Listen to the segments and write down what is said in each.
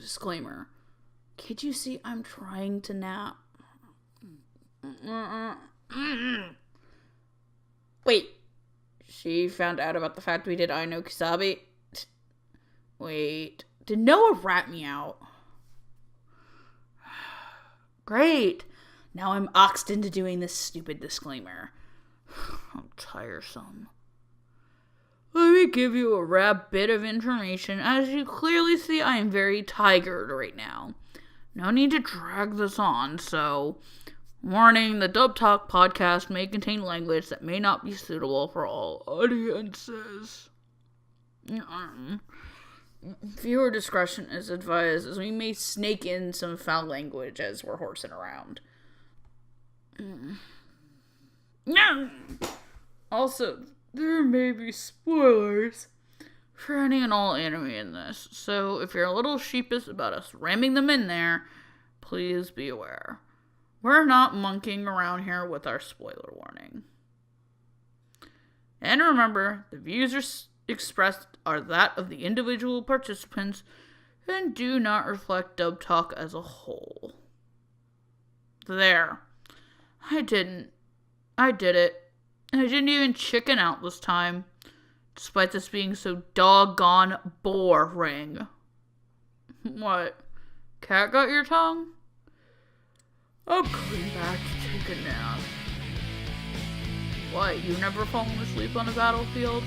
Disclaimer. Can't you see I'm trying to nap? Wait. She found out about the fact we did I Know Kisabi? Wait. Did Noah rat me out? Great. Now I'm oxed into doing this stupid disclaimer. I'm tiresome. Let me give you a rap bit of information. As you clearly see, I am very tigered right now. No need to drag this on, so... Warning, the Dub Talk podcast may contain language that may not be suitable for all audiences. Viewer discretion is advised, as we may snake in some foul language as we're horsing around. Also, there may be spoilers for any and all anime in this, so if you're a little sheepish about us ramming them in there, please be aware. We're not monkeying around here with our spoiler warning. And remember, the views expressed are that of the individual participants and do not reflect Dub Talk as a whole. There. I did it. And I didn't even chicken out this time, despite this being so doggone boring. What? Cat got your tongue? I'm coming back to take a nap. What, you never fallen asleep on a battlefield?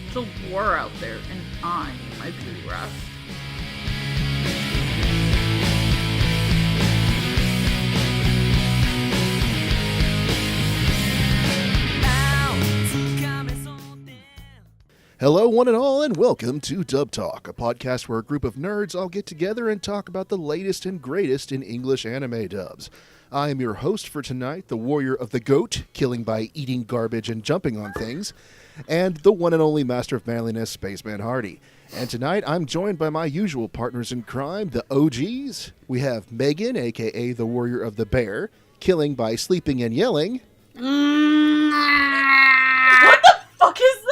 It's a war out there, and I need my beauty rest. Hello, one and all, and welcome to Dub Talk, a podcast where a group of nerds all get together and talk about the latest and greatest in English anime dubs. I am your host for tonight, the warrior of the goat, killing by eating garbage and jumping on things, and the one and only master of manliness, Spaceman Hardy. And tonight, I'm joined by my usual partners in crime, the OGs. We have Megan, a.k.a. the warrior of the bear, killing by sleeping and yelling. What the fuck is that?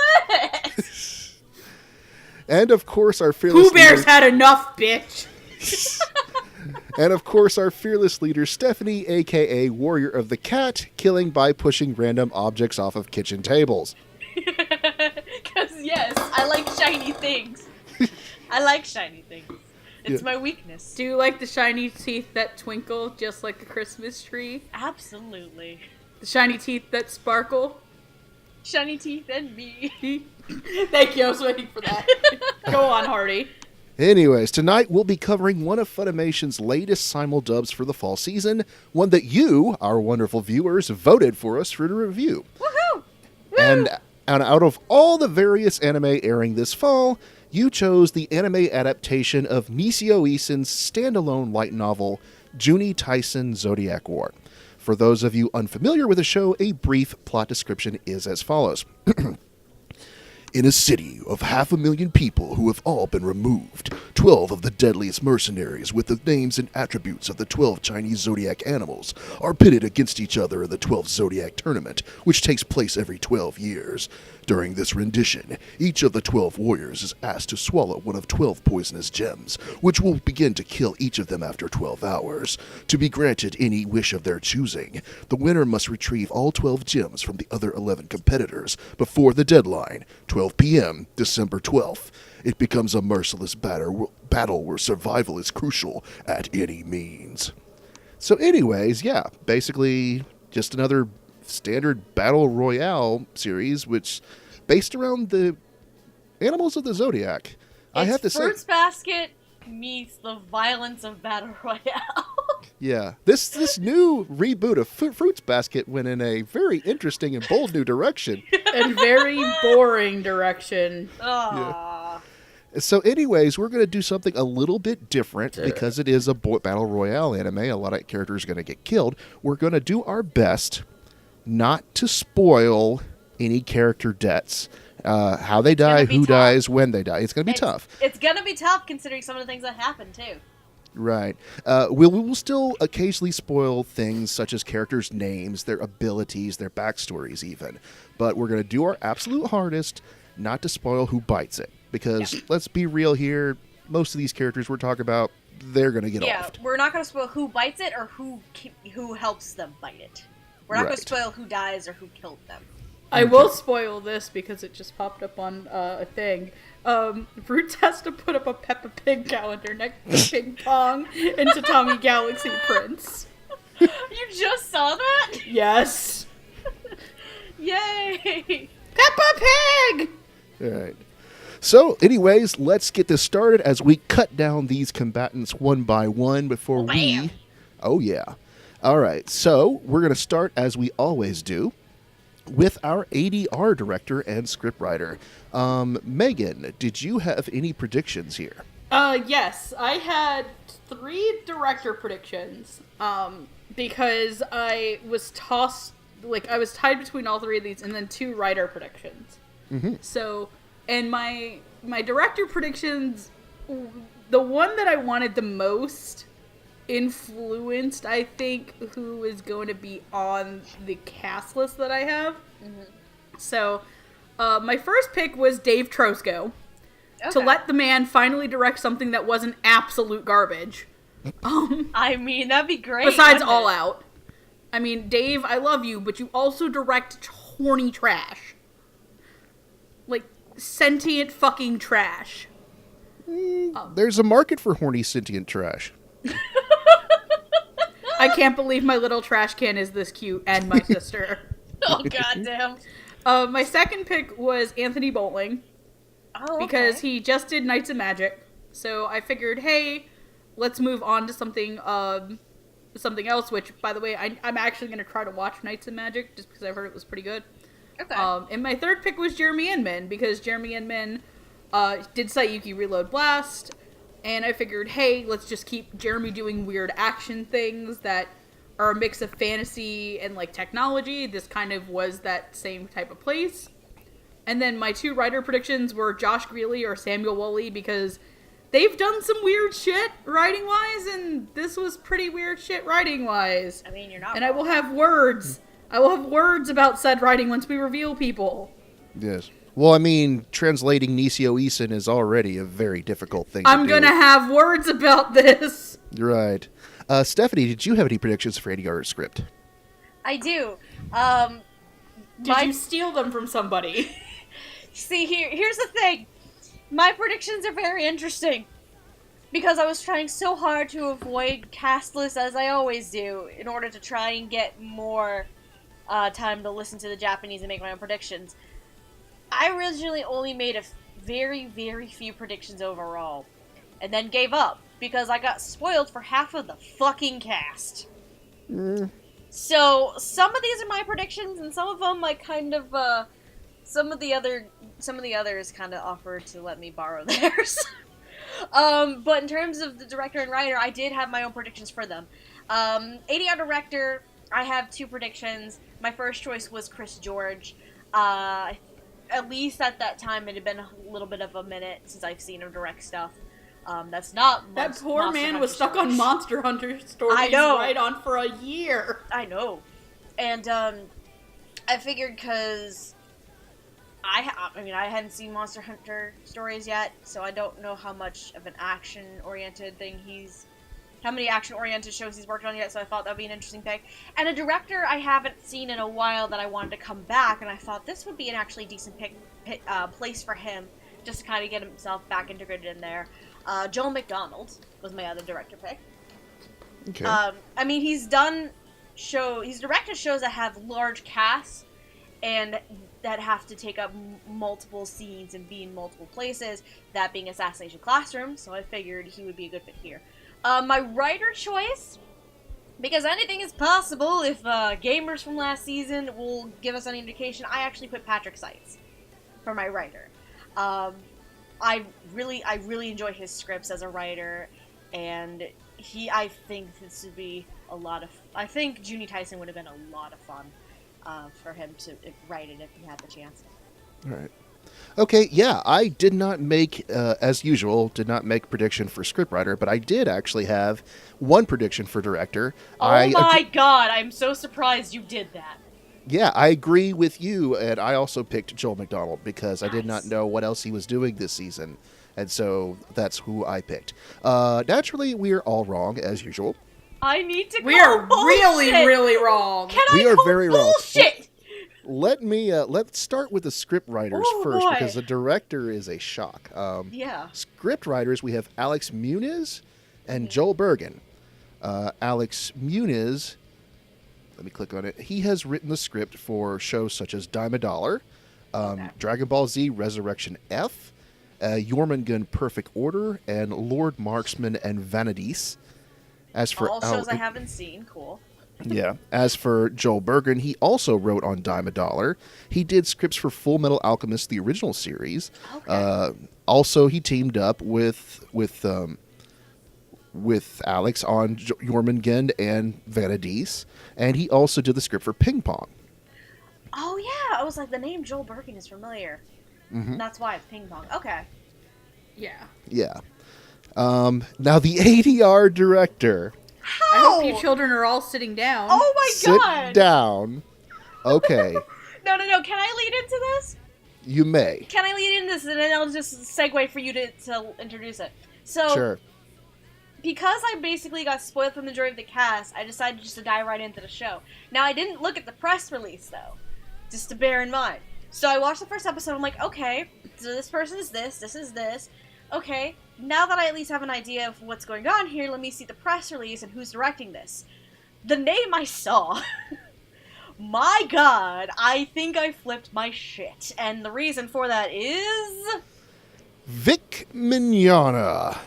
And of course, our fearless Pooh Bear's had enough, bitch! And of course, our fearless leader, Stephanie, a.k.a. Warrior of the Cat, killing by pushing random objects off of kitchen tables. Because, yes, I like shiny things. It's my weakness. Do you like the shiny teeth that twinkle just like a Christmas tree? Absolutely. The shiny teeth that sparkle? Shiny teeth and me. Thank you, I was waiting for that. Go on, Hardy. Anyways, tonight we'll be covering one of Funimation's latest simuldubs for the fall season, one that you, our wonderful viewers, voted for us for the review. Woohoo! And out of all the various anime airing this fall, you chose the anime adaptation of NisiOisin's standalone light novel, Juni Taisen, Zodiac War. For those of you unfamiliar with the show, a brief plot description is as follows. In a city of 500,000 people who have all been removed, 12 of the deadliest mercenaries with the names and attributes of the 12 Chinese Zodiac animals are pitted against each other in the 12th Zodiac tournament, which takes place every 12 years. During this rendition, each of the 12 warriors is asked to swallow one of 12 poisonous gems, which will begin to kill each of them after 12 hours. To be granted any wish of their choosing, the winner must retrieve all 12 gems from the other 11 competitors before the deadline, 12 p.m., December 12th. It becomes a merciless battle where survival is crucial at any means. So anyways, yeah, basically just another standard battle royale series, which based around the animals of the Zodiac. I have to say, Fruits Basket meets the violence of Battle Royale. Yeah, this new reboot of Fruits Basket went in a very interesting and bold new direction. And very boring direction. Aww. Yeah. So anyways, we're going to do something a little bit different because it is a battle royale anime. A lot of characters are going to get killed. We're going to do our best not to spoil any character deaths. How they die, who dies, when they die. It's going to be tough. It's going to be tough considering some of the things that happen, too. Right. We will still occasionally spoil things such as characters' names, their abilities, their backstories even. But we're going to do our absolute hardest not to spoil who bites it. Because let's be real here, most of these characters we're talking about, they're going to get Yeah, offed. we're not going to spoil who bites it or who helps them bite it. We're not going to spoil who dies or who killed them. I will spoil this because it just popped up on a thing. Roots has to put up a Peppa Pig calendar next to Ping Pong and Tatami Galaxy Prince. You just saw that? Yes. Yay! Peppa Pig! All right. So, anyways, let's get this started as we cut down these combatants one by one before we... Oh, yeah. All right. So, we're going to start, as we always do, with our ADR director and scriptwriter. Megan, did you have any predictions here? Yes. I had 3 director predictions, because I was tossed, I was tied between all 3 of these, and then 2 writer predictions. Mm-hmm. So, and my director predictions, the one that I wanted the most influenced, I think, who is going to be on the cast list that I have. Mm-hmm. So, my first pick was Dave Trosco. Okay. To let the man finally direct something that wasn't absolute garbage. I mean, that'd be great. Besides All Out. I mean, Dave, I love you, but you also direct horny trash. Like, sentient fucking trash. There's a market for horny sentient trash. I can't believe my little trash can is this cute, and my sister. Oh, goddamn. My second pick was Anthony Bowling. Oh, okay. Because he just did Knights of Magic. So I figured, hey, let's move on to something else, which, by the way, I'm actually going to try to watch Knights of Magic, just because I've heard it was pretty good. Okay. And my third pick was Jeremy Inman, because Jeremy Inman did Sayuki Reload Blast, and I figured, hey, let's just keep Jeremy doing weird action things that are a mix of fantasy and, technology. This kind of was that same type of place. And then my 2 writer predictions were Josh Greeley or Samuel Woolley, because they've done some weird shit writing-wise, and this was pretty weird shit writing-wise. I mean, you're not And wrong. I will have words. I will have words about said writing once we reveal people. Yes. Well, I mean, translating NisiOisin is already a very difficult thing to do. I'm gonna have words about this. Right. Stephanie, did you have any predictions for ADR script? I do. Did you steal them from somebody? See, here's the thing. My predictions are very interesting. Because I was trying so hard to avoid cast lists, as I always do, in order to try and get more time to listen to the Japanese and make my own predictions. I originally only made a very, very few predictions overall. And then gave up. Because I got spoiled for half of the fucking cast. So, some of these are my predictions, and some of them I kind of, some of the others kind of offered to let me borrow theirs. But in terms of the director and writer, I did have my own predictions for them. ADR director, I have 2 predictions. My first choice was Chris George. At least at that time, it had been a little bit of a minute since I've seen him direct stuff. That's not that poor Monster man Hunter was stuck stories. on Monster Hunter stories I know. right on for a year. I know. And, I figured because I hadn't seen Monster Hunter stories yet, so I don't know how much of an action-oriented thing how many action-oriented shows he's worked on yet, so I thought that would be an interesting pick. And a director I haven't seen in a while that I wanted to come back, and I thought this would be an actually decent place for him, just to kind of get himself back integrated in there. Joel McDonald was my other director pick. Okay. I mean, he's directed shows that have large casts, and that have to take up multiple scenes and be in multiple places, that being Assassination Classroom, so I figured he would be a good fit here. My writer choice, because anything is possible if gamers from last season will give us any indication, I actually put Patrick Seitz for my writer. I really enjoy his scripts as a writer, and I think this would be I think Juni Taisen would have been a lot of fun for him to write it if he had the chance. All right. Okay, yeah, I did not make, as usual, prediction for scriptwriter, but I did actually have one prediction for director. Oh my god, I'm so surprised you did that. Yeah, I agree with you, and I also picked Joel McDonald because I did not know what else he was doing this season. And so that's who I picked. Naturally, we're all wrong, as usual. I need to. We are bullshit. really wrong. Can We I are call very wrong. bullshit? Let's start with the script writers first, boy. because the director is a shock. Yeah. Script writers, we have Alex Muniz and Joel Bergen. Alex Muniz, let me click on it. He has written the script for shows such as Dime a Dollar, Dragon Ball Z Resurrection F, Jormungand Perfect Order, and Lord Marksman and Vanadis. As for all shows I haven't seen. Cool. Yeah. As for Joel Bergen, he also wrote on Dime a Dollar. He did scripts for Full Metal Alchemist, the original series. Okay. Also, he teamed up with Alex on Jormungand and Vanadis, and he also did the script for Ping Pong. Oh yeah, I was like, the name Joel Bergen is familiar. Mm-hmm. That's why it's Ping Pong. Okay. Yeah. Yeah. Now the ADR director. How? I hope you children are all sitting down. Oh my god. Sit down. Okay. No. Can I lead into this? You may. Can I lead into this, and then I'll just segue for you to introduce it. So, Sure. because I basically got spoiled for the majority of the cast, I decided just to dive right into the show. Now, I didn't look at the press release, though, just to bear in mind. So I watched the first episode, I'm like, okay, so this person is this is this. Okay, now that I at least have an idea of what's going on here, let me see the press release and who's directing this. The name I saw... My god, I think I flipped my shit. And the reason for that is... Vic Mignogna.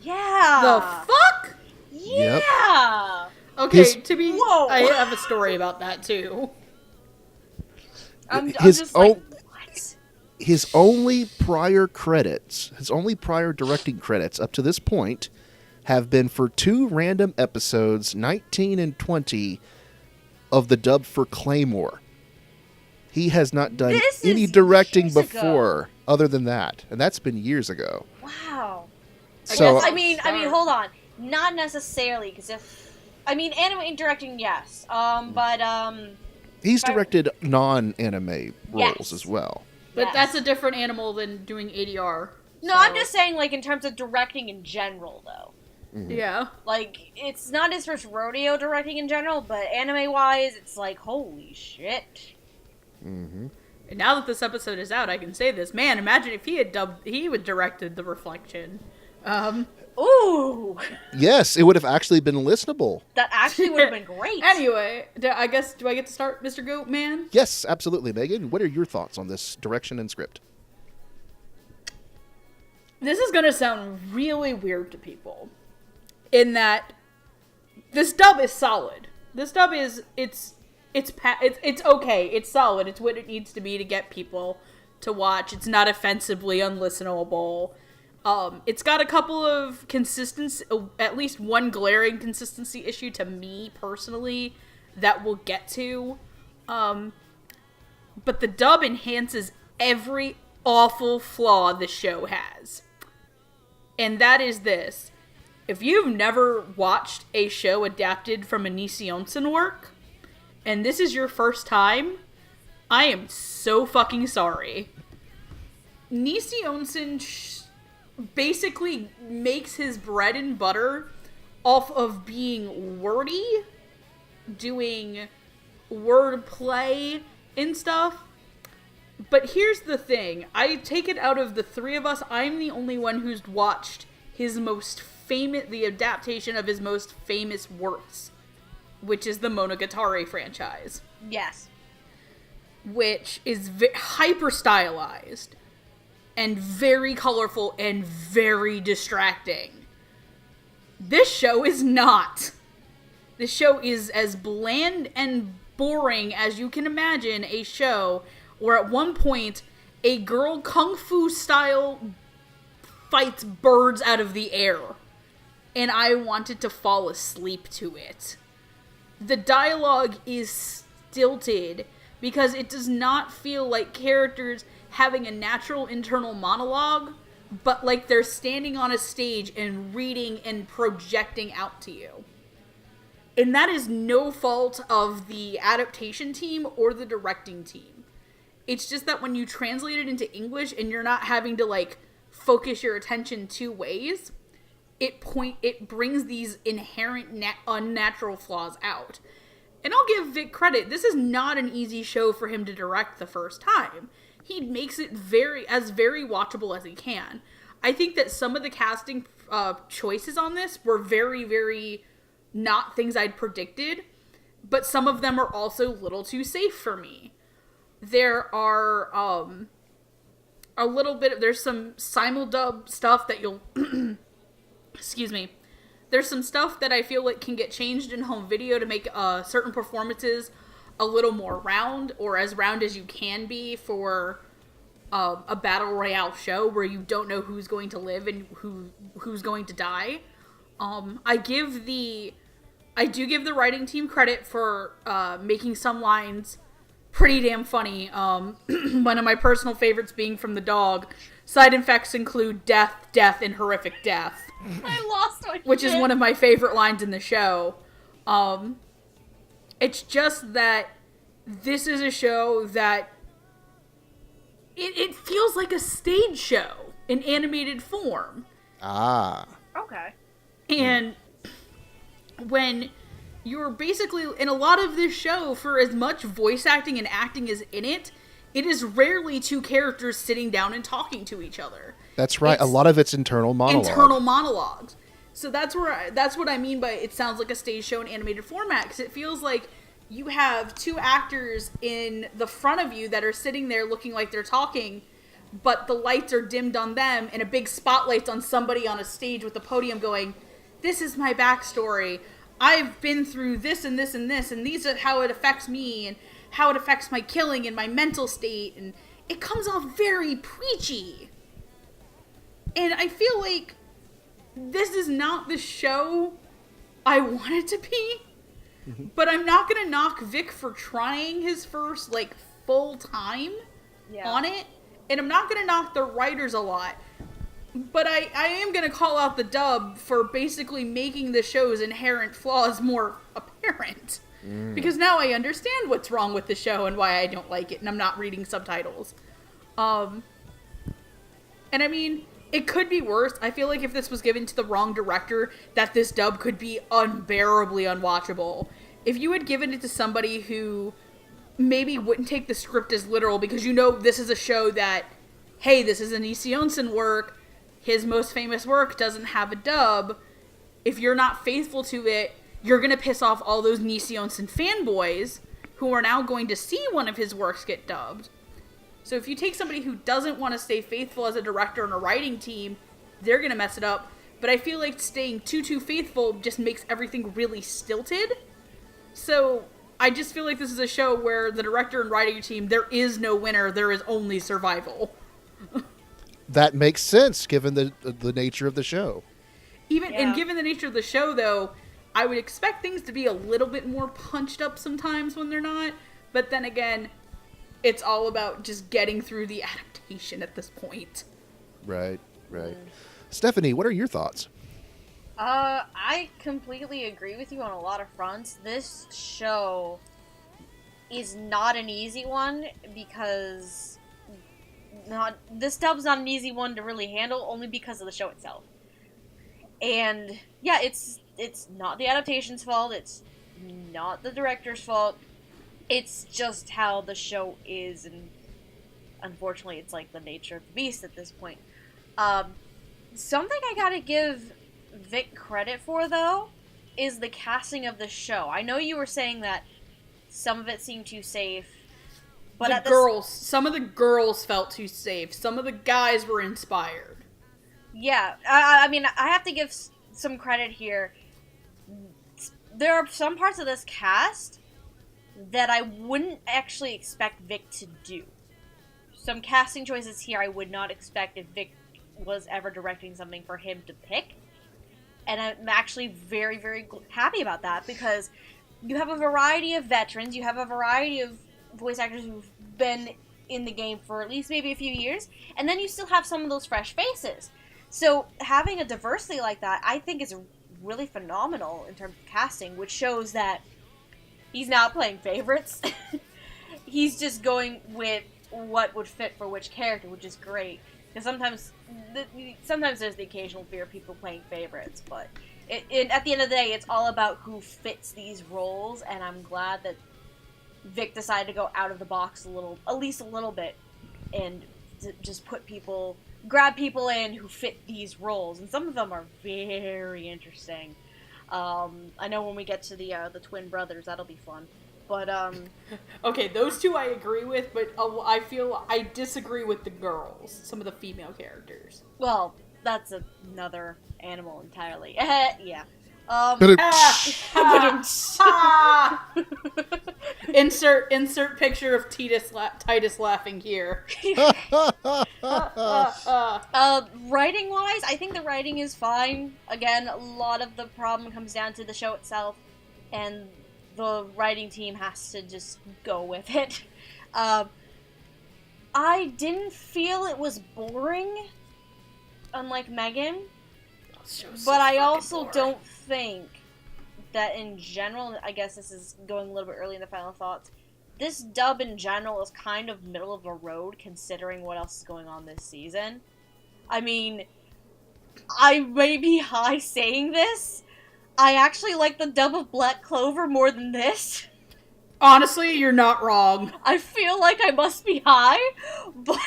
Yeah. The fuck? Yeah. Okay, His- Whoa. I have a story about that too. I'm His just like, what? His only prior directing credits up to this point have been for 2 random episodes, 19 and 20, of the dub for Claymore. He has not done This any is directing years ago. before other than that, and that's been years ago. Wow. So I mean, hold on. Not necessarily, because anime directing, yes. he's directed non-anime roles Yes. as well. But Yes. that's a different animal than doing ADR. No, I'm just saying, like, in terms of directing in general, though. Yeah. Like, it's not his first rodeo directing in general, but anime-wise, it's like, holy shit. Mm-hmm. And now that this episode is out, I can say this. Man, imagine if he would directed The Reflection. Ooh! Yes, it would have actually been listenable. That actually would have been great. Anyway, do I get to start, Mr. Goat Man? Yes, absolutely, Megan. What are your thoughts on this direction and script? This is gonna sound really weird to people, in that this dub is solid. This dub is it's okay. It's solid. It's what it needs to be to get people to watch. It's not offensively unlistenable. It's got a couple of consistency, at least one glaring consistency issue to me personally that we'll get to. But the dub enhances every awful flaw the show has. And that is this. If you've never watched a show adapted from a NisiOisin work, and this is your first time, I am so fucking sorry. NisiOisin basically makes his bread and butter off of being wordy, doing wordplay and stuff. But here's the thing. I take it out of the 3 of us, I'm the only one who's watched the adaptation of his most famous works, which is the Monogatari franchise. Yes. Which is hyper stylized and very colorful and very distracting. This show is not. This show is as bland and boring as you can imagine a show where at one point a girl kung fu style fights birds out of the air. And I wanted to fall asleep to it. The dialogue is stilted because it does not feel like characters having a natural internal monologue, but like they're standing on a stage and reading and projecting out to you. And that is no fault of the adaptation team or the directing team. It's just that when you translate it into English and you're not having to like focus your attention two ways, it brings these inherent unnatural flaws out. And I'll give Vic credit. This is not an easy show for him to direct the first time. He makes it very watchable as he can. I think that some of the casting choices on this were very, very not things I'd predicted, but some of them are also a little too safe for me. There are there's some simuldub stuff that you'll excuse me. There's some stuff that I feel like can get changed in home video to make certain performances a little more round, or as round as you can be for a battle royale show where you don't know who's going to live and who's going to die. I do give the writing team credit for making some lines pretty damn funny. One of my personal favorites being from the dog. Side effects include death, and horrific death. I lost my which is one of my favorite lines in the show. It's just that this is a show that it feels like a stage show in animated form. Ah. Okay. And when you're basically in a lot of this show, for as much voice acting and acting is in it, it is rarely two characters sitting down and talking to each other. That's right. A lot of it's internal monologue. Internal monologues. So that's what I mean by it sounds like a stage show in animated format, because it feels like you have two actors in the front of you that are sitting there looking like they're talking, but the lights are dimmed on them and a big spotlight's on somebody on a stage with a podium going, "This is my backstory. I've been through this and this and this, and these are how it affects me and how it affects my killing and my mental state." And it comes off very preachy. And I feel like this is not the show I want it to be. Mm-hmm. But I'm not going to knock Vic for trying his first, full time on it. And I'm not going to knock the writers a lot. But I am going to call out the dub for basically making the show's inherent flaws more apparent. Because now I understand what's wrong with the show and why I don't like it, and I'm not reading subtitles. And I mean, it could be worse. I feel like if this was given to the wrong director, that this dub could be unbearably unwatchable. If you had given it to somebody who maybe wouldn't take the script as literal, because you know this is a show that, hey, this is a NisiOisin work, his most famous work doesn't have a dub. If you're not faithful to it, you're going to piss off all those NisiOisin fanboys who are now going to see one of his works get dubbed. So if you take somebody who doesn't want to stay faithful as a director and a writing team, they're going to mess it up. But I feel like staying too faithful just makes everything really stilted. So I just feel like this is a show where the director and writing team, there is no winner, there is only survival. That makes sense, given the nature of the show. And given the nature of the show, though, I would expect things to be a little bit more punched up sometimes when they're not. But then again, it's all about just getting through the adaptation at this point. Right. Stephanie, what are your thoughts? I completely agree with you on a lot of fronts. This show is not an easy one because this dub's not an easy one to really handle, only because of the show itself. And yeah, it's not the adaptation's fault, it's not the director's fault, it's just how the show is, and unfortunately it's like the nature of the beast at this point. Something I gotta give Vic credit for, though, is the casting of the show. I know you were saying that some of it seemed too safe, but some of the girls felt too safe. Some of the guys were inspired. Yeah, I mean, I have to give some credit here. There are some parts of this cast that I wouldn't actually expect Vic to do. Some casting choices here I would not expect if Vic was ever directing something for him to pick. And I'm actually very, very happy about that, because you have a variety of veterans, you have a variety of voice actors who've been in the game for at least maybe a few years, and then you still have some of those fresh faces. So having a diversity like that, I think, is really phenomenal in terms of casting, which shows that he's not playing favorites. He's just going with what would fit for which character, which is great. Because sometimes there's the occasional fear of people playing favorites, but at the end of the day, it's all about who fits these roles, and I'm glad that Vic decided to go out of the box at least a little bit, and just grab people in who fit these roles, and some of them are very interesting. I know when we get to the twin brothers, that'll be fun. But okay, those two I agree with, but I feel I disagree with the girls, some of the female characters. Well, that's another animal entirely. Yeah. Insert picture of Titus laughing here. Writing wise, I think the writing is fine. Again, a lot of the problem comes down to the show itself, and the writing team has to just go with it. I didn't feel it was boring, unlike Megan. But I also don't think that in general, I guess this is going a little bit early in the final thoughts, this dub in general is kind of middle of the road considering what else is going on this season. I mean, I may be high saying this, I actually like the dub of Black Clover more than this. Honestly, you're not wrong. I feel like I must be high, but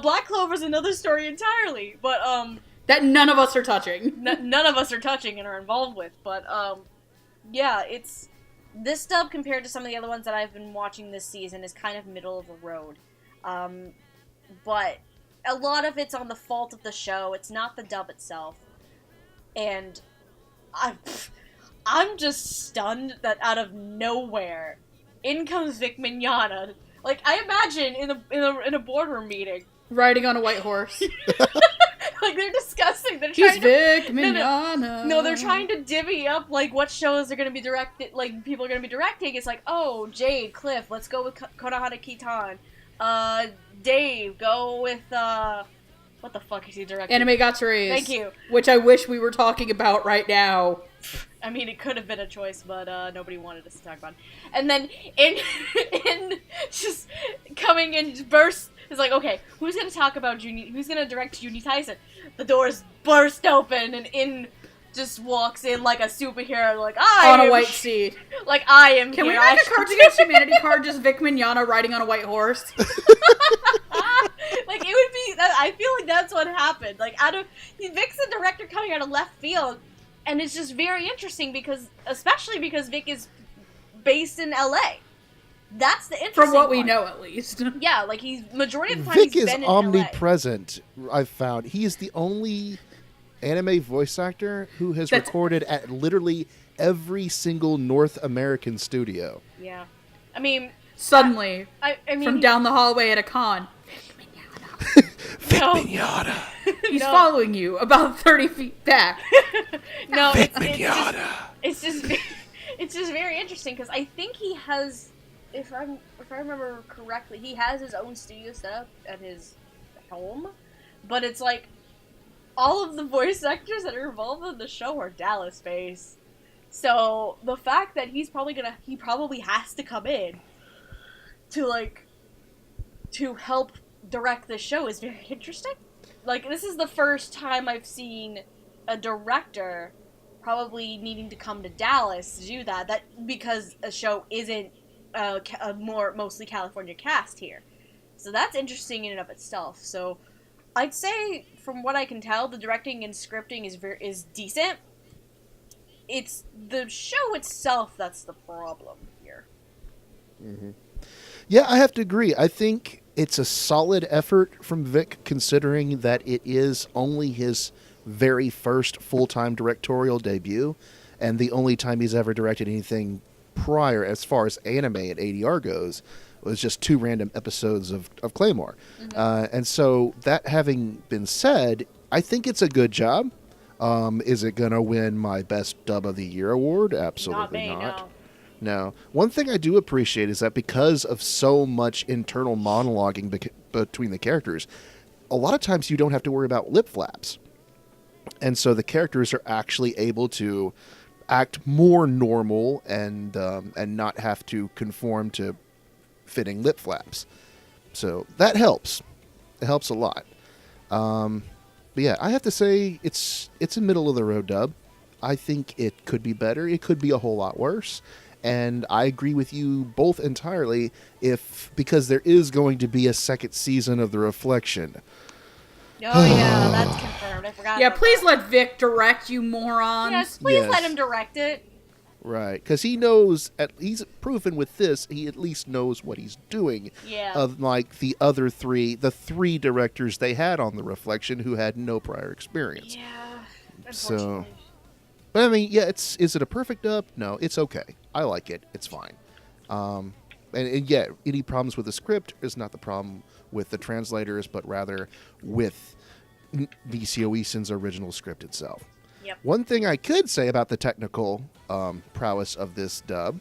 Black Clover's another story entirely, but that none of us are touching. None of us are touching and are involved with, but, yeah, it's... This dub, compared to some of the other ones that I've been watching this season, is kind of middle of the road. But a lot of it's on the fault of the show. It's not the dub itself. And I'm just stunned that out of nowhere, in comes Vic Mignogna. Like, I imagine in a boardroom meeting. Riding on a white horse. Like, they're discussing. They're He's trying Vic Mignogna. No, they're trying to divvy up, like, what shows are going to be directed, like, people are going to be directing. It's like, oh, Jade, Cliff, let's go with Konohana Kitan. Dave, go with, what the fuck is he directing? Anime Gatsuris. Thank you. Which I wish we were talking about right now. I mean, it could have been a choice, but, nobody wanted us to talk about it. And then, in just coming in burst, it's like, okay, who's gonna direct Juni Taisen? The doors burst open, and in just walks in like a superhero, like, on a white seat. Like, I am Can here. we make a Cards Against Humanity card, just Vic Mignogna riding on a white horse? Like, it would be, I feel like that's what happened. Like, Vic's the director coming out of left field, and it's just very interesting especially because Vic is based in LA. That's the interesting From what we part. know, at least. Yeah, like, majority of the time Vic he's is been in omnipresent, I've found. He is the only anime voice actor who has recorded at literally every single North American studio. LA. Yeah. I mean... Suddenly, I mean, from down the hallway at a con, Vic Mignogna. He's following you about 30 feet back. No, Vic Mignogna. It's just very interesting, because I think he has... If I remember correctly, he has his own studio set up at his home, but it's like all of the voice actors that are involved in the show are Dallas-based. So the fact that he probably has to come in to help direct the show is very interesting. Like, this is the first time I've seen a director probably needing to come to Dallas to do that because a show isn't a mostly California cast here. So that's interesting in and of itself. So I'd say, from what I can tell, the directing and scripting is decent. It's the show itself that's the problem here. Mm-hmm. Yeah, I have to agree. I think it's a solid effort from Vic, considering that it is only his very first full-time directorial debut, and the only time he's ever directed anything prior, as far as anime and ADR goes, was just 2 random episodes of Claymore. Mm-hmm. And so, that having been said, I think it's a good job. Is it going to win my Best Dub of the Year award? Absolutely not. No. One thing I do appreciate is that because of so much internal monologuing between the characters, a lot of times you don't have to worry about lip flaps. And so the characters are actually able to act more normal and not have to conform to fitting lip flaps. So that helps. It helps a lot. But yeah, I have to say it's a middle of the road dub. I think it could be better. It could be a whole lot worse. And I agree with you both entirely because there is going to be a second season of The Reflection. Oh yeah, that's confirmed. I forgot. Yeah, about please that. let Vic direct, you morons. Yes, please Yes. let him direct it. Right, because he knows, he's proven with this, he at least knows what he's doing. Yeah. Unlike the other three directors they had on The Reflection who had no prior experience. Yeah. So, Unfortunately. but I mean, yeah, is it a perfect dub? No, it's okay. I like it. It's fine. And yeah, any problems with the script is not the problem with the translators, but rather with NisiOisin's original script itself. Yep. One thing I could say about the technical prowess of this dub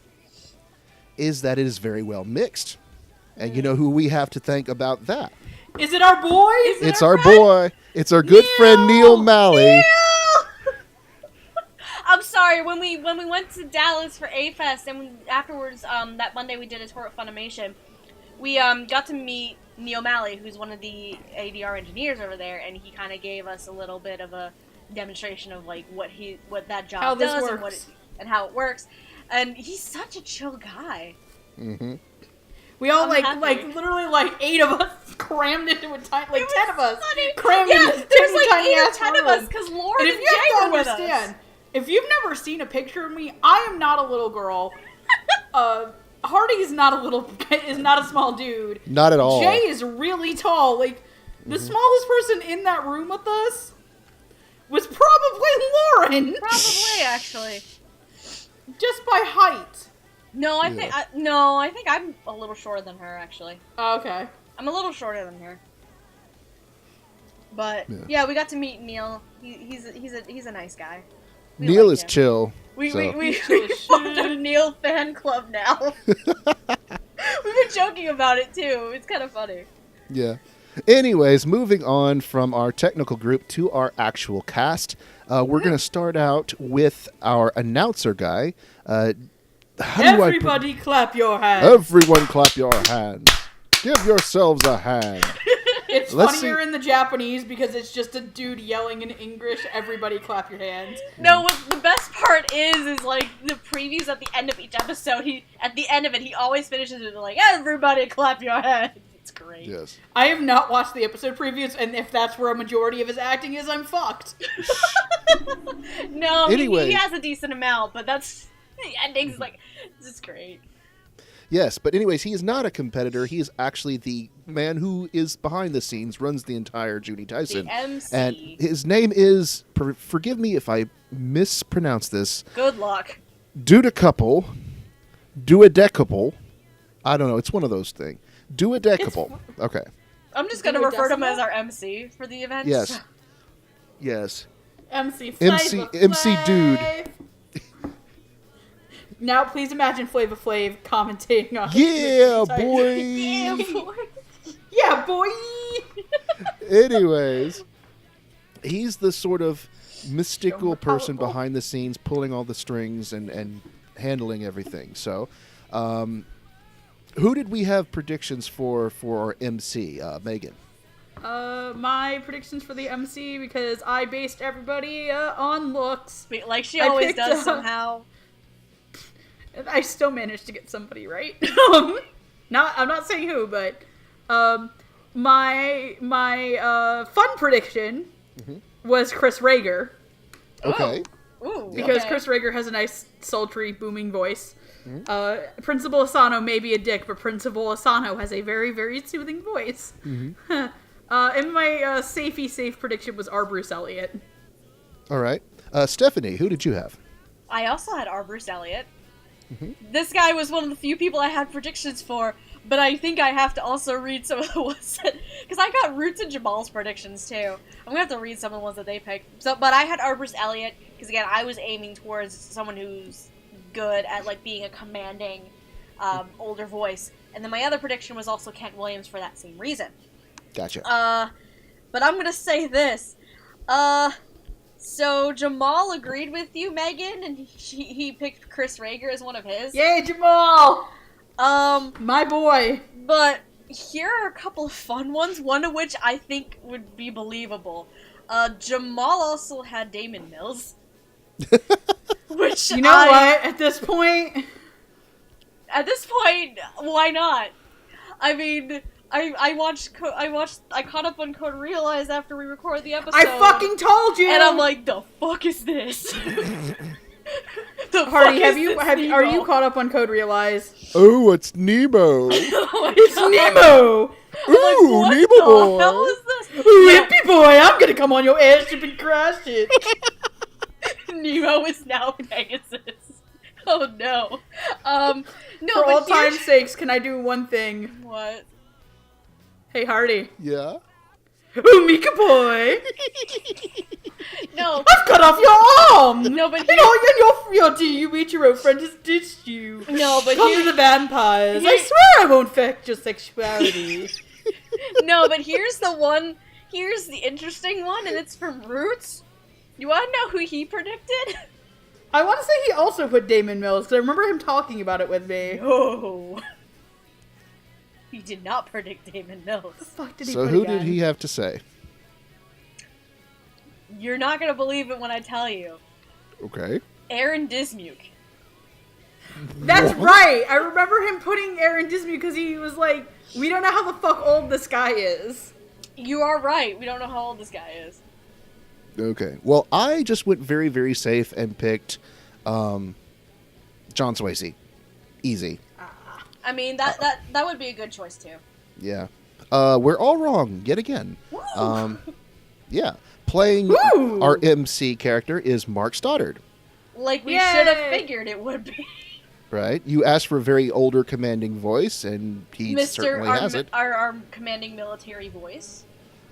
is that it is very well mixed. And you know who we have to thank about that? Is it our boy? It's our boy. It's our good friend Neil Malley. I'm sorry, when we went to Dallas for A-Fest, and afterwards, that Monday we did a tour at Funimation, we got to meet Neil Malley, who's one of the ADR engineers over there, and he kind of gave us a little bit of a demonstration of like what that job How this does works. and how it works. And he's such a chill guy. Mm-hmm. We all I'm happy. literally 8 of us crammed into a tiny, 10 of us Funny. crammed Yeah, into there's this like 8 or tiny-ass 10 of room. us because Lauren And and if Jay you have were to with us. understand, if you've never seen a picture of me, I am not a little girl. Hardy is not a small dude. Not at all. Jay is really tall. Like, the smallest person in that room with us was probably Lauren. Probably, actually. Just by height. No, I think I'm a little shorter than her, actually. Oh, okay. I'm a little shorter than her. But yeah, we got to meet Neil. He's a nice guy. We Neil like is him. chill. We so. formed a Neil fan club now. We've been joking about it too. It's kind of funny. Yeah. Anyways, moving on from our technical group to our actual cast, we're going to start out with our announcer guy. Everybody clap your hands. Everyone clap your hands. Give yourselves a hand. It's Let's funnier see. in the Japanese because it's just a dude yelling in English, everybody clap your hands. No, what the best part is like the previews at the end of each episode. At the end of it, he always finishes with like, "Everybody clap your hands." It's great. Yes. I have not watched the episode previews, and if that's where a majority of his acting is, I'm fucked. No, Anyway. he has a decent amount, but that's the ending's like, this is great. Yes, but anyways, he is not a competitor. He is actually the man who is behind the scenes, runs the entire Juni Taisen. The MC. And his name is, forgive me if I mispronounce this, Good luck. Duodecouple. I don't know, it's one of those things. Duodecouple. Okay. I'm just gonna refer to him as our MC for the event. Yes. Yes. MC dude. Now, please imagine Flava Flav commentating on. Yeah, boy. Yeah, boy. Yeah, boy. Anyways, he's the sort of mystical More person powerful. behind the scenes, pulling all the strings and handling everything. So, who did we have predictions for our MC, Megan? My predictions for the MC, because I based everybody on looks. Wait, like she I always picked does up- somehow. And I still managed to get somebody right. I'm not saying who, but my fun prediction was Chris Rager. Okay. Ooh, Because okay. Chris Rager has a nice, sultry, booming voice. Principal Asano may be a dick, but Principal Asano has a very, very soothing voice. And my safe prediction was R. Bruce Elliott. All right. Stephanie, who did you have? I also had R. Bruce Elliott. This guy was one of the few people I had predictions for, but I think I have to also read some of the ones that... Because I got Roots and Jamal's predictions, too. I'm gonna have to read some of the ones that they picked. But I had R. Bruce Elliott, because again, I was aiming towards someone who's good at, like, being a commanding, older voice. And then my other prediction was also Kent Williams for that same reason. Gotcha. But I'm gonna say this. So Jamal agreed with you, Megan, and he picked Chris Rager as one of his. Yay, Jamal! Um, My boy. but here are a couple of fun ones, one of which I think would be believable. Jamal also had Damon Mills. Which You know what? At this point, why not? I mean, I caught up on Code Realize after we recorded the episode. I fucking told you. And I'm like, the fuck is this? Hardy, are you caught up on Code Realize? Oh, it's Nemo. It's Nemo. Ooh, like, Nemo boy. What the hell is this? Lippy boy, I'm gonna come on your airship and crash it. Nemo is now Pegasus. Oh no. No. For but all time's sakes, can I do one thing? What? Hey, Hardy. Yeah? Ooh, Mika boy. No. I've cut off your arm. No, but your Ichiro friend has ditched you. No, but come to the vampires. I swear I won't affect your sexuality. No, but here's the interesting one, and it's from Roots. You want to know who he predicted? I want to say he also put Damon Mills, because I remember him talking about it with me. Oh. He did not predict Damon Mills. The fuck did he So put who again? did he have to say? You're not going to believe it when I tell you. Okay. Aaron Dismuke. That's right! I remember him putting Aaron Disney because he was like, we don't know how the fuck old this guy is. You are right. We don't know how old this guy is. Okay. Well, I just went very, very safe and picked John Swayze. Easy. I mean, that would be a good choice, too. Yeah. We're all wrong yet again. Yeah. Playing our MC character is Mark Stoddard. Like we should have figured it would be. Right? You asked for a very older commanding voice, and he certainly has it. Our commanding military voice.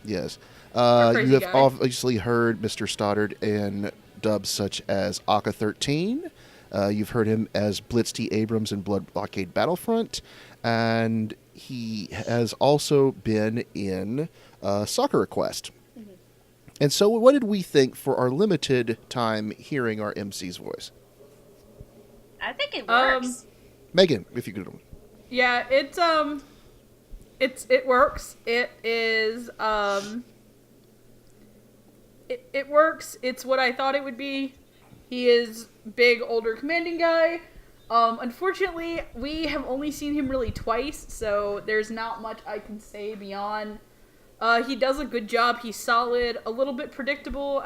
Yes. Our You have guy. obviously heard Mr. Stoddard in dubs such as Aka 13. You've heard him as Blitz T. Abrams in Blood Blockade Battlefront. And he has also been in Soccer Request. Mm-hmm. And so what did we think for our limited time hearing our MC's voice? I think it works. Megan, if you could. Yeah, it works. It is it works. It's what I thought it would be. He is big, older, commanding guy. Unfortunately, we have only seen him really twice, so there's not much I can say beyond. He does a good job. He's solid. A little bit predictable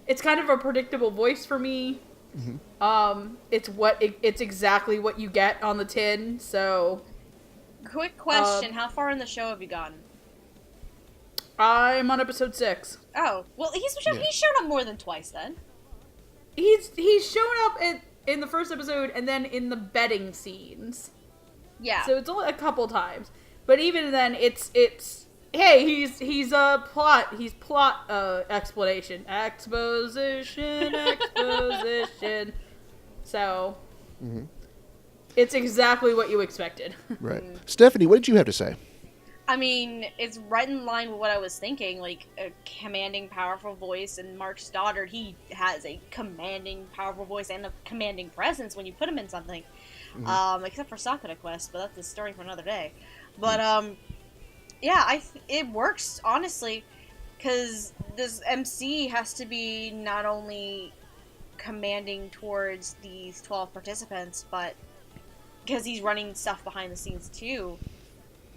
it's kind of a predictable voice for me. Mm-hmm. It's exactly what you get on the tin. So, quick question: how far in the show have you gotten? I'm on episode 6. Oh, well, he's shown up more than twice then. He's shown up in the first episode and then in the betting scenes. Yeah. So it's only a couple times, but even then, it's hey, he's plot explanation, exposition. So it's exactly what you expected. Right. Stephanie, what did you have to say? I mean, it's right in line with what I was thinking, like a commanding, powerful voice, and Mark Stoddard, he has a commanding, powerful voice and a commanding presence when you put him in something. Except for Sakura Quest, but that's a story for another day. But, yeah, it works, honestly, because this MC has to be not only commanding towards these 12 participants, but because he's running stuff behind the scenes, too.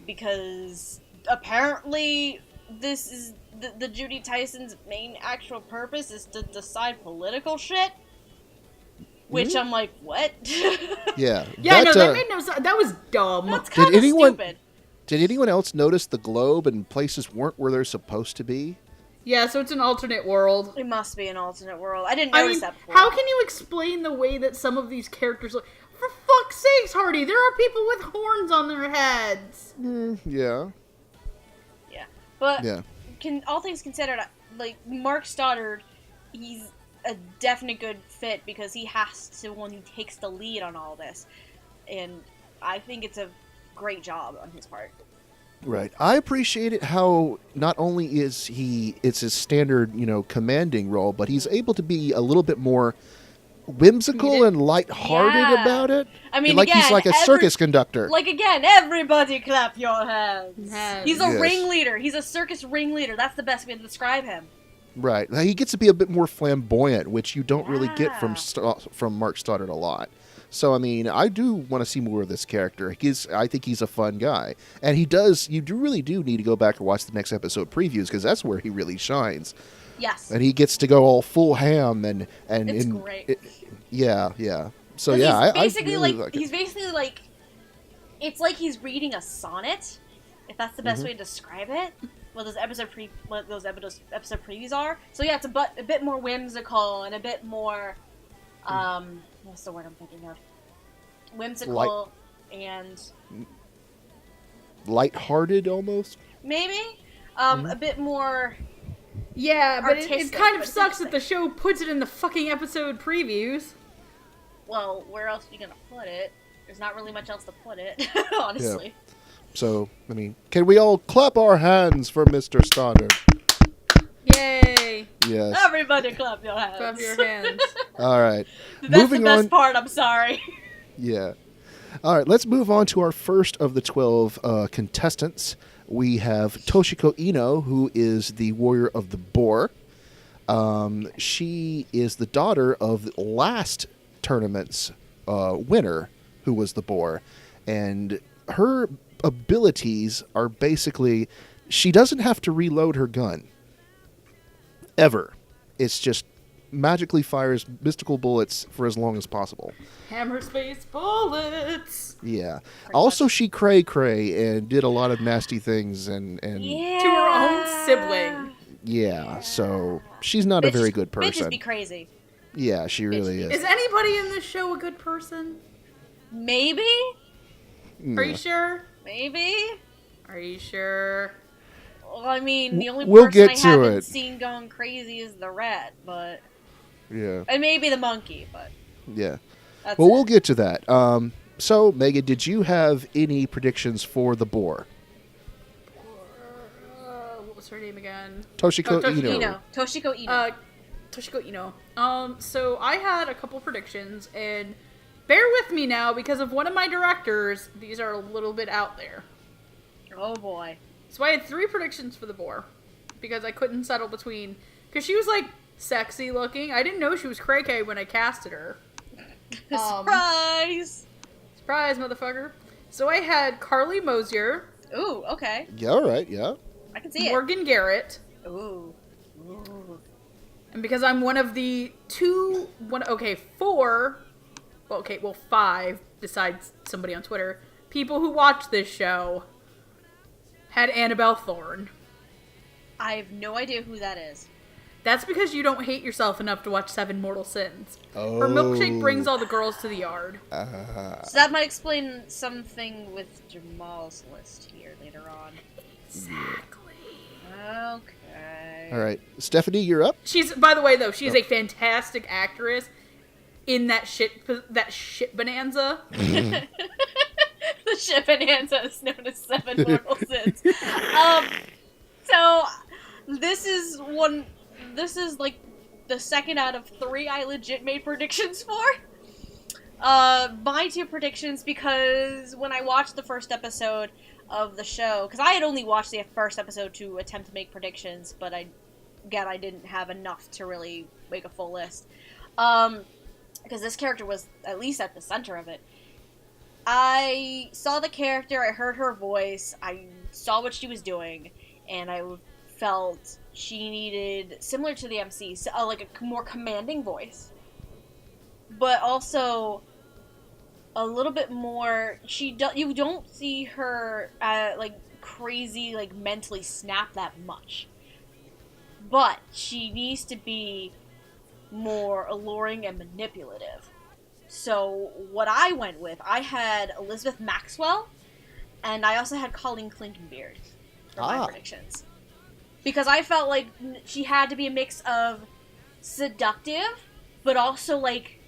Because apparently this is the Juni Taisen's main actual purpose is to decide political shit. Which I'm like, what? Yeah. That made no sense. That was dumb. That's kind of stupid. Did anyone else notice the globe and places weren't where they're supposed to be? Yeah, so it's an alternate world. It must be an alternate world. I didn't notice that before. How can you explain the way that some of these characters look? For fuck's sakes, Hardy, there are people with horns on their heads. Yeah. Yeah. But, all things considered, like, Mark Stoddard, he's a definite good fit because he has to, when he takes the lead on all this. And I think it's a great job on his part. Right. I appreciate it how not only it's his standard, commanding role, but he's able to be a little bit more whimsical and lighthearted Yeah. about it. I mean, like again, he's like a circus conductor. Like, again, everybody clap your hands. He's a Yes. ringleader. He's a circus ringleader. That's the best way to describe him. Right. He gets to be a bit more flamboyant, which you don't really get Yeah. from Mark Stoddard a lot. So, I mean, I do want to see more of this character. I think he's a fun guy. And you really do need to go back and watch the next episode previews, because that's where he really shines. Yes. And he gets to go all full ham and It's great. Yeah. So, He's yeah, basically I really like it. he's basically like, it's like he's reading a sonnet, if that's the best Mm-hmm. way to describe it. What those episode previews are. So yeah, it's a bit more whimsical and a bit more, what's the word I'm thinking of? Whimsical and Lighthearted, almost. maybe Mm-hmm. a bit more. Yeah, but it Artistic, kind of but it's sucks that interesting. the show puts it in the fucking episode previews. Well, where else are you gonna put it? There's not really much else to put it, honestly. So, I mean, can we all clap our hands for Mr. Stoddard? Yay! Yes. Everybody clap your hands. Clap your hands. All right. That's Moving the best on. part, I'm sorry. Yeah. All right, let's move on to our first of the 12 contestants. We have Toshiko Ino, who is the warrior of the boar. She is the daughter of the last tournament's winner, who was the boar. And her abilities are basically, she doesn't have to reload her gun. Ever. It's just magically fires mystical bullets for as long as possible. Hammer space bullets! Yeah. Also, she cray and did a lot of nasty things and Yeah. To her own sibling. yeah. So she's not a very good Bitches person. be crazy. Yeah, she really Is is. anybody in this show a good person? Maybe? Are you sure? Maybe? Are you sure? Well, I mean, the only We'll person get I to haven't it. seen going crazy is the rat, but... Yeah. And maybe the monkey, but... Yeah. That's Well, it. we'll get to that. So, Megan, did you have any predictions for the boar? What was her name again? Toshiko Toshiko Ino. Toshiko Ino. Toshiko Ino. So I had a couple predictions, and bear with me now because of one of my directors. These are a little bit out there. Oh boy. So I had 3 predictions for the boar because I couldn't settle between, because she was like sexy looking. I didn't know she was cray-cray when I casted her. Surprise! Surprise, motherfucker. So I had Carly Mosier, Ooh, okay. Yeah, all right, yeah. I can see Morgan Garrett, it. Ooh. Ooh. and because I'm one of the 5, besides somebody on Twitter, people who watch this show, had Annabelle Thorne. I have no idea who that is. That's because you don't hate yourself enough to watch 7 Mortal Sins. Oh. Her milkshake brings all the girls to the yard. So that might explain something with Jamal's list here later on. Exactly. Okay. All right. Stephanie, you're up. She's, by the way, though, she's a fantastic actress in that shit bonanza. The ship bonanza is known as 7 Mortal Sins. So this is like the second out of 3 I legit made predictions for. My 2 predictions, because when I watched the first episode of the show, because I had only watched the first episode to attempt to make predictions, but I didn't have enough to really make a full list. Because this character was at least at the center of it. I saw the character, I heard her voice, I saw what she was doing, and I felt she needed, similar to the MC, like a more commanding voice. But also a little bit more, you don't see her like crazy, like mentally snap that much. But she needs to be more alluring and manipulative. So what I went with, I had Elizabeth Maxwell, and I also had Colleen Clinkenbeard for my predictions. Because I felt like she had to be a mix of seductive, but also like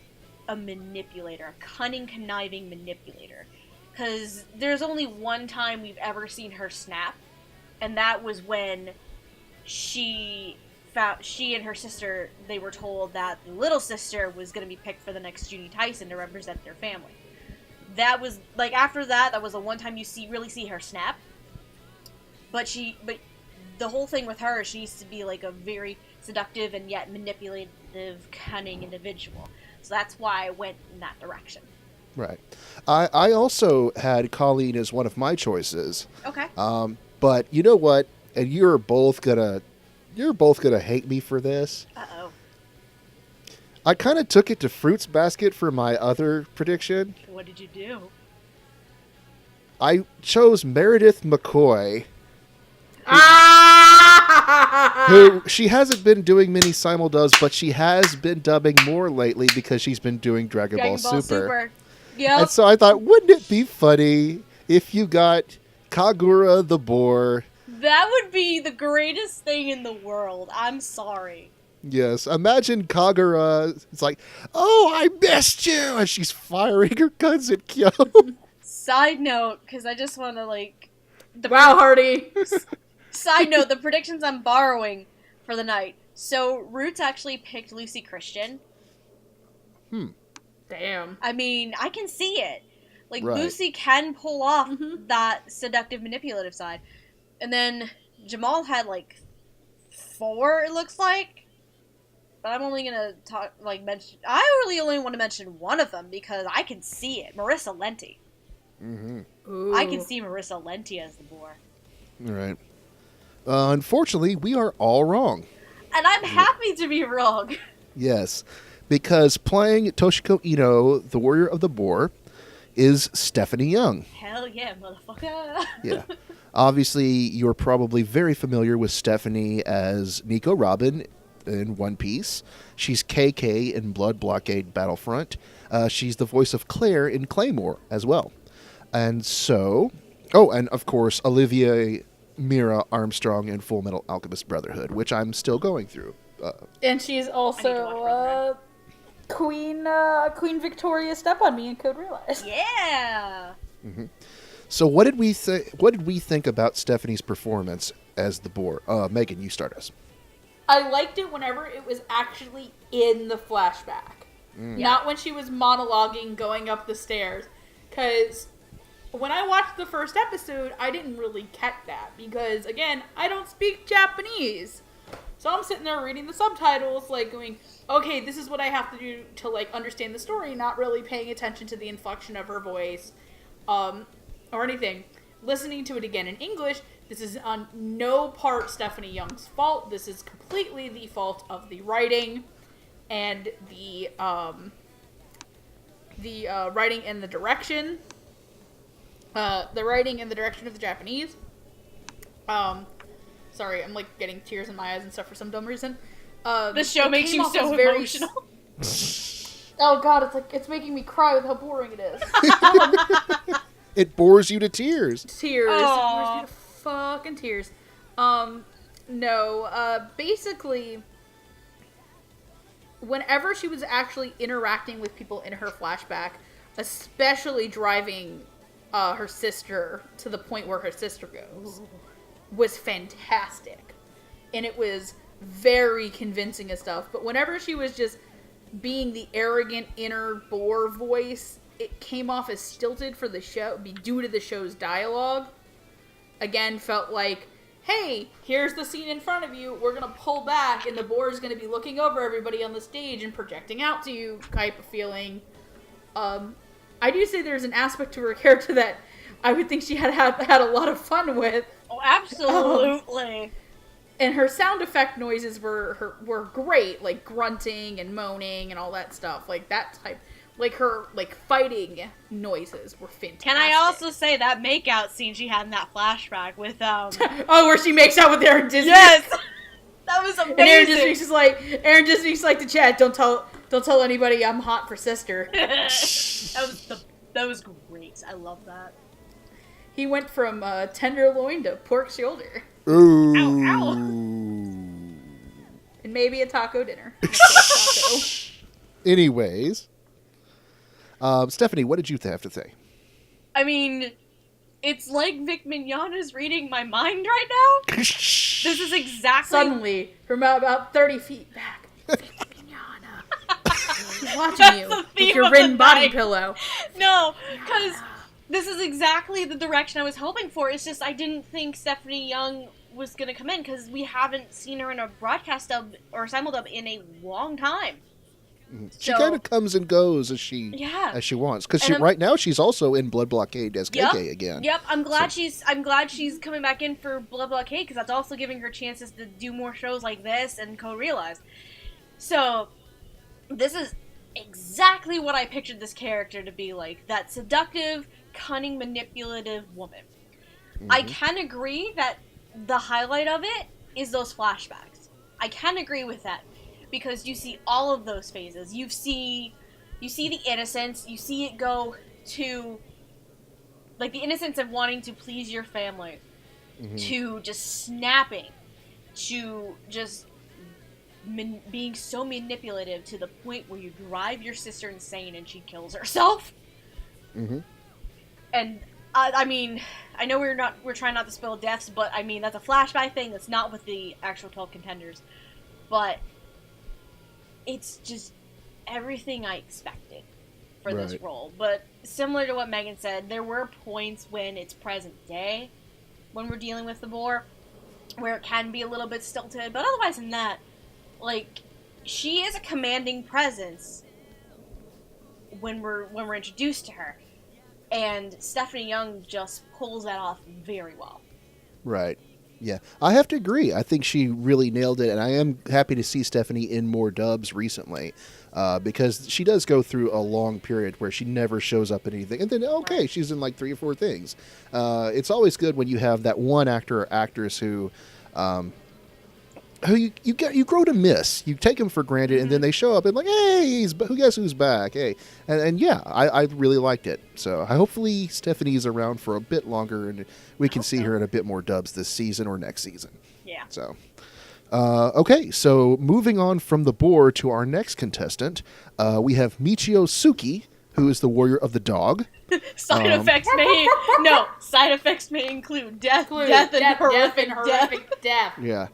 a manipulator, a cunning, conniving manipulator. Because there's only one time we've ever seen her snap, and that was when she she and her sister, they were told that the little sister was going to be picked for the next Juni Taisen to represent their family. That was, like, after that was the one time you really see her snap. But the whole thing with her, she needs to be, like, a very seductive and yet manipulative, cunning individual. So that's why I went in that direction. Right. I also had Colleen as one of my choices. Okay. But you know what? And you're both gonna hate me for this. Uh-oh. I kind of took it to Fruits Basket for my other prediction. What did you do? I chose Meredith McCoy. Who she hasn't been doing many simuldubs, but she has been dubbing more lately because she's been doing Dragon Ball Super. Yep. And so I thought, wouldn't it be funny if you got Kagura the boar? That would be the greatest thing in the world. I'm sorry. Yes, imagine Kagura. It's like, oh, I missed you, and she's firing her guns at Kyo. Side note, because I just want to, like... Wow, Hardy! Side note, the predictions I'm borrowing for the night. So, Roots actually picked Lucy Christian. Damn. I mean, I can see it. Like, Right. Lucy can pull off that seductive, manipulative side. And then Jamal had, like, 4, it looks like. But I'm only gonna mention... I really only want to mention one of them because I can see it. Marissa Lenti. Mm-hmm. I can see Marissa Lenti as the boar. All right. Unfortunately, we are all wrong. And I'm happy to be wrong. Yes, because playing Toshiko Ino, the Warrior of the Boar, is Stephanie Young. Hell yeah, motherfucker. Yeah. Obviously, you're probably very familiar with Stephanie as Nico Robin in One Piece. She's KK in Blood Blockade Battlefront. She's the voice of Claire in Claymore as well. And so... Oh, and of course, Olivia Mira Armstrong in Full Metal Alchemist Brotherhood, which I'm still going through. And she's also Queen Victoria Step on Me in Code Realize. Yeah. Mm-hmm. So what did we think about Stephanie's performance as the boar? Megan, you start us. I liked it whenever it was actually in the flashback. Not when she was monologuing going up the stairs. Because when I watched the first episode, I didn't really catch that. Because, again, I don't speak Japanese. So I'm sitting there reading the subtitles, like, going, okay, this is what I have to do to, like, understand the story, not really paying attention to the inflection of her voice, or anything. Listening to it again in English, this is on no part Stephanie Young's fault. This is completely the fault of the writing and the writing and the direction. The writing and the direction of the Japanese. Sorry, I'm, like, getting tears in my eyes and stuff for some dumb reason. This show makes you so emotional. Oh god, it's making me cry with how boring it is. It bores you to tears. Tears. Aww. It bores me to fucking tears. Basically, whenever she was actually interacting with people in her flashback, especially driving her sister to the point where her sister goes, was fantastic. And it was very convincing and stuff. But whenever she was just being the arrogant inner bore voice, it came off as stilted for the show, due to the show's dialogue. Again, felt like, hey, here's the scene in front of you, we're gonna pull back, and the boar's gonna be looking over everybody on the stage and projecting out to you type of feeling. I do say there's an aspect to her character that I would think she had a lot of fun with. Oh, absolutely. And her sound effect noises were great, like grunting and moaning and all that stuff, like that type. Like her, like, fighting noises were fantastic. Can I also say that makeout scene she had in that flashback with, Oh, where she makes out with Aaron Disney? Yes! That was amazing! And Aaron Disney's like to Chad, don't tell anybody I'm hot for sister. that was great. I love that. He went from tenderloin to pork shoulder. Ooh. Ow, ow. And maybe a taco dinner. Anyways... Stephanie, what did you have to say? I mean, It's like Vic Mignogna's reading my mind right now. This is exactly... Suddenly, from about 30 feet back, Vic Mignogna. He's watching you with your Rin body pillow. No, because this is exactly the direction I was hoping for. It's just I didn't think Stephanie Young was going to come in because we haven't seen her in a broadcast dub or simuldub in a long time. She kind of comes and goes as she wants, because right now she's also in Blood Blockade as KK again. Yep, I'm glad she's coming back in for Blood Blockade, because that's also giving her chances to do more shows like this and co-realize. So this is exactly what I pictured this character to be like, that seductive, cunning, manipulative woman. I can agree that the highlight of it is those flashbacks. I can agree with that. Because you see all of those phases. You see the innocence. You see it go to, like, the innocence of wanting to please your family, to just snapping, to just being so manipulative to the point where you drive your sister insane and she kills herself. And I mean, I know we're trying not to spill deaths, but I mean that's a flashback thing. That's not with the actual 12 contenders, but. It's just everything I expected for this role. But similar to what Megan said, there were points when it's present day, when we're dealing with the boar, where it can be a little bit stilted. But otherwise than that, like, she is a commanding presence when we're introduced to her. And Stephanie Young just pulls that off very well. Right. Yeah, I have to agree. I think she really nailed it, and I am happy to see Stephanie in more dubs recently, because she does go through a long period where she never shows up in anything, and then she's in like 3 or 4 things. It's always good when you have that one actor or actress who you grow to miss. You take them for granted, and then they show up and like, hey, guess who's back? Hey, and yeah, I really liked it. So hopefully Stephanie's around for a bit longer, and we can see her in a bit more dubs this season or next season. Yeah. So, okay, so moving on from the boar to our next contestant, we have Michio Suki, who is the warrior of the dog. Side effects may include death and horrific death. Yeah.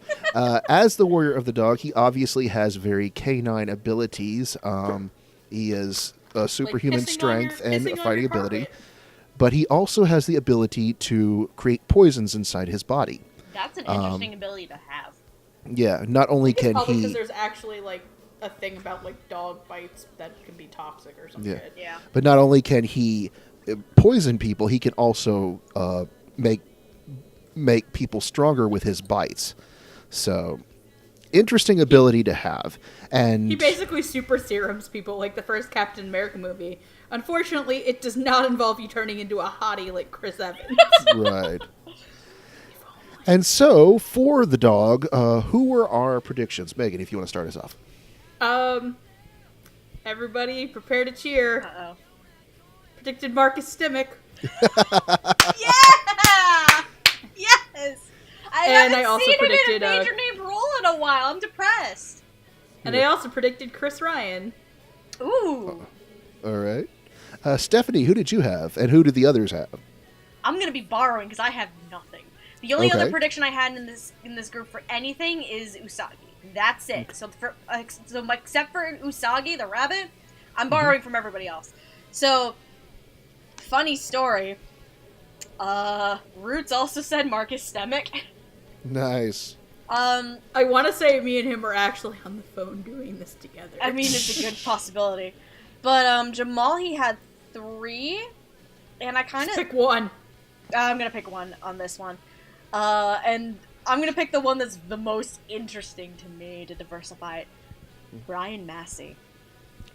As the warrior of the dog, he obviously has very canine abilities. He has superhuman strength and fighting ability. But he also has the ability to create poisons inside his body. That's an interesting ability to have. Yeah, not only can he... because there's actually, like, a thing about, like, dog bites that can be toxic or something. Yeah. But not only can he poison people, he can also make people stronger with his bites. So, interesting ability to have. And he basically super serums people, like the first Captain America movie. Unfortunately, it does not involve you turning into a hottie like Chris Evans. Right. And so, for the dog, who were our predictions? Megan, if you want to start us off. Everybody prepare to cheer. Uh-oh. Predicted Marcus Stimmick. Yeah! Yes! I haven't seen him in a major named role in a while. I'm depressed. And I also predicted Chris Ryan. Ooh. All right. Stephanie, who did you have? And who did the others have? I'm going to be borrowing because I have nothing. The only other prediction I had in this group for anything is Usagi. That's it. So except for Usagi, the rabbit, I'm borrowing from everybody else. So, funny story. Roots also said Marcus Stemmick. Nice. I want to say me and him are actually on the phone doing this together. I mean, it's a good possibility. But, Jamal, he had 3. And I kind of... Pick one. I'm gonna pick one on this one. And I'm gonna pick the one that's the most interesting to me to diversify it. Brian Massey.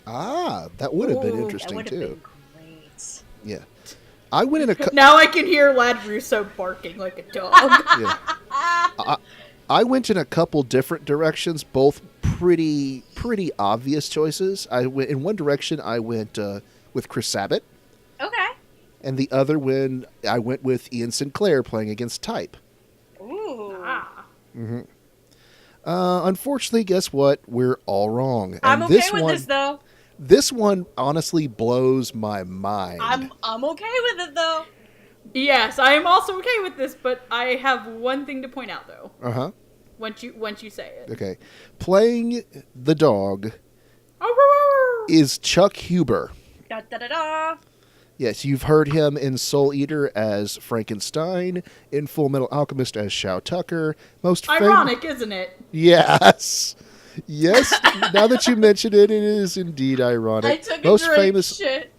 Ah, that would have been interesting, that too. That would have been great. Yeah. I went in a... Now I can hear Lad Russo barking like a dog. Yeah. I went in a couple different directions, both pretty obvious choices. In one direction, I went with Chris Sabat. Okay. And the other one, I went with Ian Sinclair playing against Type. Ooh. Ah. Mm-hmm. Unfortunately, guess what? We're all wrong. And I'm okay with this, though. This one honestly blows my mind. I'm okay with it, though. Yes, I am also okay with this, but I have one thing to point out, though. Uh-huh. Once you say it. Okay. Playing the dog is Chuck Huber. Da da da da. Yes, you've heard him in Soul Eater as Frankenstein, in Full Metal Alchemist as Shao Tucker. Ironic, isn't it? Yes. Yes, now that you mention it, it is indeed ironic. I took a great shit.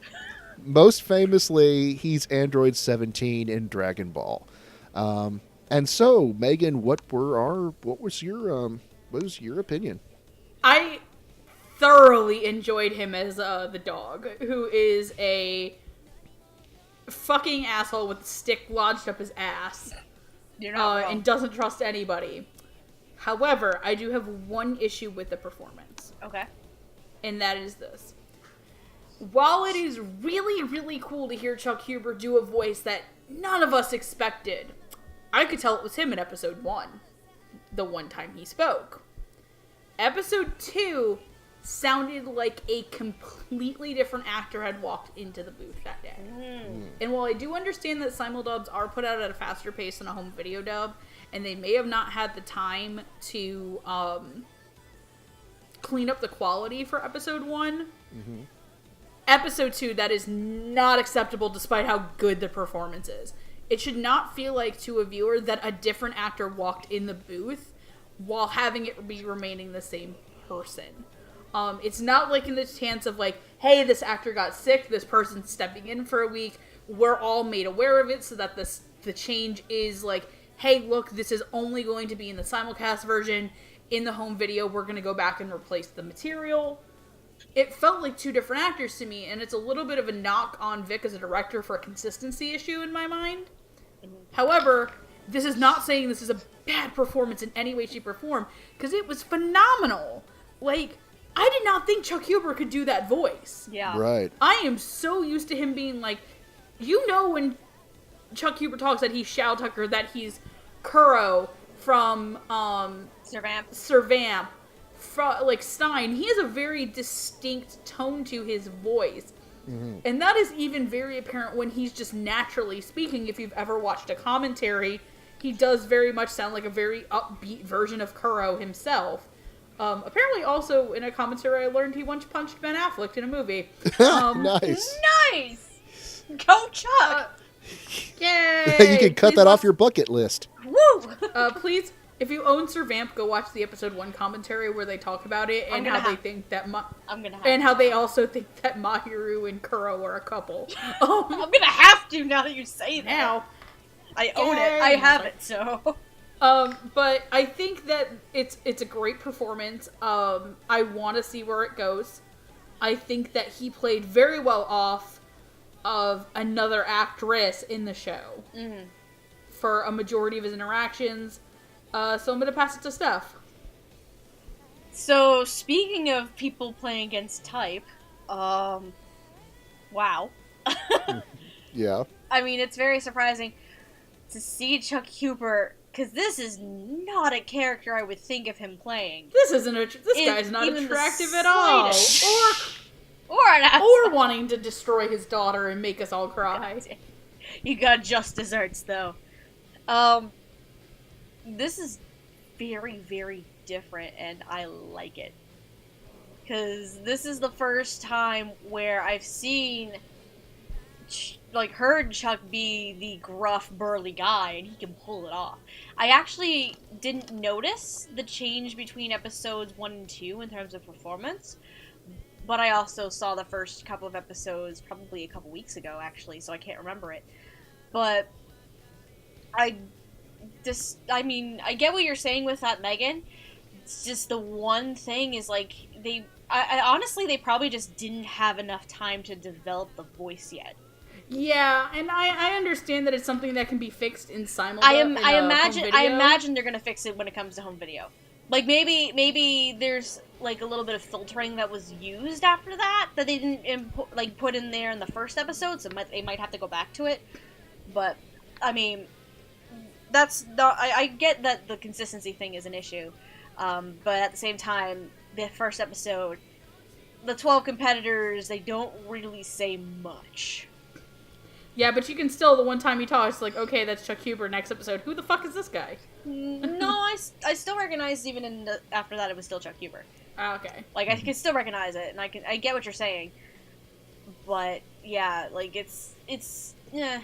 Most famously, he's Android 17 in Dragon Ball. And so, Megan, what was your opinion? I thoroughly enjoyed him as the dog, who is a fucking asshole with a stick lodged up his ass. You're not wrong. And doesn't trust anybody. However, I do have one issue with the performance. Okay. And that is this. While it is really, really cool to hear Chuck Huber do a voice that none of us expected, I could tell it was him in episode 1. The one time he spoke. Episode 2 sounded like a completely different actor had walked into the booth that day. And while I do understand that simuldubs are put out at a faster pace than a home video dub, and they may have not had the time to clean up the quality for episode 1, episode 2, that is not acceptable despite how good the performance is. It should not feel like to a viewer that a different actor walked in the booth while having it be remaining the same person. It's not like in the chance of like, hey, this actor got sick, this person's stepping in for a week, we're all made aware of it so that the change is like, hey, look, this is only going to be in the simulcast version. In the home video, we're going to go back and replace the material. It felt like two different actors to me, and it's a little bit of a knock on Vic as a director for a consistency issue in my mind. However, this is not saying this is a bad performance in any way, shape, or form, because it was phenomenal. Like, I did not think Chuck Huber could do that voice. Yeah. Right. I am so used to him being like, you know when Chuck Huber talks that he's Shao Tucker, that he's Kuro from Sir Vamp, like Stein. He has a very distinct tone to his voice. And that is even very apparent when he's just naturally speaking. If you've ever watched a commentary, he does very much sound like a very upbeat version of Kuro himself. Apparently also in a commentary I learned he once punched Ben Affleck in a movie. Nice. Nice! Go Chuck! Yay! You can cut that off your bucket list. Woo! Please, if you own Sir Vamp, go watch the episode 1 commentary where they talk about it and how they think that how they also think that Mahiru and Kuro are a couple. I'm gonna have to now that you say that. Now. I own it. I have it, so. But I think that it's a great performance. I want to see where it goes. I think that he played very well off of another actress in the show for a majority of his interactions. So I'm going to pass it to Steph. So, speaking of people playing against type, wow. Yeah. I mean, it's very surprising to see Chuck Huber, because this is not a character I would think of him playing. This guy's not attractive at all. Or wanting to destroy his daughter and make us all cry. You got just desserts, though. This is very, very different, and I like it. Because this is the first time where I've seen, heard Chuck be the gruff, burly guy, and he can pull it off. I actually didn't notice the change between episodes 1 and 2 in terms of performance, but I also saw the first couple of episodes probably a couple weeks ago, actually, so I can't remember it. But I get what you're saying with that, Megan. It's just the one thing is, like, I honestly, they probably just didn't have enough time to develop the voice yet. Yeah, and I understand that it's something that can be fixed in simulcast. I imagine they're gonna fix it when it comes to home video. Like, maybe there's, like, a little bit of filtering that was used after that they didn't put in there in the first episode, so they might have to go back to it. But, I mean, that's not... I get that the consistency thing is an issue, but at the same time, the first episode, the 12 competitors, they don't really say much. Yeah, but you can still, the one time he talks, like, okay, that's Chuck Huber. Next episode, who the fuck is this guy? No, I still recognize even after that it was still Chuck Huber. Ah, okay. Like, I can still recognize it, and I get what you're saying. But, yeah, like, yeah.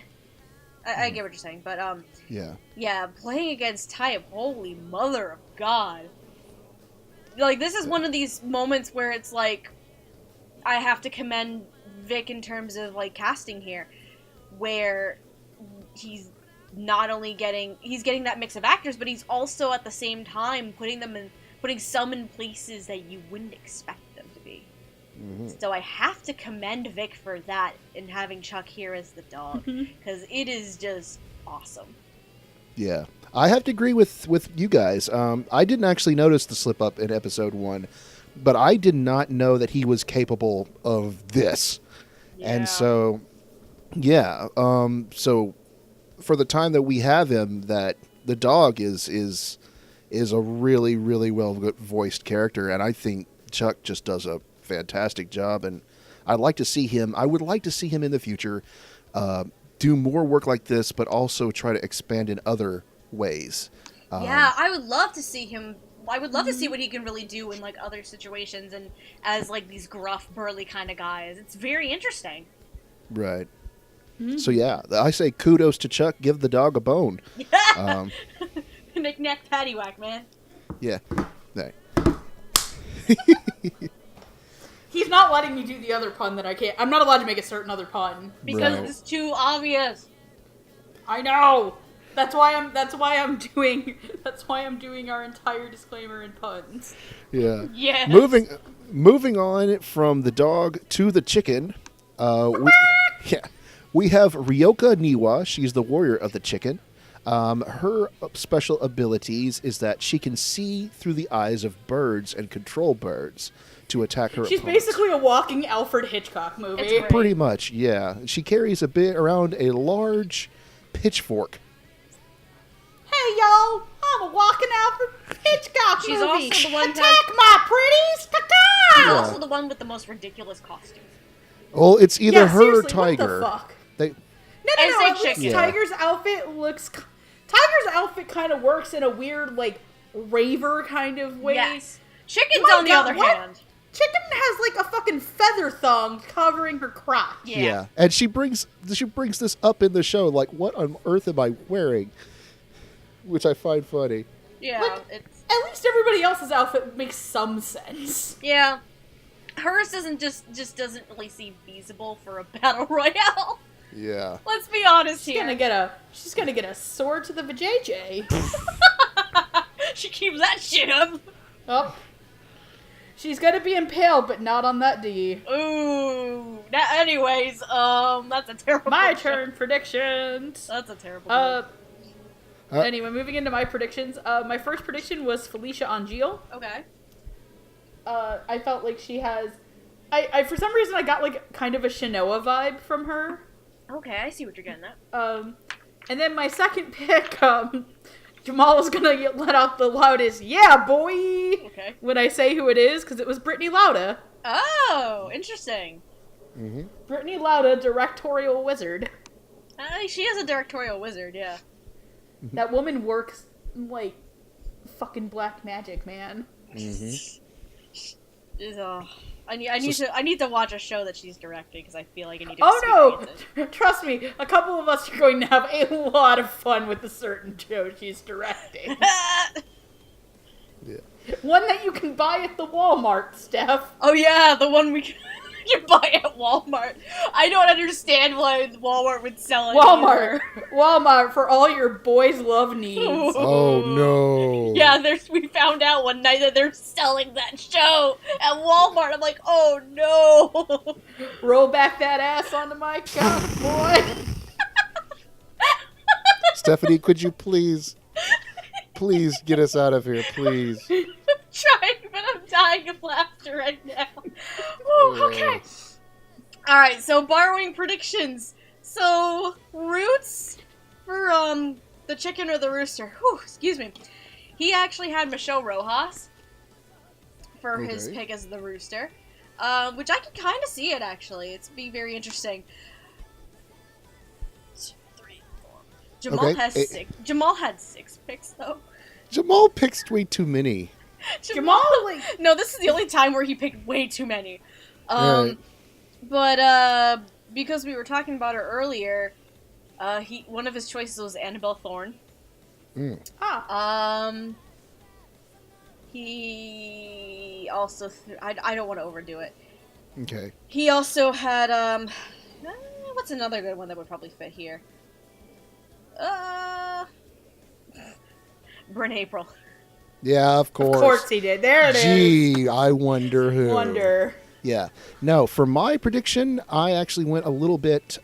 I get what you're saying, but, Yeah, playing against Type, holy mother of God. Like, this is one of these moments where it's like, I have to commend Vic in terms of, like, casting here, where he's not only getting that mix of actors, but he's also at the same time putting some in places that you wouldn't expect them to be. Mm-hmm. So I have to commend Vic for that, and having Chuck here as the dog, because it is just awesome. Yeah, I have to agree with you guys. I didn't actually notice the slip up in episode 1, but I did not know that he was capable of this. Yeah. And so, yeah. So for the time that we have him, that the dog is a really, really well voiced character, and I think Chuck just does a fantastic job. And I would like to see him in the future do more work like this, but also try to expand in other ways. Yeah, I would love to see him. I would love to see what he can really do in, like, other situations and as, like, these gruff, burly kind of guys. It's very interesting. Right. Mm-hmm. So, yeah, I say kudos to Chuck. Give the dog a bone. Knick-knack, paddywhack, man. Yeah. Right. He's not letting me do the other pun that I can't. I'm not allowed to make a certain other pun. Because it's too obvious. I know! That's why I'm doing our entire disclaimer in puns. Yeah. Yes. Moving on from the dog to the chicken. We have Ryoka Niwa. She's the warrior of the chicken. Her special abilities is that she can see through the eyes of birds and control birds to attack her She's opponents. basically a walking Alfred Hitchcock movie. Pretty much, yeah. She carries around a large pitchfork. Hey, yo! I'm a walking Alfred Hitchcock She's movie. Also the one Attack my pretties! She's also the one with the most ridiculous costume. Well, it's either her or Tiger. What the fuck? No. At least Tiger's outfit kind of works in a weird, like, raver kind of way. Yes. Chicken's on the other hand. Chicken has, like, a fucking feather thong covering her crotch. Yeah. And she brings this up in the show, like, what on earth am I wearing? Which I find funny. Yeah. Like, at least everybody else's outfit makes some sense. Yeah. Hers just doesn't really seem feasible for a battle royale. Yeah. Let's be honest here. She's gonna get a sword to the vajayjay. She keeps that shit up. Oh. She's gonna be impaled, but not on that D. Ooh. Anyways, that's a terrible My turn, predictions. That's a terrible Anyway, moving into my predictions. My first prediction was Felicia Angel. Okay. I felt like she has... I for some reason, I got, like, kind of a Shinoa vibe from her. Okay, I see what you're getting at. And then my second pick, Jamal is gonna let out the loudest, yeah, boy! Okay. When I say who it is, because it was Brittany Lauda. Oh, interesting. Mm-hmm. Brittany Lauda, directorial wizard. She is a directorial wizard, yeah. That woman works like fucking black magic, man. Mm-hmm. I need to watch a show that she's directing because I feel like I need to. Oh no! Trust me, a couple of us are going to have a lot of fun with a certain show she's directing. Yeah. One that you can buy at the Walmart, Steph. Oh yeah, the one we can buy at Walmart. I don't understand why Walmart would sell it. Walmart for all your boys' love needs. Oh no. Yeah, we found out one night that they're selling that show at Walmart. I'm like, oh no. Roll back that ass onto my couch, boy. Stephanie, could you please get us out of here, please? I'm trying, but I'm dying of laughter right now. Ooh, okay. Alright, so borrowing predictions. So, roots for, the chicken or the rooster. Whew, excuse me. He actually had Michelle Rojas for his pick as the rooster. Which I can kind of see it, actually. It's be very interesting. Jamal Okay, has six. Jamal had 6 picks though. Jamal picks way too many. Jamal, no, this is the only time where he picked way too many. Right. But because we were talking about her earlier, one of his choices was Annabelle Thorne. He also I don't want to overdo it. Okay. He also had what's another good one that would probably fit here? Bryn April. Yeah, of course. Of course he did. There it is. Gee, I wonder who. Yeah. No, for my prediction, I actually went a little bit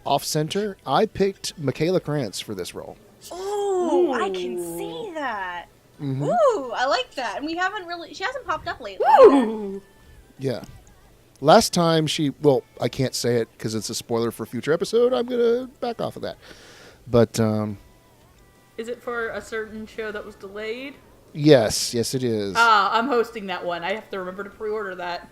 off-center. I picked Michaela Krantz for this role. Ooh, I can see that. Mm-hmm. Ooh, I like that. And she hasn't popped up lately. Woo! Yeah. Last time I can't say it because it's a spoiler for a future episode. I'm going to back off of that. But, Is it for a certain show that was delayed? yes, it is. I'm hosting that one. I have to remember to pre-order that.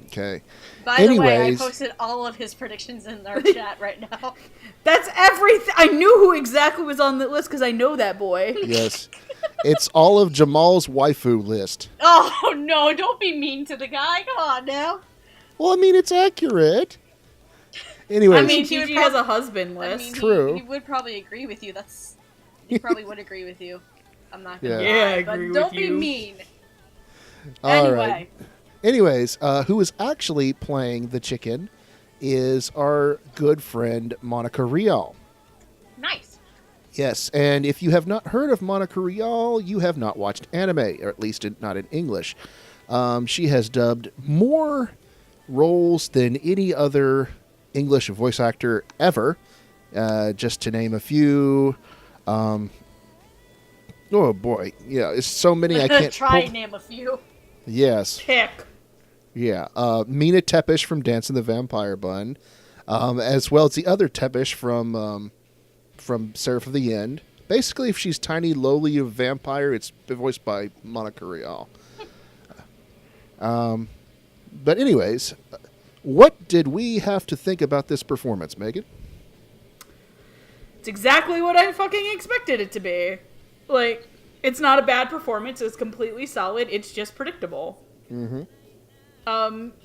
Okay. By the way, I posted all of his predictions in our chat right now. That's everything. I knew who exactly was on the list because I know that boy. Yes. It's all of Jamal's waifu list. Oh, no, don't be mean to the guy. Come on now. Well, I mean, it's accurate. Anyways. I mean, Gigi has a husband list. True. He would probably agree with you. He probably would agree with you. I'm not going to Yeah. lie, I but agree with don't be you. mean. All Anyway. right. Anyways, who is actually playing the chicken is our good friend Monica Rial. Nice. Yes, and if you have not heard of Monica Rial, you have not watched anime, or at least not in English. She has dubbed more roles than any other English voice actor ever, just to name a few. Oh boy, yeah, it's so many I can't Try and name a few. Yes. Pick. Yeah, Mina Tepish from Dance in the Vampire Bun, as well as the other Tepish from Seraph of the End. Basically, if she's tiny, lowly vampire, it's voiced by Monica Rial. But anyways, what did we have to think about this performance, Megan? It's exactly what I fucking expected it to be. Like, it's not a bad performance. It's completely solid. It's just predictable. Mm-hmm.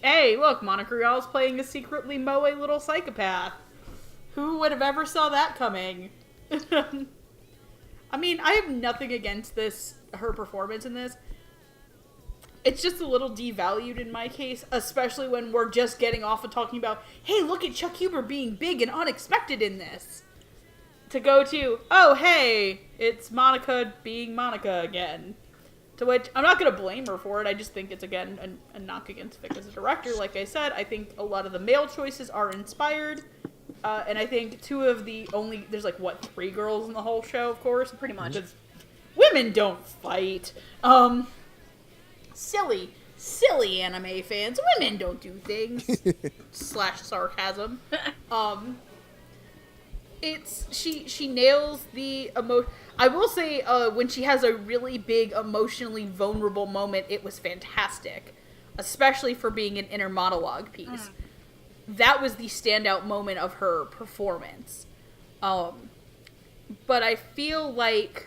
Hey, look, Monica Rial's playing a secretly moe little psychopath. Who would have ever saw that coming? I mean, I have nothing against her performance in this. It's just a little devalued in my case, especially when we're just getting off of talking about, hey, look at Chuck Huber being big and unexpected in this. To go to, oh, hey, it's Monica being Monica again. To which, I'm not going to blame her for it. I just think it's, again, a knock against Vic as a director. Like I said, I think a lot of the male choices are inspired. And I think there's 3 girls in the whole show, of course. Pretty much. Because women don't fight. Silly anime fans. Women don't do things. / sarcasm. She nails the emotion. I will say, when she has a really big, emotionally vulnerable moment, it was fantastic. Especially for being an inner monologue piece. That was the standout moment of her performance. But I feel like,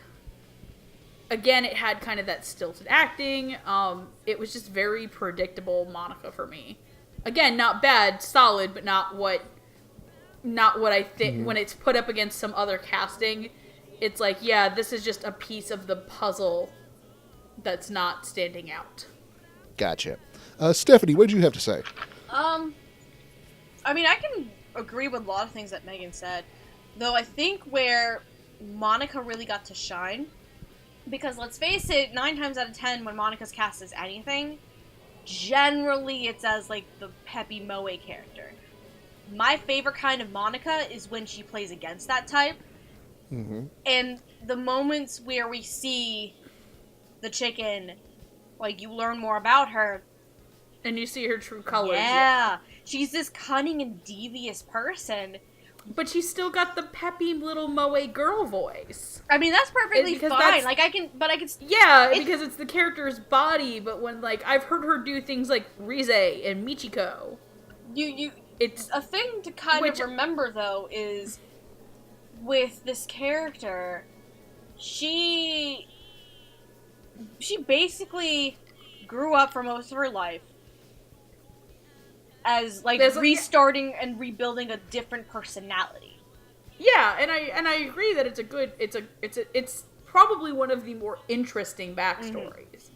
again, it had kind of that stilted acting. It was just very predictable Monica for me. Again, not bad, solid, but not what I think. When it's put up against some other casting, it's like, yeah, this is just a piece of the puzzle that's not standing out. Gotcha. Stephanie, what did you have to say? I mean, I can agree with a lot of things that Megan said. Though I think where Monica really got to shine, because let's face it, 9 times out of 10 when Monica's cast as anything, generally it's as, the peppy moe character. My favorite kind of Monica is when she plays against that type. Mm-hmm. And the moments where we see the chicken, you learn more about her. And you see her true colors. Yeah. She's this cunning and devious person. But she's still got the peppy little moe girl voice. I mean, that's perfectly fine. I can... Yeah, because it's the character's body, but when, I've heard her do things like Rize and Michiko. It's a thing to kind of remember, though, is with this character, she basically grew up for most of her life as like restarting and rebuilding a different personality. Yeah, and I agree that it's probably one of the more interesting backstories.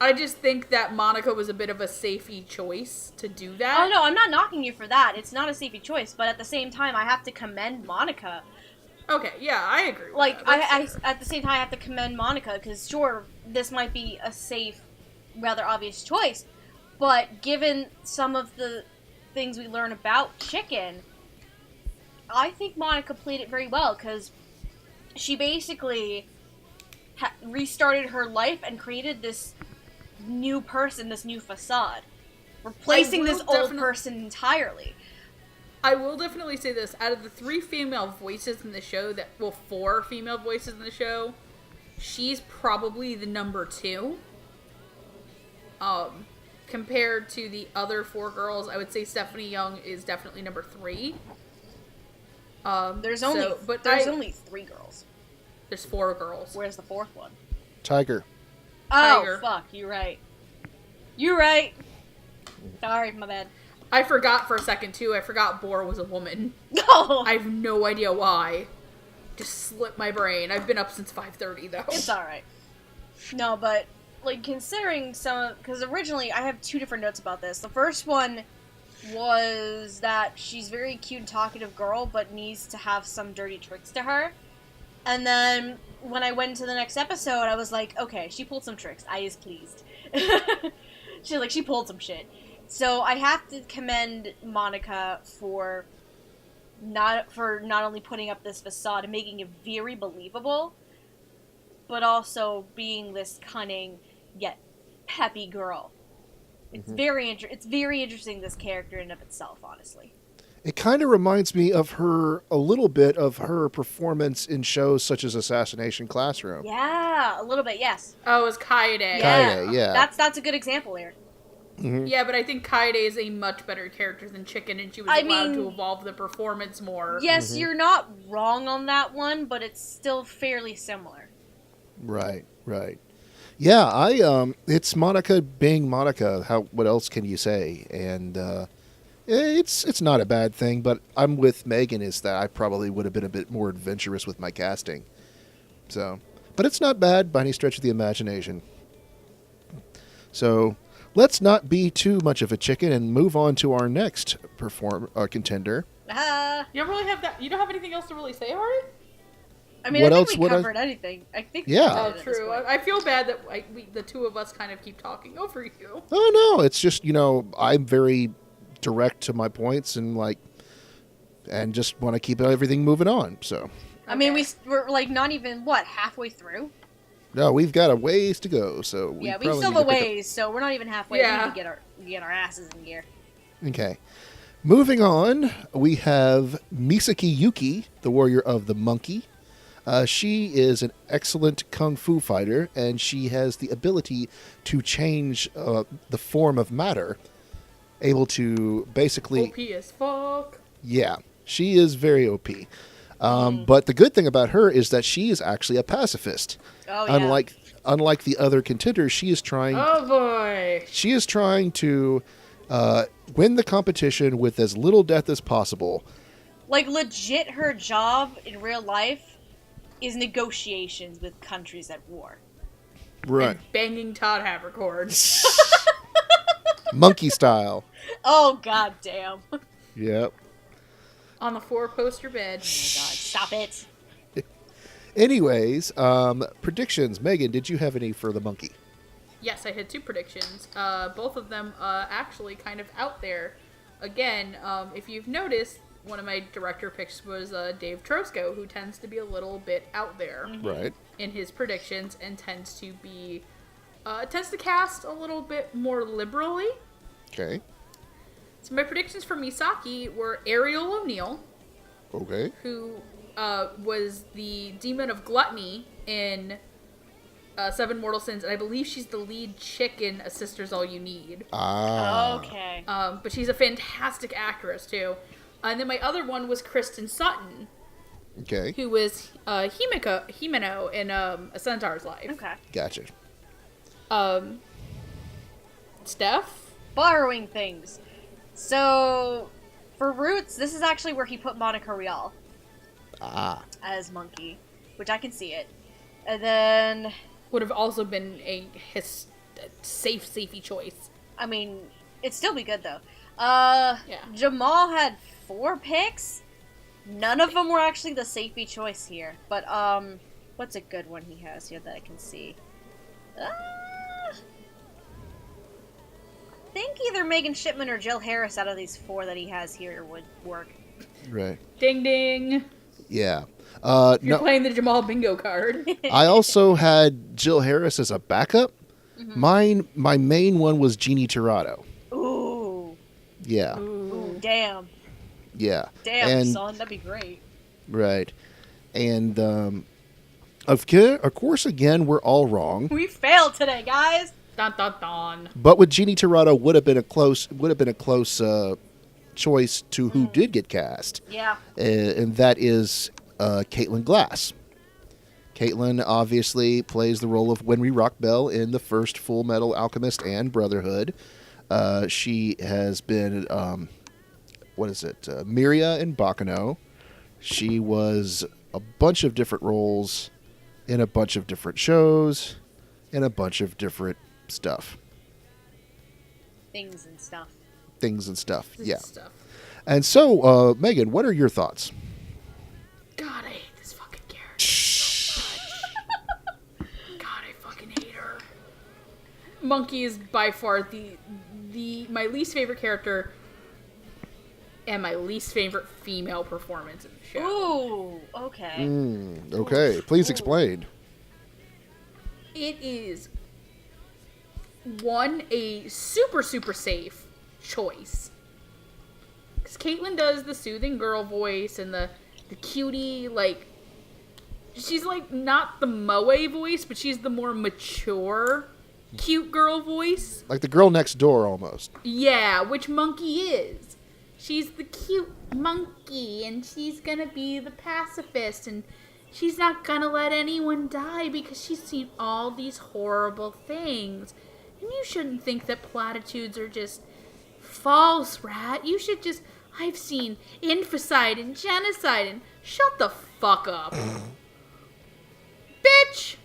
I just think that Monica was a bit of a safey choice to do that. Oh no, I'm not knocking you for that. It's not a safety choice, but at the same time, I have to commend Monica. Okay, yeah, I agree with like, that. I at the same time, I have to commend Monica, because sure, this might be a safe, rather obvious choice, but given some of the things we learn about Chicken, I think Monica played it very well, because she basically restarted her life and created this new person, this new facade, replacing this old person entirely. I will definitely say this: out of the 3 female voices in the show, 4 female voices in the show, she's probably the number 2. Compared to the other 4 girls, I would say Stephanie Young is definitely number 3. There's only 3 girls. There's 4 girls. Where's the 4th one? Tiger. Oh, fuck, you're right. You're right. Sorry, my bad. I forgot for a second, too. I forgot Boar was a woman. No! I have no idea why. Just slipped my brain. I've been up since 5:30, though. It's alright. No, but, like, considering because originally I have 2 different notes about this. The first one was that she's very cute and talkative girl, but needs to have some dirty tricks to her. And then, when I went into the next episode, I was like, okay, she pulled some tricks. I is pleased. She pulled some shit. So I have to commend Monica for not only putting up this facade and making it very believable, but also being this cunning yet peppy girl. It's very interesting, this character in and of itself, honestly. It kind of reminds me of a little bit of her performance in shows such as Assassination Classroom. Yeah, a little bit, yes. Oh, it was Kaede. Kaede, yeah. That's a good example there. Mm-hmm. Yeah, but I think Kaede is a much better character than Chicken, and she was allowed to evolve the performance more. Yes, you're not wrong on that one, but it's still fairly similar. Right. Yeah, it's Monica being Monica. What else can you say? And it's not a bad thing, but I'm with Megan, is that I probably would have been a bit more adventurous with my casting. So, but it's not bad by any stretch of the imagination. So, let's not be too much of a chicken and move on to our next contender. You don't really have that. You don't have anything else to really say about it? I mean, I think we covered anything. I think. Yeah. Oh, true. I feel bad that the 2 of us kind of keep talking over you. Oh no, it's just I'm very direct to my points and just want to keep everything moving on. So. I mean, we're like not even halfway through. No, we've got a ways to go. So we still have a ways. So we're not even halfway. Yeah. We need to get our asses in gear. Okay. Moving on, we have Misaki Yuki, the warrior of the monkey. She is an excellent kung fu fighter, and she has the ability to change the form of matter, able to basically... OP as fuck. Yeah, she is very OP. But the good thing about her is that she is actually a pacifist. Oh, yeah. Unlike the other contenders, she is trying... Oh, boy. She is trying to win the competition with as little death as possible. Like, legit, her job in real life is negotiations with countries at war. Right. And banging Todd Havercord. Monkey style. Oh, god damn. Yep. On the 4-poster bed. Oh my god, stop it. Anyways, predictions. Megan, did you have any for the monkey? Yes, I had 2 predictions. Both of them actually kind of out there. Again, if you've noticed, one of my director picks was Dave Trosko, who tends to be a little bit out there Right. in his predictions and tends to cast a little bit more liberally. Okay. So my predictions for Misaki were Ariel O'Neil, Okay. who was the demon of gluttony in 7 Mortal Sins, and I believe she's the lead chick in A Sister's All You Need. Ah. Okay. But she's a fantastic actress, too. And then my other one was Kristen Sutton, Okay. who was Himeno in A Centaur's Life. Okay. Gotcha. Steph? Borrowing things. So, for Roots, this is actually where he put Monica Rial as Monkey, which I can see it. And then... Would have also been a safety choice. I mean, it'd still be good, though. Yeah. Jamal had 4 picks. None of them were actually the safety choice here. But, what's a good one he has here that I can see? I think either Megan Shipman or Jill Harris out of these 4 that he has here would work. Right. Ding ding. Yeah. You're playing the Jamal bingo card. I also had Jill Harris as a backup. Mm-hmm. My main one was Jeannie Tirado. Ooh. Yeah. Ooh, damn. Yeah. Damn, son, that'd be great. Right. And of course, again, we're all wrong. We failed today, guys. Dun dun dun. But with Jeannie Tirado would have been a close choice to who did get cast. Yeah. And that is Caitlin Glass. Caitlin obviously plays the role of Winry Rock Bell in the first Full Metal Alchemist and Brotherhood. She has been, Miria in Bakano. She was a bunch of different roles in a bunch of different shows, in a bunch of different stuff. Things and stuff. Yeah. Stuff. And so, Megan, what are your thoughts? God, I hate this fucking character so much. God, I fucking hate her. Monkey is by far my least favorite character and my least favorite female performance in the show. Ooh, okay. Okay, please explain. It is a super, super safe choice. Because Caitlin does the soothing girl voice and the cutie, like, she's like not the moe voice, but she's the more mature, cute girl voice. Like the girl next door, almost. Yeah, which Monkey is. She's the cute monkey, and she's gonna be the pacifist, and she's not gonna let anyone die because she's seen all these horrible things. And you shouldn't think that platitudes are just false, rat. You should just... I've seen inficide and genocide, and shut the fuck up. Bitch!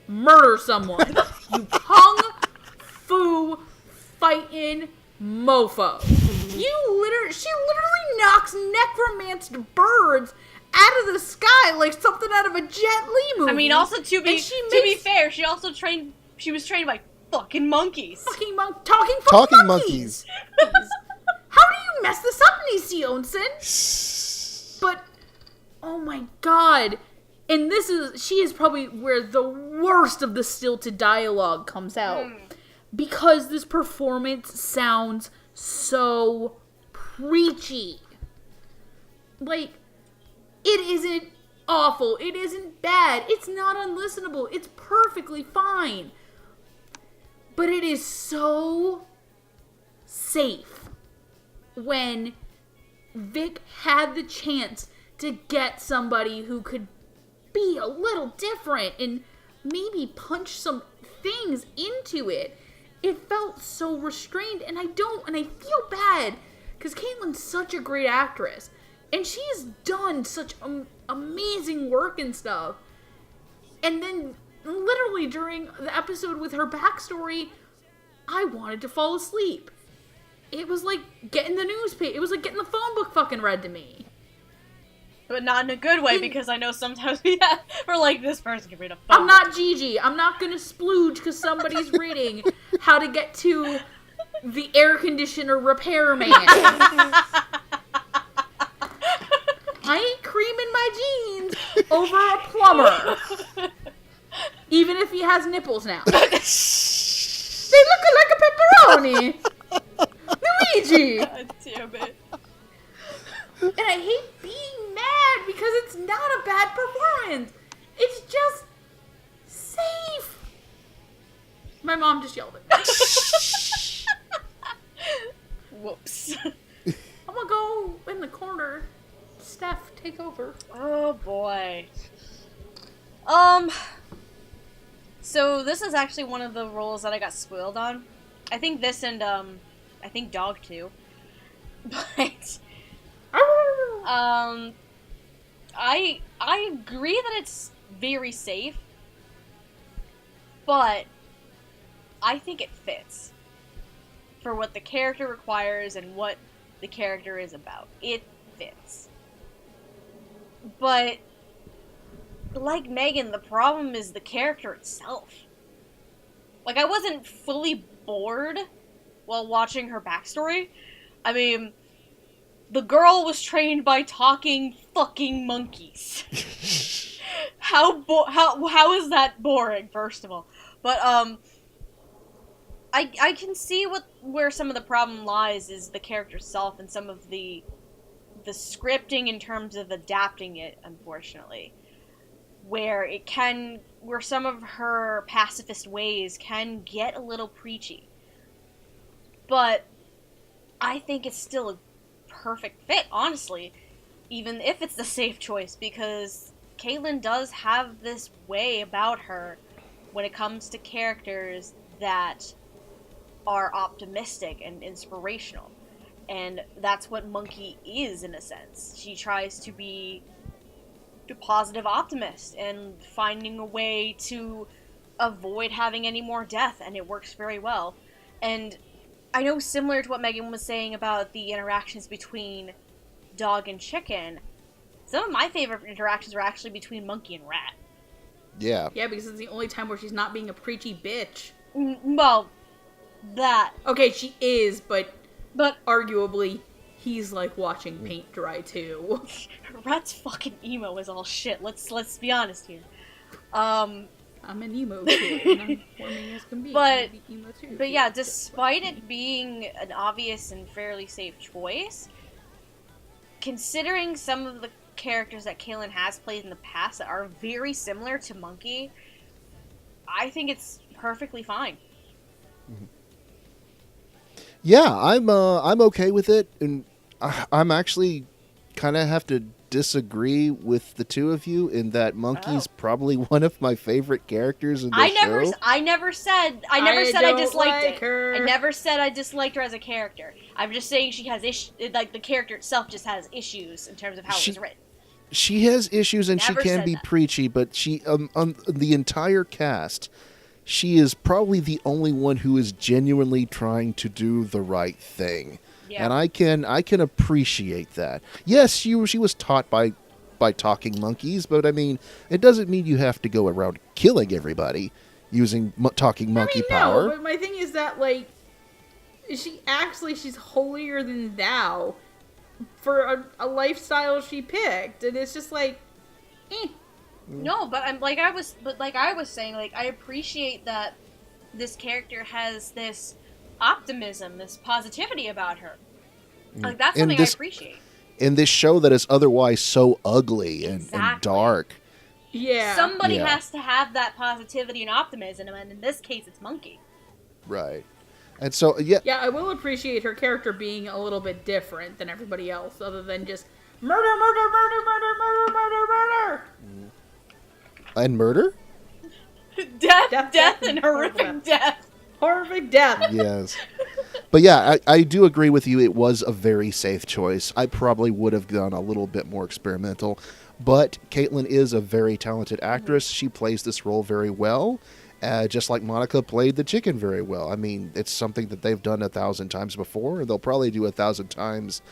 Murder someone. You kung fu fighting mofo. She literally knocks necromanced birds out of the sky like something out of a Jet Li movie. I mean, also to be fair, she was trained by fucking monkeys. Talking monkeys. How do you mess this up, NisiOisin? But, oh my god. And she is probably where the worst of the stilted dialogue comes out. Because this performance sounds so preachy. Like, it isn't awful. It isn't bad. It's not unlistenable. It's perfectly fine. But it is so safe when Vic had the chance to get somebody who could be a little different and maybe punch some things into it. It felt so restrained, and I feel bad because Caitlin's such a great actress and she's done such amazing work and stuff. And then literally during the episode with her backstory, I wanted to fall asleep. It was like getting the newspaper. It was like getting the phone book fucking read to me. But not in a good way, because I know sometimes we're like, this person can read a phone. I'm not Gigi. I'm not gonna splooge because somebody's reading how to get to the air conditioner repairman. I ain't creaming my jeans over a plumber. Even if he has nipples now. They look like a pepperoni. Luigi! God damn it. And I hate being mad because it's not a bad performance. It's just safe. My mom just yelled at me. Whoops. I'm gonna go take over. Oh boy. So this is actually one of the roles that I got spoiled on. I think this and I think Dog too. But I agree that it's very safe, but I think it fits for what the character requires and what the character is about. It fits. But like Megan, the problem is the character itself. Like, I wasn't fully bored while watching her backstory. I mean, the girl was trained by talking fucking monkeys. How is that boring, first of all? But, I can see where some of the problem lies is the character self and some of the scripting in terms of adapting it, unfortunately. Where some of her pacifist ways can get a little preachy. But I think it's still a perfect fit, honestly, even if it's the safe choice, because Caitlin does have this way about her when it comes to characters that are optimistic and inspirational. And that's what Monkey is, in a sense. She tries to be a positive optimist and finding a way to avoid having any more death, and it works very well. And I know, similar to what Megan was saying about the interactions between Dog and Chicken, some of my favorite interactions were actually between Monkey and Rat. Yeah. Yeah, because it's the only time where she's not being a preachy bitch. Well, that. Okay, she is, but arguably, he's like watching paint dry too. Rat's fucking emo is all shit. Let's be honest here. I'm an emo kid, and I'm forming as can be. But Emo too, but yeah, despite it being an obvious and fairly safe choice, considering some of the characters that Caitlin has played in the past that are very similar to Monkey, I think it's perfectly fine. Yeah, I'm okay with it, and I'm actually kind of have to disagree with the two of you in that Monkey's probably one of my favorite characters in the show. I never said I disliked her. I never said I disliked her as a character. I'm just saying she has issues. Like, the character itself just has issues in terms of how it was written. She has issues, and Never she can said be that. preachy, but she on the entire cast, she is probably the only one who is genuinely trying to do the right thing. Yeah. And I can appreciate that. Yes, she was taught by talking monkeys, but I mean, it doesn't mean you have to go around killing everybody using talking monkey power. No, but my thing is that, like, she's holier than thou for a lifestyle she picked, and it's just like, eh. No, but like I was saying, like, I appreciate that this character has this optimism, this positivity about her. Like, that's something I appreciate. In this show that is otherwise so ugly and dark. Yeah. Somebody has to have that positivity and optimism, and in this case, it's Monkey. Right. And so, yeah. Yeah, I will appreciate her character being a little bit different than everybody else, other than just murder. And murder? Death, and horrific death. Horrific death. Yes. But yeah, I do agree with you. It was a very safe choice. I probably would have gone a little bit more experimental. But Caitlin is a very talented actress. She plays this role very well. Just like Monica played the chicken very well. I mean, it's something that they've done 1,000 times before. They'll probably do 1,000 times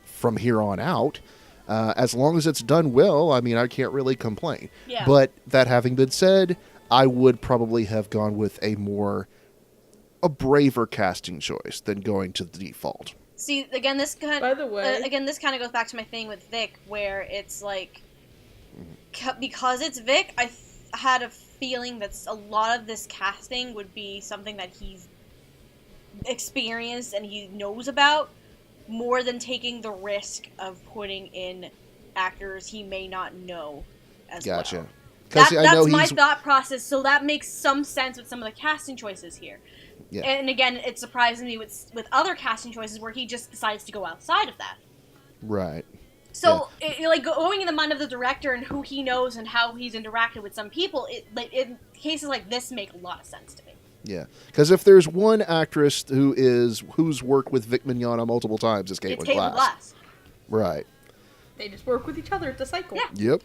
from here on out. As long as it's done well, I mean, I can't really complain. Yeah. But that having been said, I would probably have gone with a braver casting choice than going to the default. See, again, this kind By the way, this kind of goes back to my thing with Vic, where it's like, because it's Vic, I had a feeling that a lot of this casting would be something that he's experienced and he knows about, more than taking the risk of putting in actors he may not know as Gotcha. well. That's my thought process, so that makes some sense with some of the casting choices here. Yeah. And again, it surprises me with other casting choices where he just decides to go outside of that. Right. So, like, going in the mind of the director and who he knows and how he's interacted with some people, in cases like this make a lot of sense to me. Yeah, because if there's one actress who's worked with Vic Mignogna multiple times, it's Caitlin Glass. Right. They just work with each other. It's a cycle. Yeah. Yep.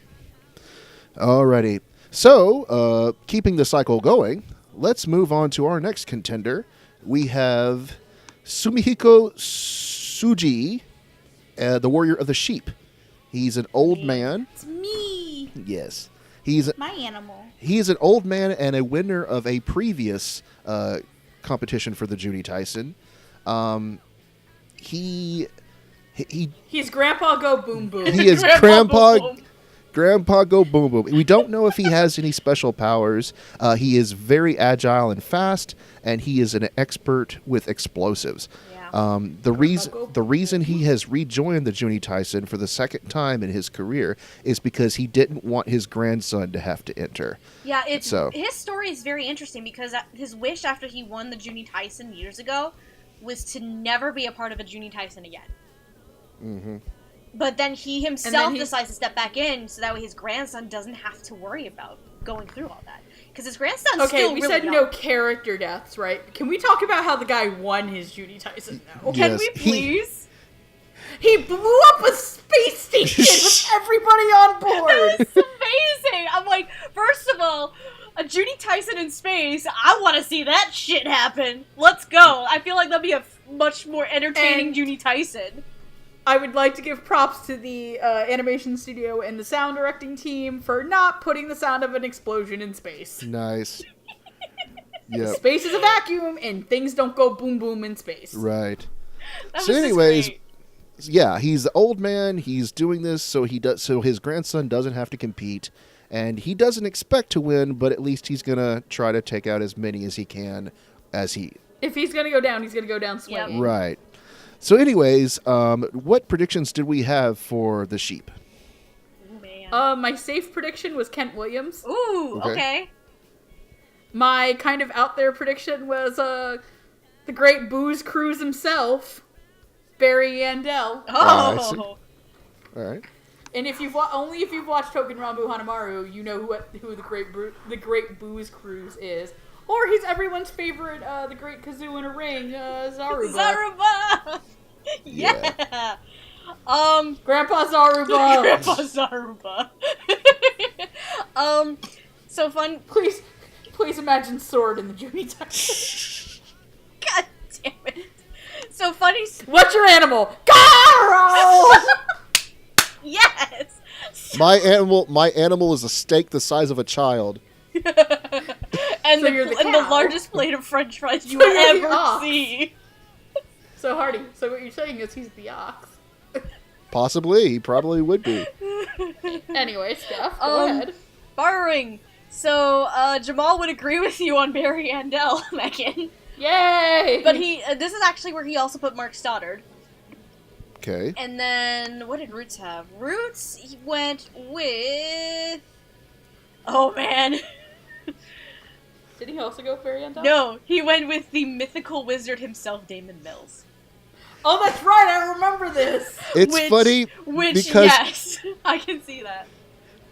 Alrighty. So, keeping the cycle going, let's move on to our next contender. We have Sumihiko Tsuji, the Warrior of the Sheep. He's an old man. It's me. Yes. My animal. He's an old man and a winner of a previous competition for the Juni Taisen. He's Grandpa Go Boom Boom. He is Grandpa Go Boom Boom. We don't know if he has any special powers. He is very agile and fast, and he is an expert with explosives. Yeah. The reason he has rejoined the Juni Taisen for the second time in his career is because he didn't want his grandson to have to enter. Yeah, his story is very interesting because his wish after he won the Juni Taisen years ago was to never be a part of a Juni Taisen again. Mm-hmm. But then he himself decides to step back in so that way his grandson doesn't have to worry about going through all that. Because his grandson's still really said young. No character deaths, right? Can we talk about how the guy won his Juni Taisen now? Yes. Can we please? He blew up a space station with everybody on board. That's amazing. I'm like, first of all, a Juni Taisen in space, I want to see that shit happen. Let's go. I feel like that'll be a much more entertaining Juni Taisen. I would like to give props to the animation studio and the sound directing team for not putting the sound of an explosion in space. Nice. Yep. Space is a vacuum, and things don't go boom boom in space. Right. So anyways, yeah, he's the old man. He's doing this so his grandson doesn't have to compete, and he doesn't expect to win, but at least he's gonna try to take out as many as he can. If he's gonna go down, he's gonna go down swinging. Yep. Right. So anyways, what predictions did we have for the sheep? Ooh, man. My safe prediction was Kent Williams. Ooh, okay. My kind of out there prediction was the great booze cruise himself, Barry Yandel. Oh. All right. And if you've watched Token Rambu Hanamaru, you know who the great booze cruise is. Or he's everyone's favorite, the great kazoo in a ring, Zaruba. Zaruba! Yeah! Grandpa Zaruba! Grandpa Zaruba. So fun. Please imagine Sword in the Juni Taisen. God damn it. So funny. What's your animal? Garo! Yes! My animal is a steak the size of a child. And, So the largest plate of french fries you will ever see. So, Hardy, what you're saying is he's the ox. Possibly. He probably would be. Anyway, Steph, go ahead. Borrowing. So, Jamal would agree with you on Barry Yandel, Megan. Yay! But this is actually where he also put Mark Stoddard. Okay. And then, what did Roots have? Roots, he went with... Oh, man. Did he also go Barry Yandel? No, he went with the mythical wizard himself, Damon Mills. Oh, that's right, I remember this! It's funny because... Yes, I can see that.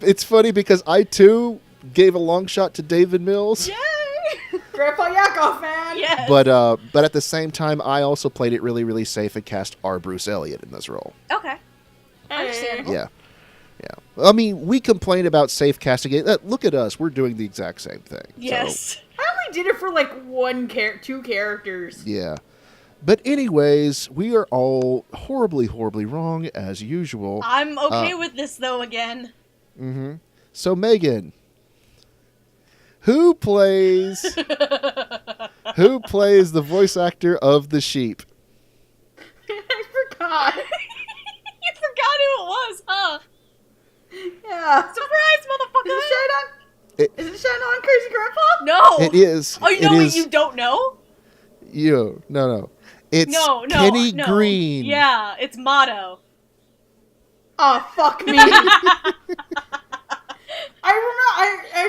It's funny because I, too, gave a long shot to David Mills. Yay! Grandpa Yakov, man! Yes! But at the same time, I also played it really, really safe and cast R. Bruce Elliott in this role. Okay. Understandable. Yeah. I mean, we complain about safe casting it. Look at us. We're doing the exact same thing. Yes. So, I only did it for two characters. yeah. But anyways, we are all horribly, horribly wrong as usual. I'm okay with this, though, again. Mm-hmm. So, Megan, who plays the voice actor of the sheep? I forgot. You forgot who it was, huh? Yeah. Surprise, motherfucker! Is it Shine On Crazy Grandpa? No! It is. Oh, you know what you don't know? No. It's No. Kenny Green. Yeah, it's Motto. Oh, fuck me. I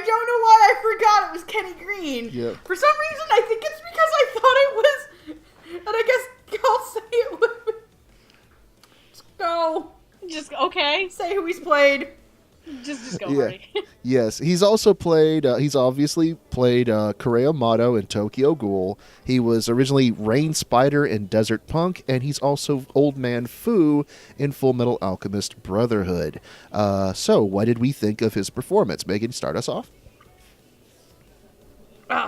don't know why I forgot it was Kenny Green. Yep. For some reason, I think it's because I thought it was, and I guess I'll say it with me. Just go. Just, okay. Just go, Yeah. Marty. Yes, he's also played. He's obviously played Kureo Mato in Tokyo Ghoul. He was originally Rain Spider in Desert Punk, and he's also Old Man Fu in Full Metal Alchemist Brotherhood. So, what did we think of his performance? Megan, start us off.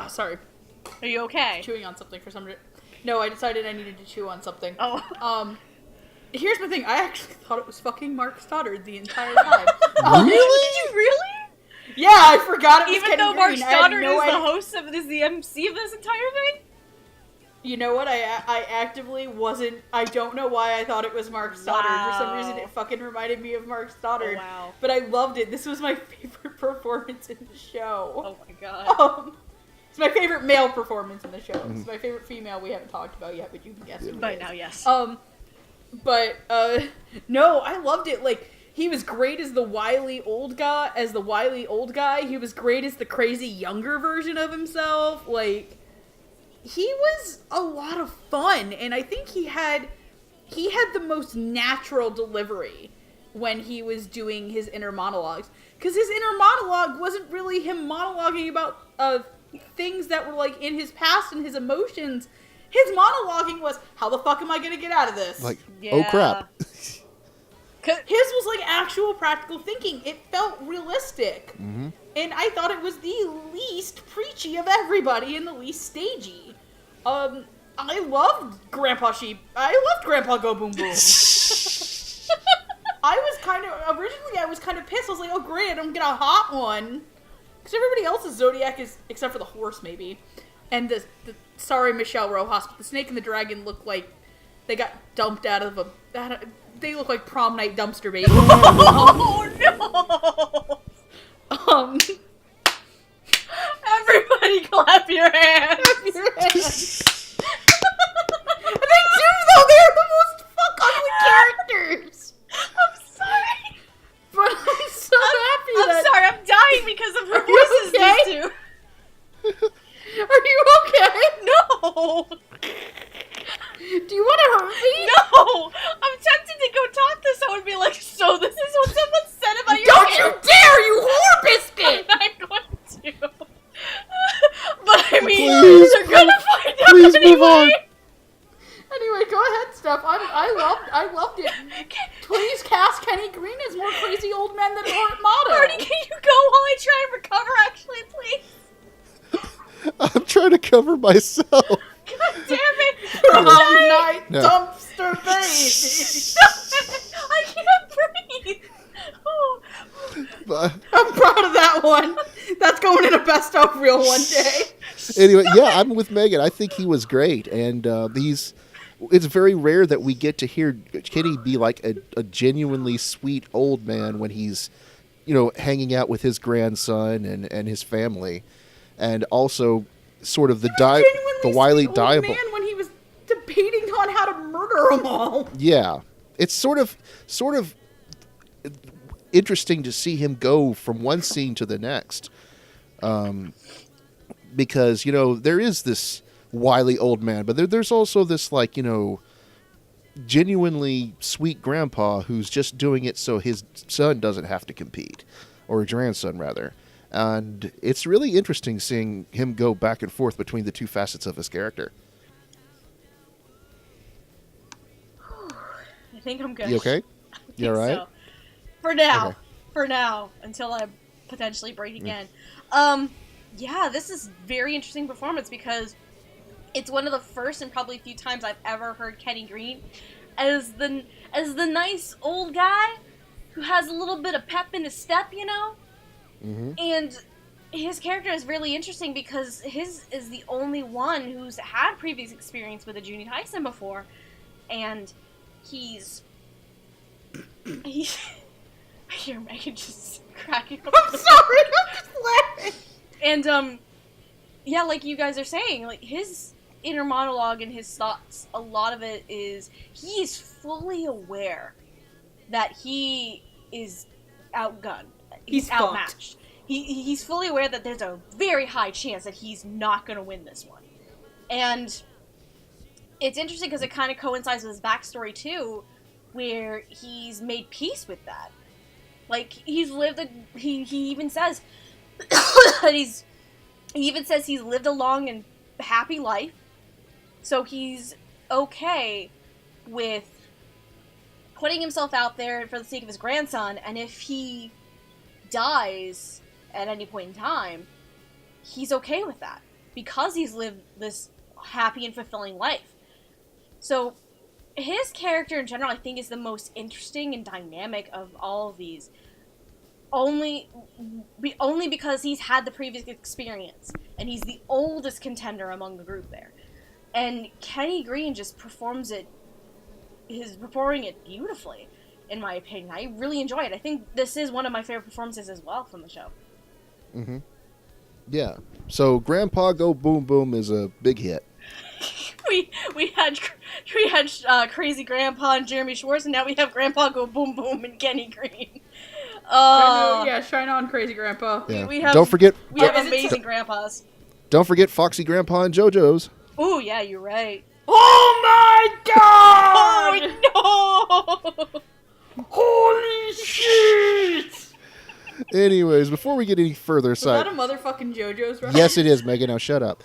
Sorry. Are you okay? Chewing on something for some reason. No, I decided I needed to chew on something. Oh. Here's my thing. I actually thought it was fucking Mark Stoddard the entire time. Really? Did you really? Yeah, I forgot it was Even Kenny though Mark Green. I had Stoddard no is the idea. host is the MC of this entire thing? You know what? I actively wasn't. I don't know why I thought it was Mark Stoddard. For some reason, it fucking reminded me of Mark Stoddard. Oh, wow. But I loved it. This was my favorite performance in the show. Oh my god. It's my favorite male performance in the show. It's my favorite female we haven't talked about yet, but you can guess who it By is. now, yes. No, I loved it. Like, he was great as the wily old guy. He was great as the crazy younger version of himself. Like, he was a lot of fun, and I think he had the most natural delivery when he was doing his inner monologues. Because his inner monologue wasn't really him monologuing about things that were, like, in his past and his emotions. His monologuing was, how the fuck am I gonna get out of this? Like, Yeah. oh crap. His was, like, actual practical thinking. It felt realistic. Mm-hmm. And I thought it was the least preachy of everybody and the least stagey. I loved Grandpa Sheep. I loved Grandpa Go Boom Boom. I was kind of pissed. I was like, oh great, I don't get a hot one. Because everybody else's Zodiac is, except for the horse maybe. And the sorry Michelle Rojas, but the snake and the dragon look like they got dumped out of they look like prom night dumpster babies. Oh no! Everybody clap your hands! They do though, they're the most ugly characters! I'm sorry! But I'm so happy I'm sorry, I'm dying because of her Are you voices, okay? these two. Are you okay? No! Do you want to hurt me? No! I'm tempted to go talk to someone and be like, so this is what someone said about your Don't you character." dare, you whore biscuit! I'm not going to. But I mean, Please, they're gonna find out Please anyway. move on. Anyway, go ahead, Steph. I loved it. Please cast Kenny Green as more crazy old men than Mato. Marty, can you go while I try and recover, actually, please? I'm trying to cover myself. God damn it! Prom night No. dumpster baby. I can't breathe! Oh. But I'm proud of that one. That's going in a best of reel one day. anyway, yeah, I'm with Megan. I think he was great, and it's very rare that we get to hear Kenny be like a genuinely sweet old man when he's, hanging out with his grandson and his family, and also sort of the wily diabolical. Man when he was debating on how to murder them all. Yeah, it's sort of interesting to see him go from one scene to the next, because there is this wily old man, but there's also this genuinely sweet grandpa who's just doing it so his son doesn't have to compete, or grandson rather. And it's really interesting seeing him go back and forth between the two facets of his character. I think I'm good. You okay? You all right? So. For now. Okay. For now. Until I potentially break again. Yeah, this is very interesting performance because it's one of the first and probably few times I've ever heard Kenny Green as the nice old guy who has a little bit of pep in his step, Mm-hmm. And his character is really interesting because his is the only one who's had previous experience with a Juni Taisen before, and he's I hear Megan just cracking up. I'm sorry, I'm just laughing. And yeah, like you guys are saying, like his inner monologue and his thoughts, a lot of it is he's fully aware that he is outgunned. He's outmatched. He's fully aware that there's a very high chance that he's not going to win this one. And it's interesting because it kind of coincides with his backstory too, where he's made peace with that. Like, he's lived he even says that he even says he's lived a long and happy life. So he's okay with putting himself out there for the sake of his grandson, and if he dies at any point in time, he's okay with that because he's lived this happy and fulfilling life. So his character in general, I think, is the most interesting and dynamic of all of these. Only because he's had the previous experience, and he's the oldest contender among the group there. And Kenny Green just performing it beautifully, in my opinion. I really enjoy it. I think this is one of my favorite performances as well from the show. Mm-hmm. Yeah. So Grandpa Go Boom Boom is a big hit. we had Crazy Grandpa and Jeremy Schwartz, and now we have Grandpa Go Boom Boom and Kenny Green. Shine on, Crazy Grandpa. Yeah. We have amazing grandpas. Don't forget Foxy Grandpa and JoJo's. Ooh, yeah, you're right. Oh my god! Oh no! Holy shit! Anyways, before we get any further, Was that a motherfucking JoJo's reference? Yes, it is, Megan. Now shut up.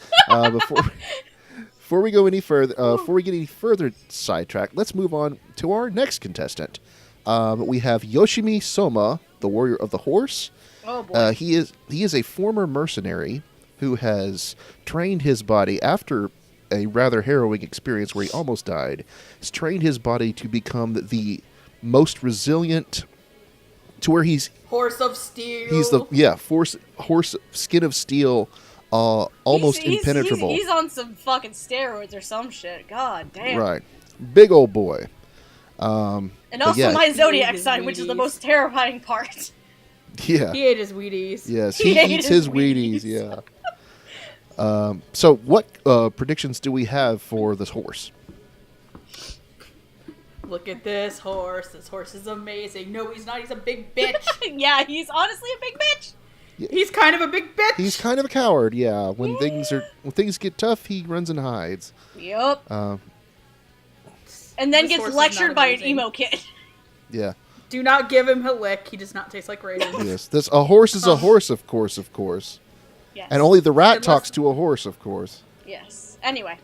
Before we go any further, before we get any further sidetracked, let's move on to our next contestant. We have Yoshimi Soma, the Warrior of the Horse. Oh boy. He is a former mercenary who has trained his body after a rather harrowing experience where he almost died. Has trained his body to become the most resilient, to where he's Horse of Steel. He's horse skin of steel, almost impenetrable. He's on some fucking steroids or some shit. God damn. Right, big old boy. And also my Zodiac sign, which is the most terrifying part. Yeah. He ate his Wheaties. Yes, he eats his Wheaties. Yeah. So what predictions do we have for this horse? Look at this horse. This horse is amazing. No, he's not. He's a big bitch. Yeah, he's honestly a big bitch. Yeah. He's kind of a big bitch. He's kind of a coward. Yeah. When things get tough, he runs and hides. Yep. And then This gets horse is lectured not by an amazing. emo kid. Yeah. Do not give him a lick. He does not taste like raisins. Yes. A horse is a horse, of course. Yes. And only the rat Unless- talks to a horse, of course. Yes. Anyway.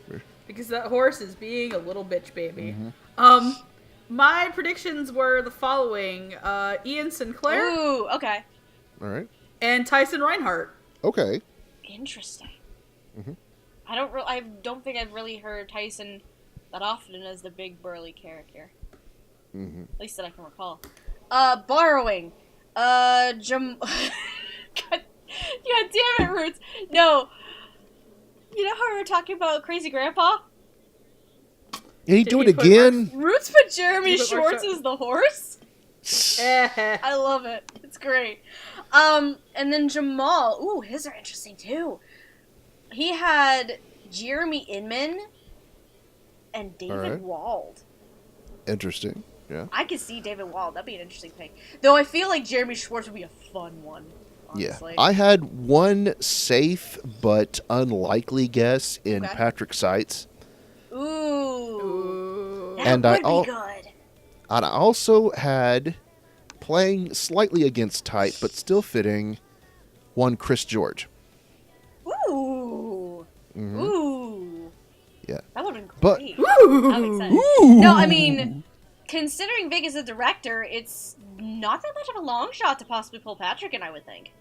Because that horse is being a little bitch baby. My predictions were the following. Ian Sinclair Ooh, okay. All right. and Tyson Reinhardt. Okay. Interesting. Mhm. I don't think I've really heard Tyson that often as the big burly character. Mm-hmm. At least that I can recall. Borrowing. God damn it, Roots. No. You know how we were talking about Crazy Grandpa? Did he Did do he it put again? Roots put Jeremy Did he put Schwartz Mark as the horse? I love it. It's great. And then Jamal. Ooh, his are interesting too. He had Jeremy Inman and David right. Wald. Interesting. Yeah. I could see David Wald. That'd be an interesting pick. Though I feel like Jeremy Schwartz would be a fun one. Honestly. Yeah. I had one safe but unlikely guess in Okay. Patrick Seitz. Ooh. That And would I be good. And I also had, playing slightly against type but still fitting, one Chris George. Ooh. Mhm. Ooh. Yeah. That would have been But- great. I'm excited. No, I mean, considering Vig is the director, it's not that much of a long shot to possibly pull Patrick in, I would think.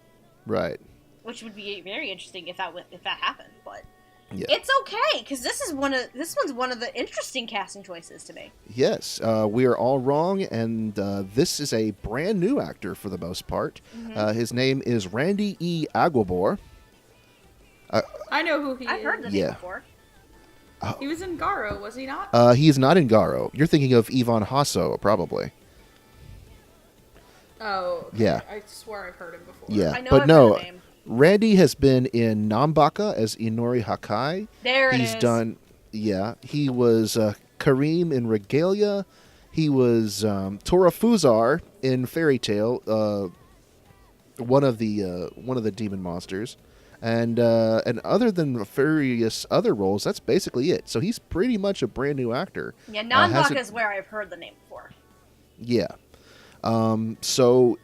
Right. Which would be very interesting if that happened, but Yeah. it's okay because this one's one of the interesting casting choices to me. Yes, we are all wrong, and this is a brand new actor for the most part. His name is Randy E. Aguabor. I know who he I've is. heard the name Yeah. before. He was in Garo, was he not? He is not in Garo. You're thinking of Ivan Hasso, probably. Oh, okay. Yeah. I swear I've heard him before. Yeah, I know but I've no. heard the name. Randy has been in Nambaka as Inori Hakai. There it He's is. done, yeah. He was Kareem in Regalia. He was Tora Fuzar in Fairy Tale, one of the demon monsters, and other than various other roles, that's basically it. So he's pretty much a brand new actor. Yeah, Nanbaka is where I've heard the name before. Yeah. So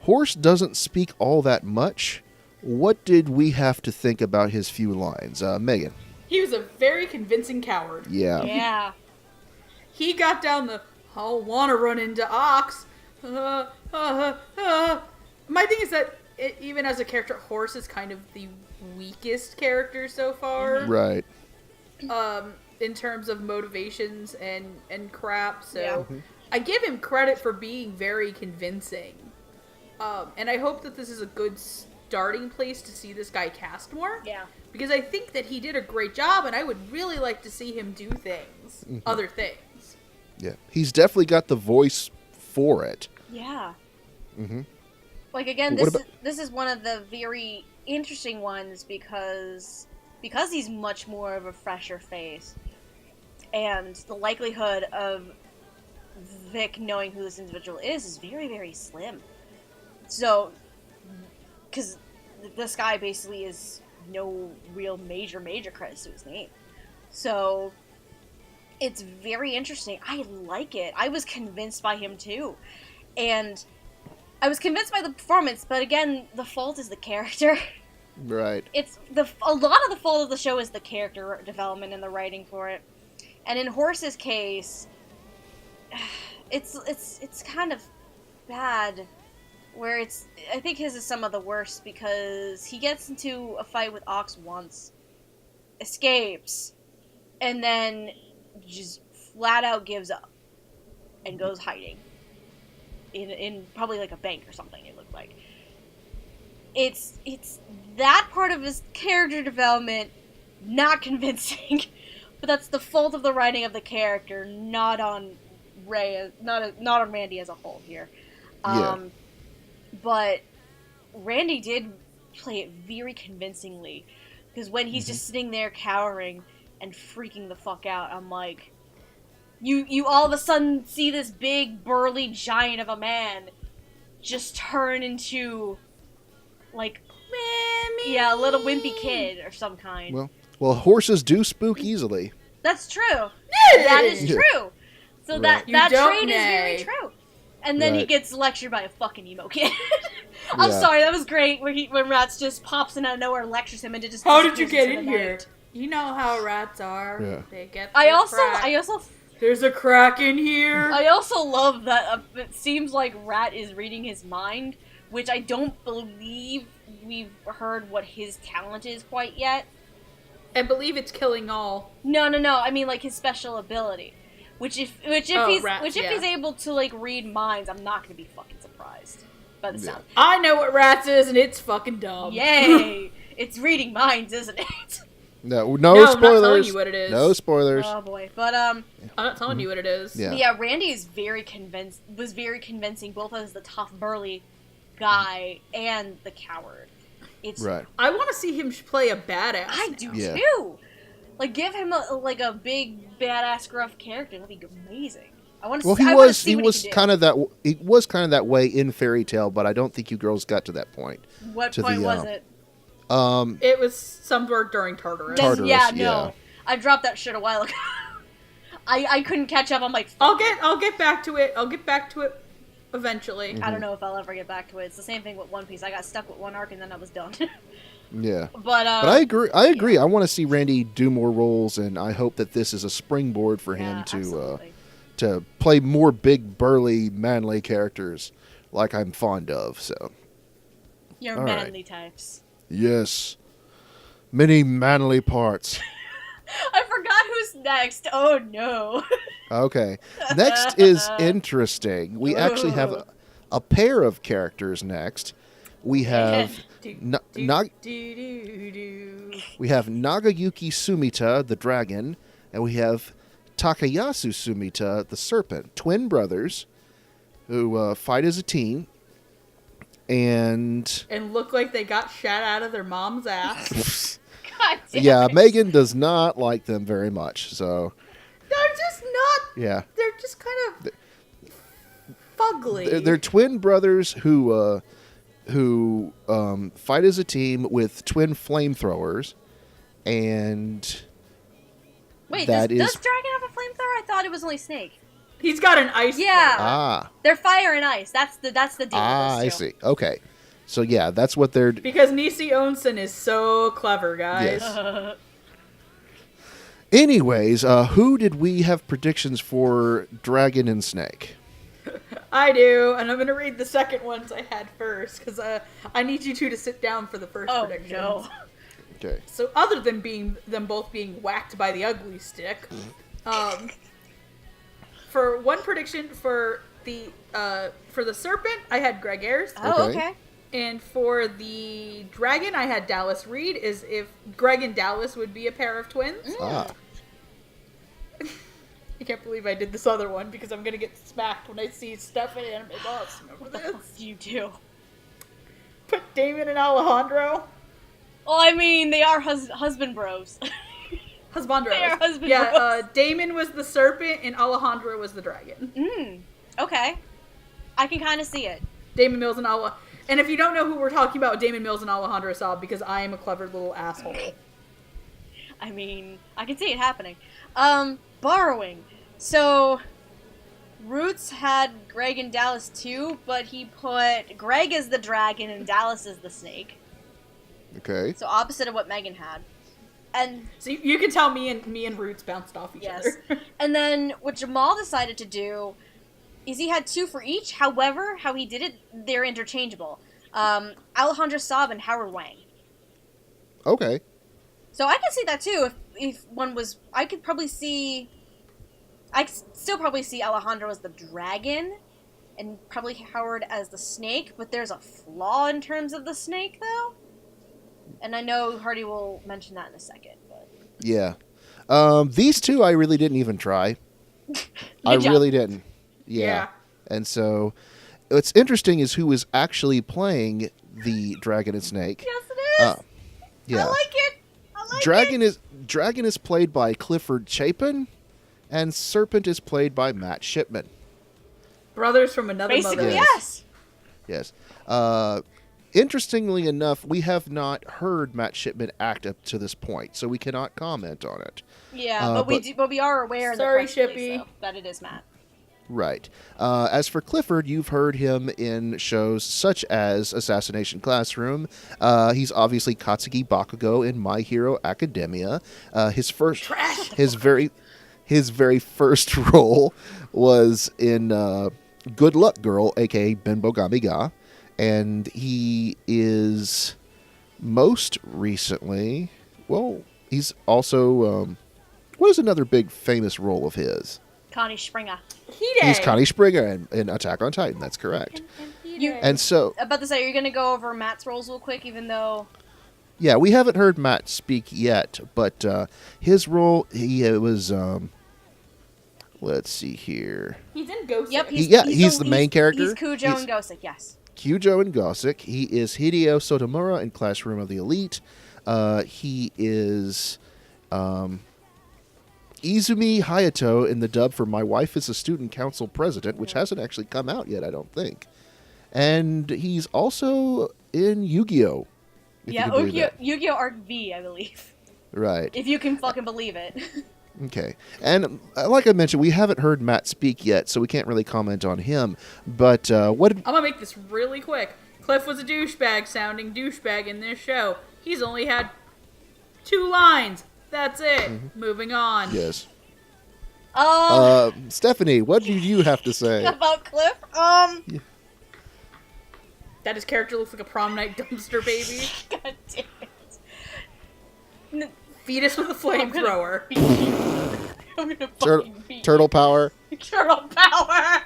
Horse doesn't speak all that much. What did we have to think about his few lines? Megan. He was a very convincing coward. Yeah. Yeah. He got down the, I don't want to run into Ox. My thing is that even as a character, Horse is kind of the weakest character so far. Right. In terms of motivations and crap. So Yeah. I give him credit for being very convincing. And I hope that this is a good starting place to see this guy cast more. Yeah. Because I think that he did a great job, and I would really like to see him do things, other things. Yeah. He's definitely got the voice for it. Yeah. Mm-hmm. Like, again, What this is one of the very interesting ones because he's much more of a fresher face, and the likelihood of Vic knowing who this individual is very, very slim. So, because this guy basically is no real major credits to his name. So, it's very interesting. I like it. I was convinced by him too. And I was convinced by the performance, but again, the fault is the character. Right. A lot of the fault of the show is the character development and the writing for it. And in Horse's case, it's kind of bad. Where I think his is some of the worst because he gets into a fight with Ox once, escapes, and then just flat out gives up and goes hiding in probably like a bank or something. It looked like it's that part of his character development not convincing, but that's the fault of the writing of the character, not on not on Randy as a whole here. But Randy did play it very convincingly. Because when he's just sitting there cowering and freaking the fuck out, I'm like, you all of a sudden see this big, burly giant of a man just turn into, like, a little wimpy kid or some kind. Well, horses do spook easily. That's true. That is true. So Right. that trait know. is very true. And then he Right. gets lectured by a fucking emo kid. I'm sorry, that was great. When Rats just pops in out of nowhere and lectures him and just. How did you get into in the here? night. You know how rats are. Yeah. They get. I also There's a crack in here. I also love that it seems like Rat is reading his mind, which I don't believe we've heard what his talent is quite yet. I believe it's killing all. No. I mean, like, his special ability. Which if he's able to, like, read minds, I'm not gonna be fucking surprised by the sound. I know what rats is, and it's fucking dumb. Yay! It's reading minds, isn't it? No spoilers. I'm not telling you what it is. No spoilers. Oh boy, but I'm not telling you what it is. Yeah. Randy is was very convincing, both as the tough, burly guy and the coward. It's Right. I want to see him play a badass. I do Yeah. too. Like, give him a big badass gruff character. That'd be amazing. I want to. Well, he was kind of that way in Fairy Tale, but I don't think you girls got to that point. What point was it? It was somewhere during Tartarus. Tartarus, yeah. I dropped that shit a while ago. I couldn't catch up. I'm like, I'll get back to it. I'll get back to it eventually. I don't know if I'll ever get back to it. It's the same thing with One Piece. I got stuck with one arc and then I was done. Yeah. But I agree. I want to see Randy do more roles, and I hope that this is a springboard for him to play more big, burly, manly characters like I'm fond of. So. You're All manly right. types. Yes. Many manly parts. I forgot who's next. Oh no. Okay. Next is interesting. We actually have a pair of characters next. We have we have Nagayuki Sumita, the dragon, and we have Takayasu Sumita, the serpent, twin brothers who fight as a team and look like they got shot out of their mom's ass. God damn yeah, it. Megan does not like them very much. So They're just not. yeah, They're just kind of fugly. they're twin brothers who fight as a team with twin flamethrowers, and Wait, that does is Dragon have a flamethrower? I thought it was only Snake. He's got an ice. Yeah. They're fire and ice. That's the deal. With I those two. see. Okay. So yeah, that's what they're... Because NisiOisin is so clever, guys. Yes. Anyways, who did we have predictions for Dragon and Snake? I do, and I'm going to read the second ones I had first, because I need you two to sit down for the first predictions. No. Okay. So other than them both being whacked by the ugly stick, for one prediction for the serpent, I had Greg Ayres. Oh, okay. And for the dragon, I had Dallas Reed, as if Greg and Dallas would be a pair of twins. Ah. I can't believe I did this other one, because I'm going to get smacked when I see Steph and Anime Boss. Remember this? You do. Put Damon and Alejandro. Well, I mean, they are husband bros. Husbandros. They are husband yeah, bros. Damon was the serpent and Alejandro was the dragon. Okay. I can kind of see it. Damon Mills and Alejandro. And if you don't know who we're talking about, Damon Mills and Alejandro Saab, because I am a clever little asshole. I mean, I can see it happening. Borrowing. So, Roots had Greg and Dallas too, but he put Greg as the dragon and Dallas as the snake. Okay. So opposite of what Megan had. And so you can tell me and Roots bounced off each other. And then what Jamal decided to do is he had two for each. However, how he did it, they're interchangeable. Alejandro Saab and Howard Wang. Okay. So I can see that too. If one was, I could still probably see Alejandro as the dragon, and probably Howard as the snake. But there's a flaw in terms of the snake, though. And I know Hardy will mention that in a second. But yeah, these two I really didn't even try. I really didn't. Yeah. And so, what's interesting is who is actually playing the dragon and snake. Yes, it is. Yeah. I like it. Dragon is played by Clifford Chapin, and Serpent is played by Matt Shipman. Brothers from another Basically, mother. yes. Yes. Interestingly enough, we have not heard Matt Shipman act up to this point, so we cannot comment on it. Yeah, but we are aware sorry, in the press Shippy, release, that it is Matt. Right. As for Clifford, you've heard him in shows such as Assassination Classroom. He's obviously Katsuki Bakugo in My Hero Academia. His very first role was in Good Luck Girl, aka Benbo Gamiga. And he is most recently, he's also, what is another big famous role of his? Connie Springer. He's Connie Springer in Attack on Titan, that's correct. And so... About to say, you're going to go over Matt's roles real quick, even though... Yeah, we haven't heard Matt speak yet, but his role, he was... let's see here. He's in Ghost. Yep, he's the main character. He's Kujo and Gosek, yes. Kujo and Gosek. He is Hideo Sotomura in Classroom of the Elite. He is Izumi Hayato in the dub for My Wife is a Student Council President, which hasn't actually come out yet, I don't think. And he's also in Yu-Gi-Oh! Yeah, Yu-Gi-Oh! Arc V, I believe. Right. If you can fucking believe it. Okay. And like I mentioned, we haven't heard Matt speak yet, so we can't really comment on him. But I'm going to make this really quick. Cliff was a douchebag sounding douchebag in this show. He's only had 2 lines. That's it. Mm-hmm. Moving on. Yes. Stephanie, what do you have to say? About Cliff? Yeah. That his character looks like a prom night dumpster baby. God damn it. Fetus with a flamethrower. I'm gonna fucking beat Turtle power. Turtle power.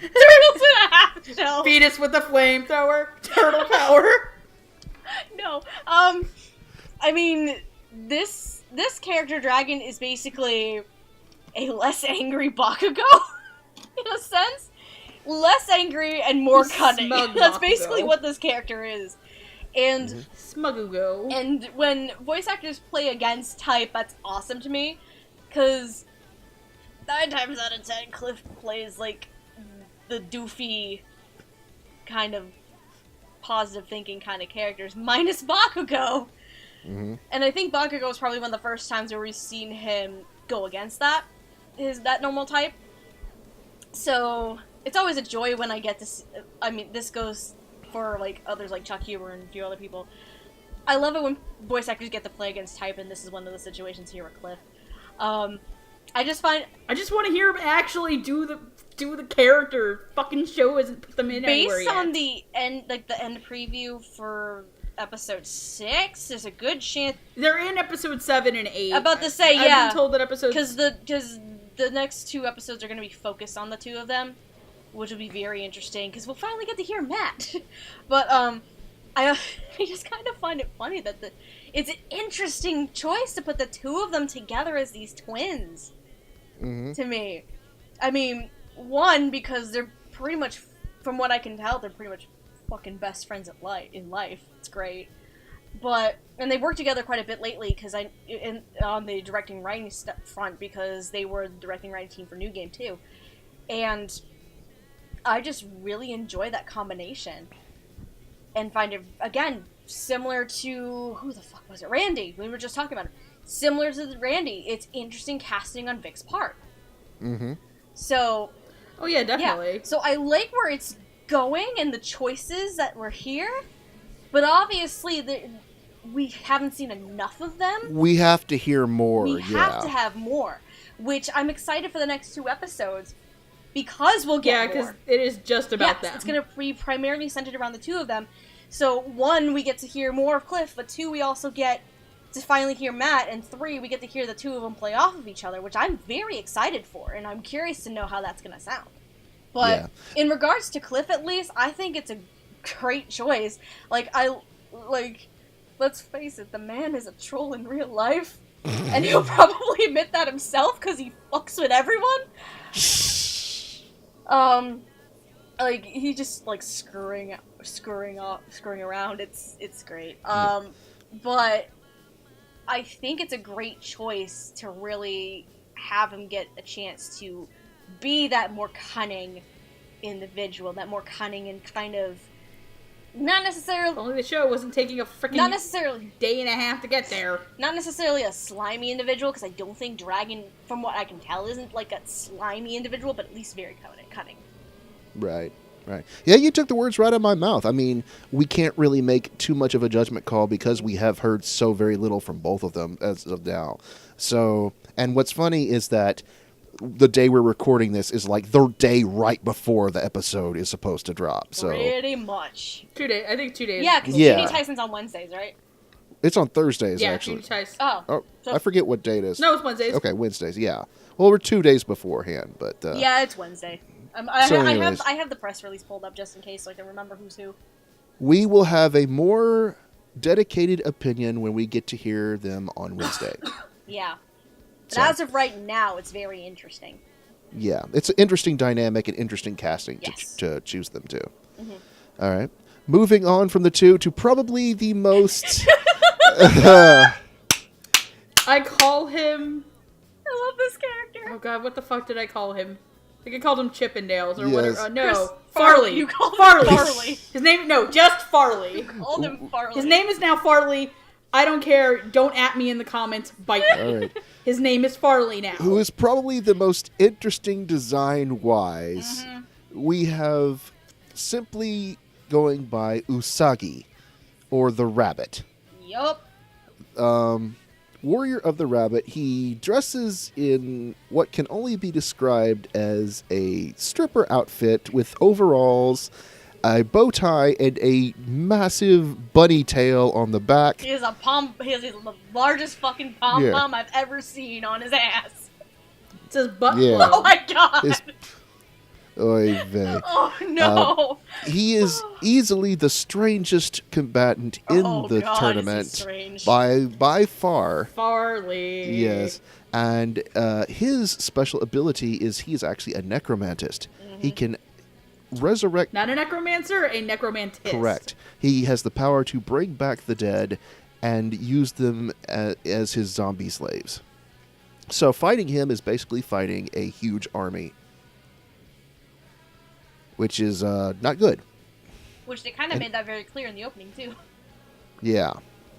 Turtles in a half shell. Fetus with a flamethrower. Turtle power. No. I mean, this character dragon is basically a less angry Bakugo, in a sense. Less angry and more cunning. That's basically what this character is. And Smugugo. And when voice actors play against type, that's awesome to me, because 9 times out of 10, Cliff plays like the doofy, kind of positive thinking kind of characters, minus Bakugo. Mm-hmm. And I think Bakugo is probably one of the first times where we've seen him go against that. that normal type. So it's always a joy when I get to. I mean, this goes for like others like Chuck Huber and a few other people. I love it when voice actors get to play against type, and this is one of the situations here with Cliff. I just want to hear him actually do the character. Fucking show isn't put them in anywhere yet. Based on the end preview for episode 6, there's a good chance they're in episode 7 and 8. About to say, yeah. I've been told that episode because the next 2 episodes are going to be focused on the 2 of them, which will be very interesting because we'll finally get to hear Matt. But I just kind of find it funny that it's an interesting choice to put the 2 of them together as these twins. Mm-hmm. To me, I mean, one, because they're pretty much, from what I can tell, they're pretty much fucking best friends in life. It's great. And they work together quite a bit lately because on the directing writing front, because they were the directing writing team for New Game too, and I just really enjoy that combination and find it again similar to who the fuck was it? Randy. We were just talking about it. Similar to Randy, it's interesting casting on Vic's part. Mm-hmm. So, oh yeah, definitely. Yeah. So I like where it's going and the choices that were here, but obviously we haven't seen enough of them. We have to hear more. We have to have more, which I'm excited for the next 2 episodes because we'll get more. Yeah, because it is just about them. It's going to be primarily centered around the 2 of them. So 1, we get to hear more of Cliff, but 2, we also get to finally hear Matt, and 3, we get to hear the 2 of them play off of each other, which I'm very excited for, and I'm curious to know how that's going to sound. But in regards to Cliff, at least, I think it's a great choice. Let's face it, the man is a troll in real life, and he'll probably admit that himself because he fucks with everyone. He just screwing around. It's great. But I think it's a great choice to really have him get a chance to be that more cunning individual, that more cunning and kind of not necessarily. If only the show wasn't taking a freaking not necessarily day and a half to get there. Not necessarily a slimy individual, because I don't think Dragon, from what I can tell, isn't like a slimy individual, but at least very cunning. Right. Yeah, you took the words right out of my mouth. I mean, we can't really make too much of a judgment call because we have heard so very little from both of them as of now. So, and what's funny is that the day we're recording this is like the day right before the episode is supposed to drop. So pretty much 2 days. I think 2 days. Yeah, because Juni Taisen's on Wednesdays, right? It's on Thursdays, actually. Juni Taisen. Oh, so I forget what day it is. No, it's Wednesdays. Okay, Wednesdays. Yeah. Well, we're 2 days beforehand, but yeah, it's Wednesday. I have the press release pulled up just in case, so I can remember who's who. We will have a more dedicated opinion when we get to hear them on Wednesday. Yeah. But as of right now, it's very interesting. Yeah, it's an interesting dynamic and interesting casting to choose them to. Mm-hmm. All right. Moving on from the 2 to probably the most... I call him... I love this character. Oh god, what the fuck did I call him? I think I called him Chippendales or Yes. whatever. No, Chris Farley. You called Farley. him Farley. His name, no, just Farley. You called him Farley. His name is now Farley. I don't care. Don't at me in the comments. Bite me. All right. His name is Farley now. Who is probably the most interesting design-wise. Mm-hmm. We have simply going by Usagi, or the rabbit. Yup. Warrior of the Rabbit, he dresses in what can only be described as a stripper outfit with overalls, a bow tie, and a massive bunny tail on the back. He has the largest fucking pom-pom I've ever seen on his ass. It says butt Yeah. plug. Oh my god! Oy vey. Oh no! He is easily the strangest combatant in the tournament. Is he strange. By far. Farley. Yes. And his special ability is he is actually a necromantist. Mm-hmm. He can resurrect... Not a necromancer, a necromantist. Correct. He has the power to bring back the dead and use them as his zombie slaves. So fighting him is basically fighting a huge army, which is not good. Which they kind of made that very clear in the opening, too. Yeah.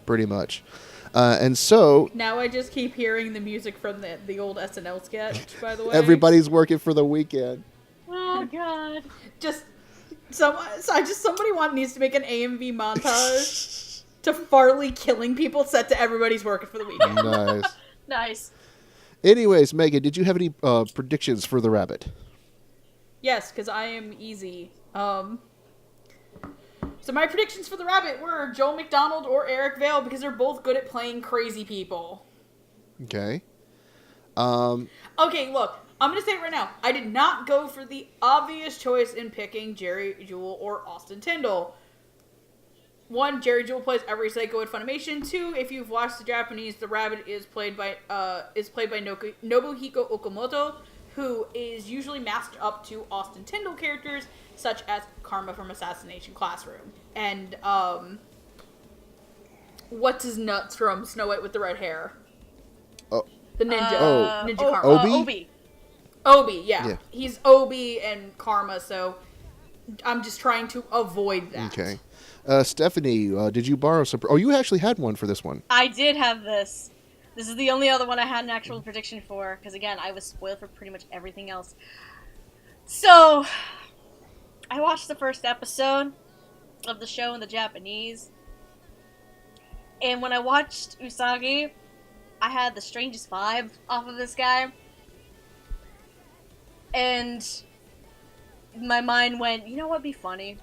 pretty much. And so Now I just keep hearing the music from the old SNL sketch, by the way. everybody's working for the weekend. Oh god. Just somebody needs to make an AMV montage to Farley killing people set to everybody's working for the weekend. Nice. Nice. Anyways, Megan, did you have any predictions for the rabbit? Yes, because I am easy. So my predictions for the rabbit were Joel McDonald or Eric Vale because they're both good at playing crazy people. Okay. Okay, look, I'm going to say it right now. I did not go for the obvious choice in picking Jerry Jewell or Austin Tyndall. 1, Jerry Jewell plays every psycho at Funimation. 2, if you've watched the Japanese, the rabbit is played by Nobuhiko Okamoto, who is usually matched up to Austin Tyndall characters, such as Karma from Assassination Classroom. And, what's his nuts from Snow White with the red hair? Oh. The ninja. Ninja Karma. Obi? Obi, yeah. He's Obi and Karma, so I'm just trying to avoid that. Okay. Stephanie, did you borrow some... Oh, you actually had one for this one. I did have this. This is the only other one I had an actual prediction for, because again, I was spoiled for pretty much everything else. So, I watched the first episode of the show in the Japanese, and when I watched Usagi, I had the strangest vibe off of this guy, and my mind went, you know what'd be funny?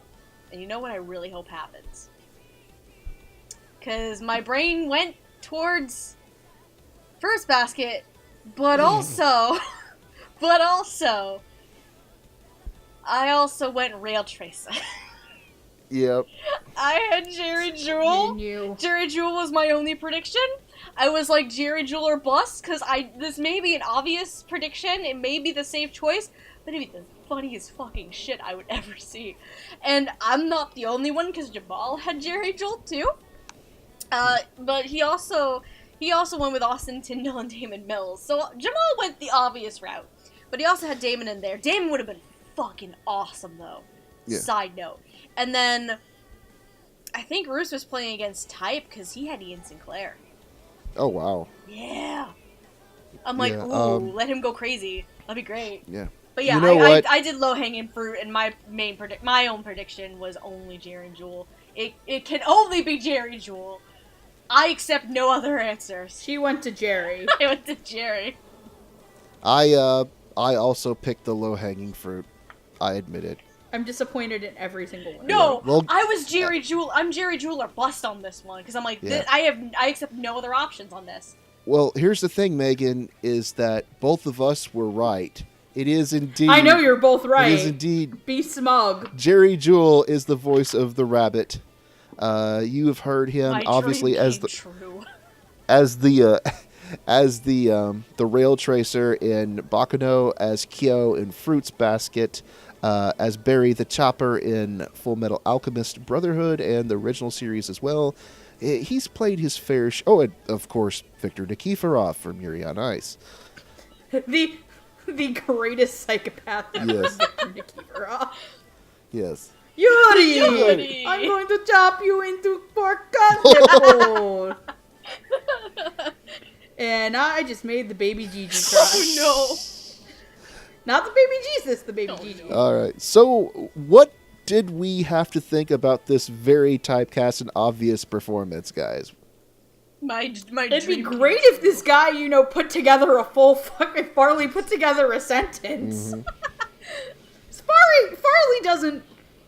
And you know what I really hope happens? Because my brain went towards First Basket, but also, I also went Rail Tracer. Yep. I had Jerry Jewell. Jerry Jewell was my only prediction. I was like, Jerry Jewell or bust, because this may be an obvious prediction, it may be the safe choice, but it'd be the funniest fucking shit I would ever see. And I'm not the only one, because Jamal had Jerry Jewell too. But he also went with Austin Tyndall and Damon Mills. So Jamal went the obvious route, but he also had Damon in there. Damon would have been fucking awesome though. Yeah. Side note. And then I think Roos was playing against Type because he had Ian Sinclair. Oh wow. Yeah. I'm like, ooh, let him go crazy. That'd be great. Yeah. But yeah, you know I did low hanging fruit, and my own prediction was only Jerry Jewell. It can only be Jerry Jewell. I accept no other answers. She went to Jerry. I went to Jerry. I also picked the low hanging fruit. I admit it. I'm disappointed in every single one. No, well, I was Jerry Jewell. I'm Jerry Jewell or bust on this one because I'm like, I accept no other options on this. Well, here's the thing, Megan, is that both of us were right. It is indeed. I know you're both right. It is indeed. Be smug. Jerry Jewell is the voice of the rabbit. You have heard him obviously as the rail tracer in Bakuno, as Kyo in Fruits Basket, as Barry the Chopper in Full Metal Alchemist Brotherhood and the original series as well. He's played his fair Oh, and of course, Victor Nikiforov from Yuri on Ice. The greatest psychopath ever, Victor Nikiforov. Yes. Yuri! I'm going to chop you into pork cutlet. And I just made the baby Gigi cry. Oh no. Not the baby Jesus, the baby Gigi. Alright, so what did we have to think about this very typecast and obvious performance, guys? It'd be great if this guy, put together a full fucking Farley put together a sentence. Mm-hmm.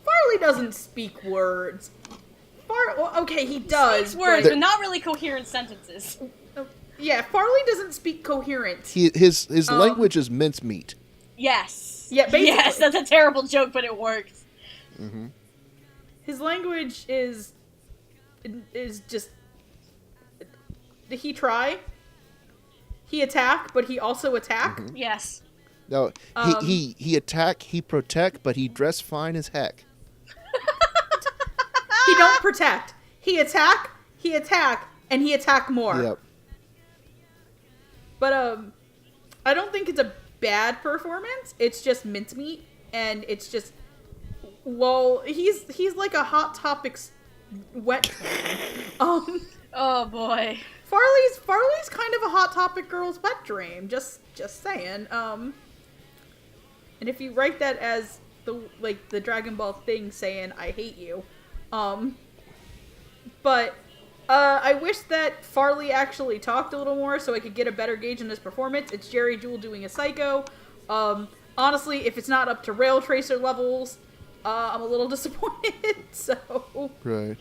Farley doesn't speak words. Okay, he does. He speaks words, but not really coherent sentences. Yeah, Farley doesn't speak coherent. His language is mincemeat. Yes. Yeah, basically. Yes, that's a terrible joke, but it works. Mm-hmm. His language is just... He try. He attack, but he also attack. Mm-hmm. Yes. No, he attack, he protect, but he dress fine as heck. He don't protect. He attack, and he attack more. Yep. But I don't think it's a bad performance. It's just mincemeat, and it's just he's like a Hot Topics wet dream. Oh boy. Farley's kind of a Hot Topic girl's wet dream. Just saying. And if you write that as the Dragon Ball thing saying I hate you, but I wish that Farley actually talked a little more so I could get a better gauge on his performance. It's Jerry Jewell doing a psycho. Honestly, if it's not up to Rail Tracer levels, I'm a little disappointed. So Right.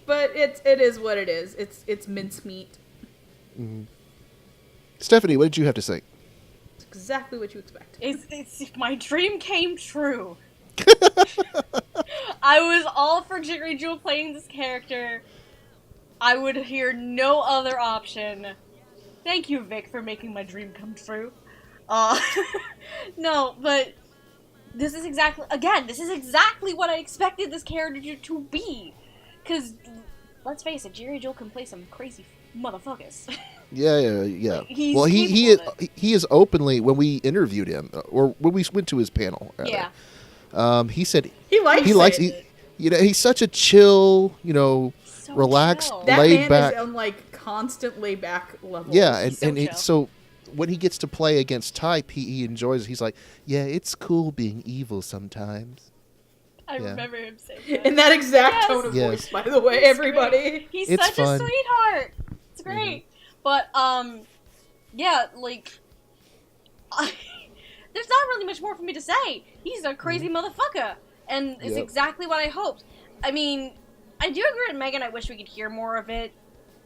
But it is what it is. It's mincemeat. Mm-hmm. Stephanie, what did you have to say? It's exactly what you expect. It's my dream came true. I was all for Jerry Jewell playing this character. I would hear no other option. Thank you, Vic, for making my dream come true. No, but this is exactly what I expected this character to be. Because, let's face it, Jerry Jewell can play some crazy motherfuckers. Yeah. He's Well, he capable of it. he is openly, when we interviewed him, or when we went to his panel, rather, Yeah. he said He likes it. he's such a chill, So relaxed, chill. That laid man back. is on constant laid back level. Yeah, so chill. so when he gets to play against type, he enjoys it. He's like, yeah, it's cool being evil sometimes. I Yeah. remember him saying that. In that exact Yes. tone of Yes. voice, by the way, It's everybody. great. He's It's such fun. a sweetheart. It's great. But, yeah, there's not really much more for me to say. He's a crazy motherfucker. And it's Yep. exactly what I hoped. I mean, I do agree with Megan. I wish we could hear more of it.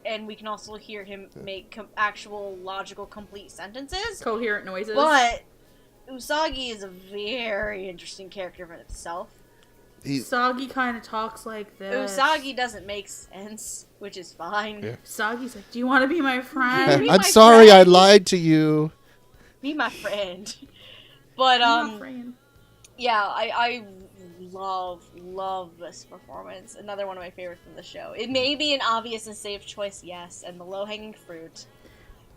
And we can also hear him make actual, logical, complete sentences. Coherent noises. But Usagi is a very interesting character in itself. Usagi kind of talks like this. Usagi doesn't make sense, which is fine. Yeah. Usagi's like, do you want to be my friend? Be I'm my sorry, I friend. lied to you. Be my friend. But, Be my friend. yeah, I love this performance. Another one of my favorites from the show. It may be an obvious and safe choice, yes, and the low-hanging fruit.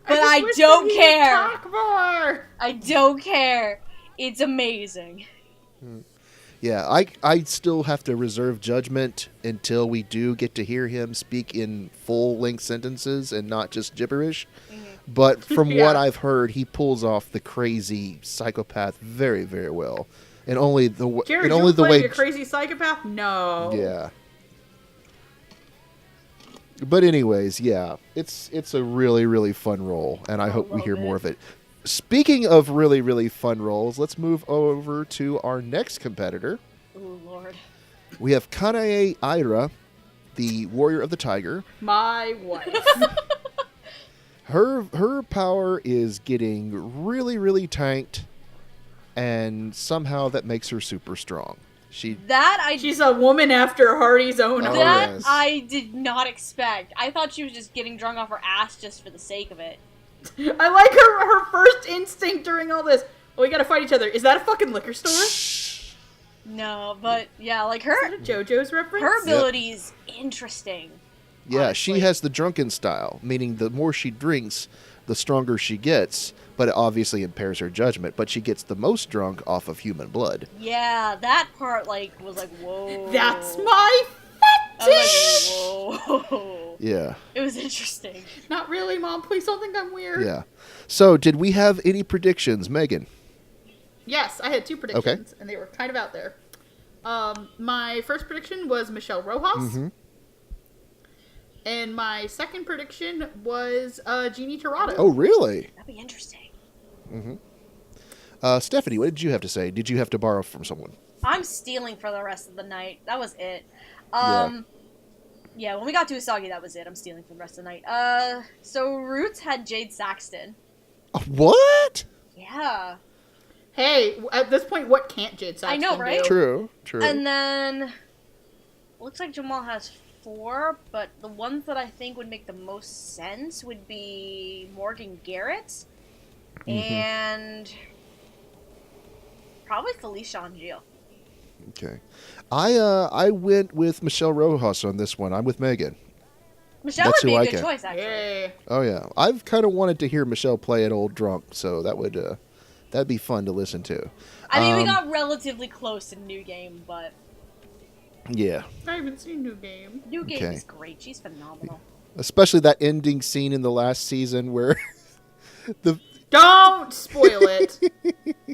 But just I wish don't that he would care. Talk more. I don't care. It's amazing. Yeah, I still have to reserve judgment until we do get to hear him speak in full-length sentences and not just gibberish. But from Yeah. what I've heard, he pulls off the crazy psychopath very, very well. And only the Jared, and you only the playing way. a crazy psychopath? No. Yeah. But anyways, yeah, it's a really, really fun role, and I hope we love hear it. more of it. Speaking of really, really fun roles, let's move over to our next competitor. Ooh, Lord. We have Kanae Aira, the Warrior of the Tiger. My wife. Her power is getting really, really tanked, and somehow that makes her super strong. She's a woman after Hardy's own Oh, heart. That yes. I did not expect. I thought she was just getting drunk off her ass just for the sake of it. I like her first instinct during all this. Oh, we gotta fight each other. Is that a fucking liquor store? No, but yeah, like Is that a JoJo's reference? her ability is interesting. Yeah, honestly. she has the drunken style, meaning the more she drinks, the stronger she gets, but it obviously impairs her judgment. But she gets the most drunk off of human blood. Yeah, that part was like, whoa. That's my I fetish! was like, whoa. Yeah, It was interesting. Not really, Mom. Please don't think I'm weird. yeah. So, did we have any predictions, Megan? Yes, I had two predictions, and they were kind of out there. My first prediction was Michelle Rojas. Mm-hmm. And my second prediction was Jeannie Tirado. Oh, really? That'd be interesting. Stephanie, what did you have to say? Did you have to borrow from someone? I'm stealing for the rest of the night. That was it. Yeah. Yeah, when we got to Usagi, that was it. I'm stealing for the rest of the night. So Roots had Jade Saxton. What? Yeah. Hey, at this point, what can't Jade Saxton I know, right? do? True. And then, looks like Jamal has 4, but the ones that I think would make the most sense would be Morgan Garrett and probably Felicia Angel. Okay. I went with Michelle Rojas on this one. I'm with Megan. Michelle That's would be who a I good can. choice, actually. Yay. Oh yeah, I've kind of wanted to hear Michelle play an old drunk, so that'd be fun to listen to. I mean, we got relatively close in New Game, but Yeah. I haven't seen New Game. New Game Okay. is great. She's phenomenal. Especially that ending scene in the last season where Don't spoil it.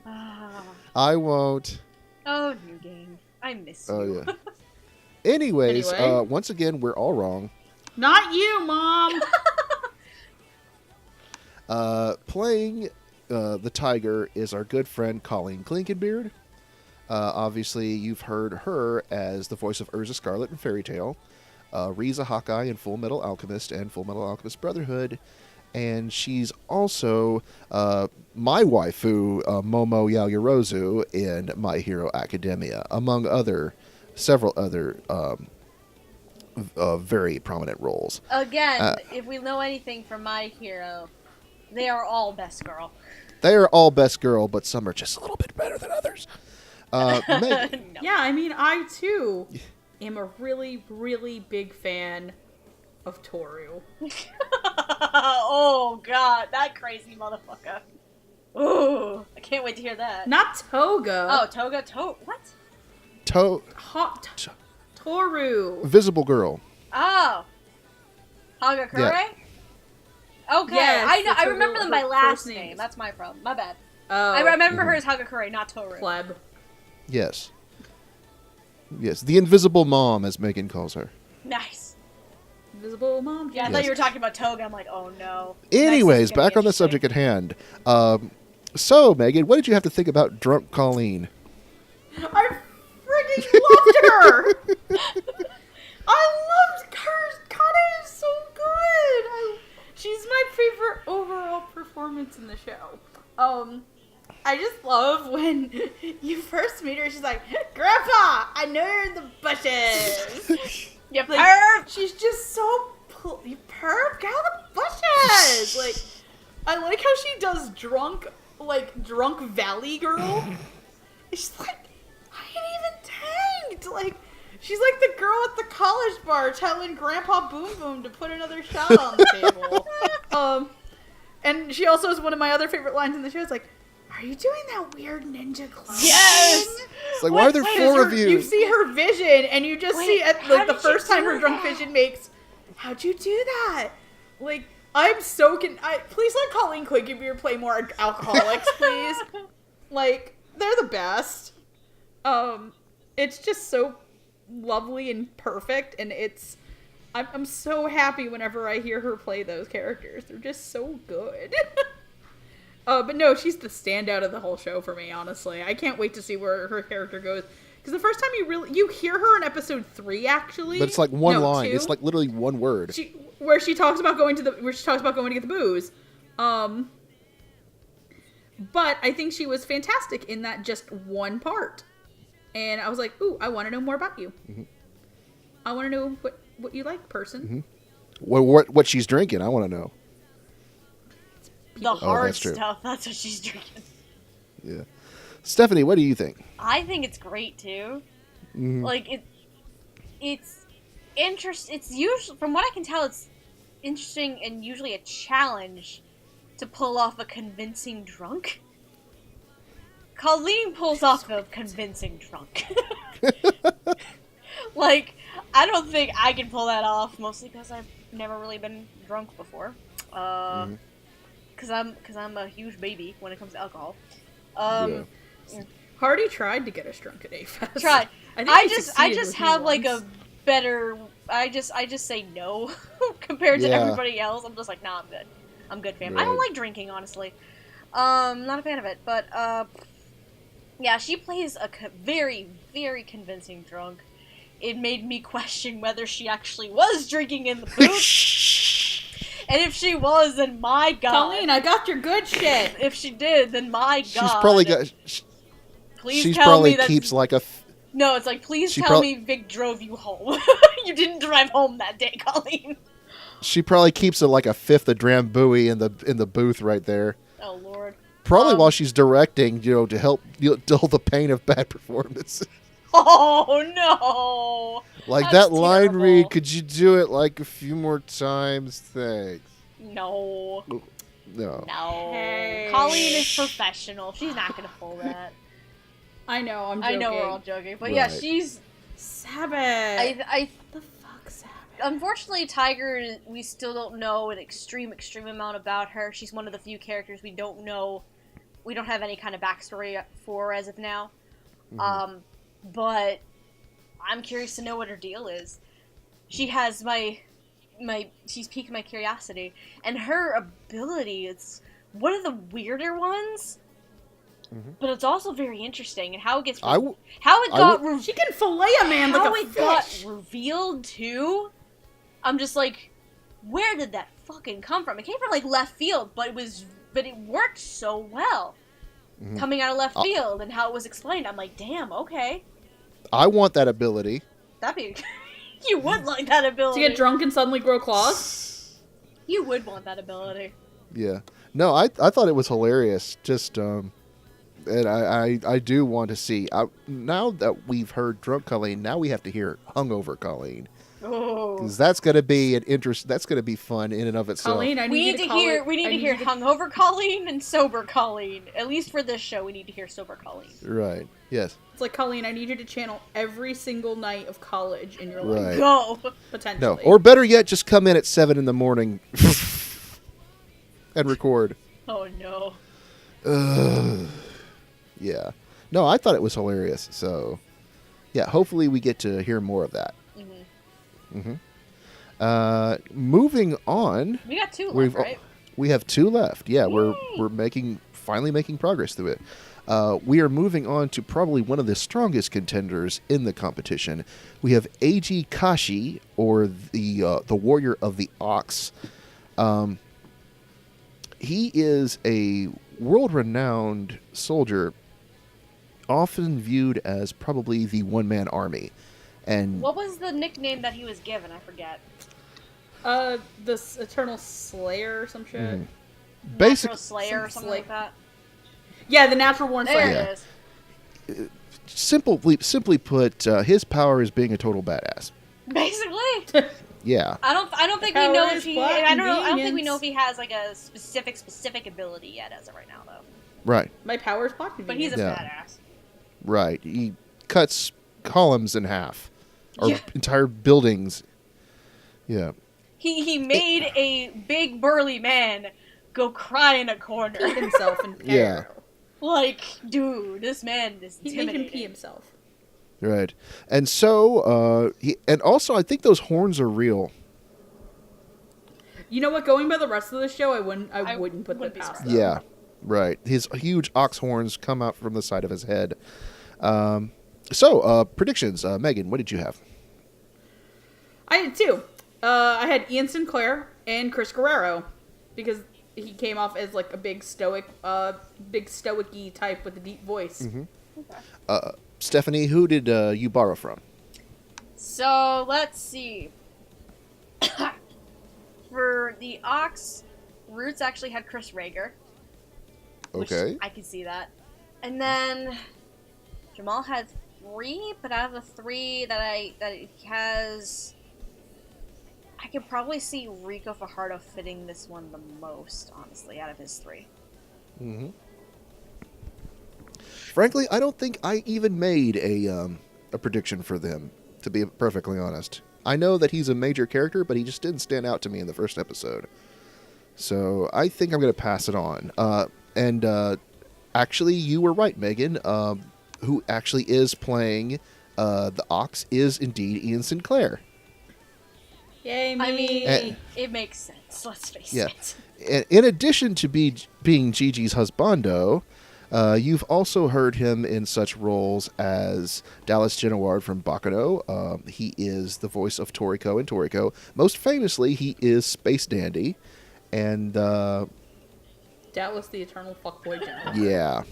Ah. I won't. Oh, New Game. I miss you. Oh yeah. Anyways, Anyway. once again, we're all wrong. Not you, Mom. Playing the tiger is our good friend Colleen Clinkenbeard. Obviously, you've heard her as the voice of Urza Scarlet in Fairy Tail, Riza Hawkeye in Full Metal Alchemist and Full Metal Alchemist Brotherhood, and she's also my waifu, Momo Yaoyorozu, in My Hero Academia, among several other very prominent roles. Again, if we know anything from My Hero, they are all best girl. They are all best girl, but some are just a little bit better than others. Megan, No. Yeah, I mean, I too am a really, really big fan of Toru. Oh, God. That crazy motherfucker. Ooh. I can't wait to hear that. Not Toga. Oh, Toga. What? Toru. Visible Girl. Oh. Hagakure? Yeah. Okay. Yes, I know. it's I her remember real- them by her last first name name. is- That's my problem. My bad. Oh, I remember her as Hagakure, not Toru. pleb. Yes. Yes, the Invisible Mom, as Megan calls her. Nice. Invisible Mom. Yeah, I Yes. thought you were talking about Toga. I'm like, oh no. Anyways, Next is gonna back be on the interesting. subject at hand. So, Megan, what did you have to think about Drunk Colleen? I freaking loved her. I loved her. Kane is so good. She's my favorite overall performance in the show. I just love when you first meet her. She's like, "Grandpa, I know you're in the bushes." You Like, perv! she's just so you perv, get out of the bushes. Like, I like how she does drunk Valley Girl. She's like, I ain't even tanked. Like, she's like the girl at the college bar telling Grandpa Boom Boom to put another shot on the table. And she also is one of my other favorite lines in the show. It's like, are you doing that weird ninja clown Yes! thing? It's like, why are there Wait, four of You you? see her vision, and you just Wait, see it how like the did you first time do her drunk that? vision makes. How'd you do that? Like, I'm so please let Colleen Clinkenbeard play more alcoholics, please. Like, they're the best. It's just so lovely and perfect, and I'm so happy whenever I hear her play those characters. They're just so good. But no, she's the standout of the whole show for me, honestly. I can't wait to see where her character goes. Because the first time you hear her in episode 3, actually. But it's like one No, line. 2. It's like literally one word. Where she talks about going to get the booze. But I think she was fantastic in that just one part. And I was like, ooh, I want to know more about you. Mm-hmm. I want to know what you like, person. Mm-hmm. What she's drinking, I want to know. The hard that's true. stuff. That's what she's drinking. Yeah. Stephanie, what do you think? I think it's great too. Mhm. Like it's interesting. It's usually, from what I can tell, it's interesting and usually a challenge to pull off a convincing drunk. Colleen pulls off a convincing drunk. Like, I don't think I can pull that off, mostly because I've never really been drunk before. Because I'm a huge baby when it comes to alcohol. Yeah. Hardy tried to get us drunk at A-Fest. Try. think I he just succeeded with me have like once. a better. I just say no compared to Yeah. everybody else. I'm just like, nah, I'm good. I'm good, fam. I don't Right. like drinking, honestly. Not a fan of it. But yeah, she plays a very, very convincing drunk. It made me question whether she actually was drinking in the booth. And if she was, then my god. Colleen, I got your good shit. If she did, then my god. She's probably got. Please She's tell probably me that. keeps like a. No, it's like, please She tell prob- me Vic drove you home. You didn't drive home that day, Colleen. She probably keeps it like a fifth of Drambuie in the booth right there. Oh lord. Probably while she's directing, to help dull the pain of bad performance. Oh no. Like That's that line terrible. read, could you do it like a few more times? Thanks. No. No. No. Hey. Colleen is professional. She's not gonna pull that. I know, I'm I joking. know we're all joking, but yeah, Right. she's Sabbath. I What the fuck, Sabbath? unfortunately, Tiger, we still don't know an extreme amount about her. She's one of the few characters we don't know. We don't have any kind of backstory for as of now. But I'm curious to know what her deal is. She has she's piqued my curiosity, and her ability, it's one of the weirder ones. But it's also very interesting, and how it gets She can fillet a man like a fish. got revealed too. I'm just like, where did that fucking come from? It came from like left field, but it worked so well coming out of left field, and how it was explained. I'm like, damn, okay, I want that ability. that'd be you would like that ability To get drunk and suddenly grow claws. You would want that ability. Yeah. No, I thought it was hilarious. Just and I do want to see. Now that we've heard drunk Colleen, now we have to hear hungover Colleen. Oh, Because that's gonna be an interest. That's gonna be fun in and of itself. Colleen, I need we you need to to call hear. it- We need I to hear you hungover Colleen and sober Colleen. At least for this show, we need to hear sober Colleen. Right. Yes. It's like, Colleen, I need you to channel every single night of college in your life. Right. Go. Potentially. No. Or better yet, just come in at 7 in the morning and record. Oh no. Yeah. No, I thought it was hilarious. So, yeah. Hopefully, we get to hear more of that. Moving on. We got 2 left, right? We have 2 left. Yeah, Yay. we're finally making progress through it. We are moving on to probably one of the strongest contenders in the competition. We have Eiji Kashi, or the Warrior of the Ox. He is a world-renowned soldier, often viewed as probably the one-man army. And What was the nickname that he was given? I forget. This Eternal Slayer or some shit. Natural Slayer or something like that. Yeah, the Natural Born There Slayer. it is. simply put, his power is being a total badass. Basically. Yeah. I don't think we Power know is if he. black I don't think we convenience. know if he has like a specific ability yet as of right now though. Right. My power is block But he's a Yeah. badass. Right. He cuts columns in half, or Yeah. entire buildings. Yeah. He made a big burly man go cry in a corner. Pee himself in Yeah. peril. Like, dude, this man is He made him intimidating. pee himself. Right. And so, and also, I think those horns are real. You know what? Going by the rest of the show, I wouldn't put wouldn't that be past surprised. them. Yeah. Right. His huge ox horns come out from the side of his head. Predictions. Megan, what did you have? I had 2. I had Ian Sinclair and Chris Guerrero because he came off as like a big stoic-y type with a deep voice. Stephanie, who did you borrow from? So let's see. For the Ox, Roots actually had Chris Rager. Which Okay. I could see that. And then Jamal had 3, but out of the 3 that he has, I could probably see Rico Fajardo fitting this one the most, honestly, out of his 3. Mm-hmm. Frankly, I don't think I even made a prediction for them, to be perfectly honest. I know that he's a major character, but he just didn't stand out to me in the first episode. So I think I'm going to pass it on. Actually, you were right, Megan. Who actually is playing the Ox is indeed Ian Sinclair. Yay me! I mean, And- it makes sense, let's face Yeah. it. And in addition to being Gigi's husbando, you've also heard him in such roles as Dallas Genoward from Baccano. He is the voice of Toriko in Toriko. Most famously, he is Space Dandy. And, Dallas, the eternal fuckboy general. yeah.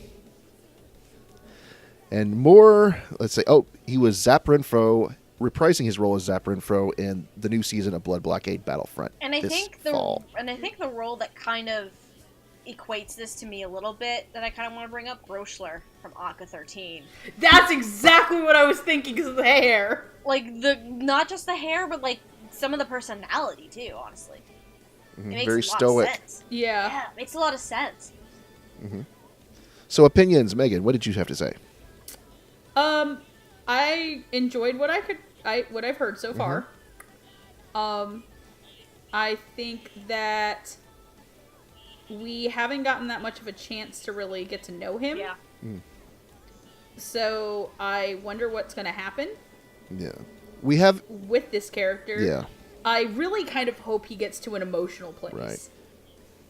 And more, let's say, he was Zap Renfro, reprising his role as Zap Renfro in the new season of Blood Blockade Battlefront And I this think fall. the role that kind of equates this to me a little bit that I kind of want to bring up, Groschler from Akka 13. That's exactly what I was thinking because of the hair. Like not just the hair, but like some of the personality too. Honestly, it makes Very a lot stoic. of sense. Yeah. Yeah, it makes a lot of sense. So opinions, Megan, what did you have to say? I enjoyed what I've heard so far. I think that we haven't gotten that much of a chance to really get to know him. Yeah. So I wonder what's going to happen. Yeah. We have... with this character. Yeah. I really kind of hope he gets to an emotional place. Right.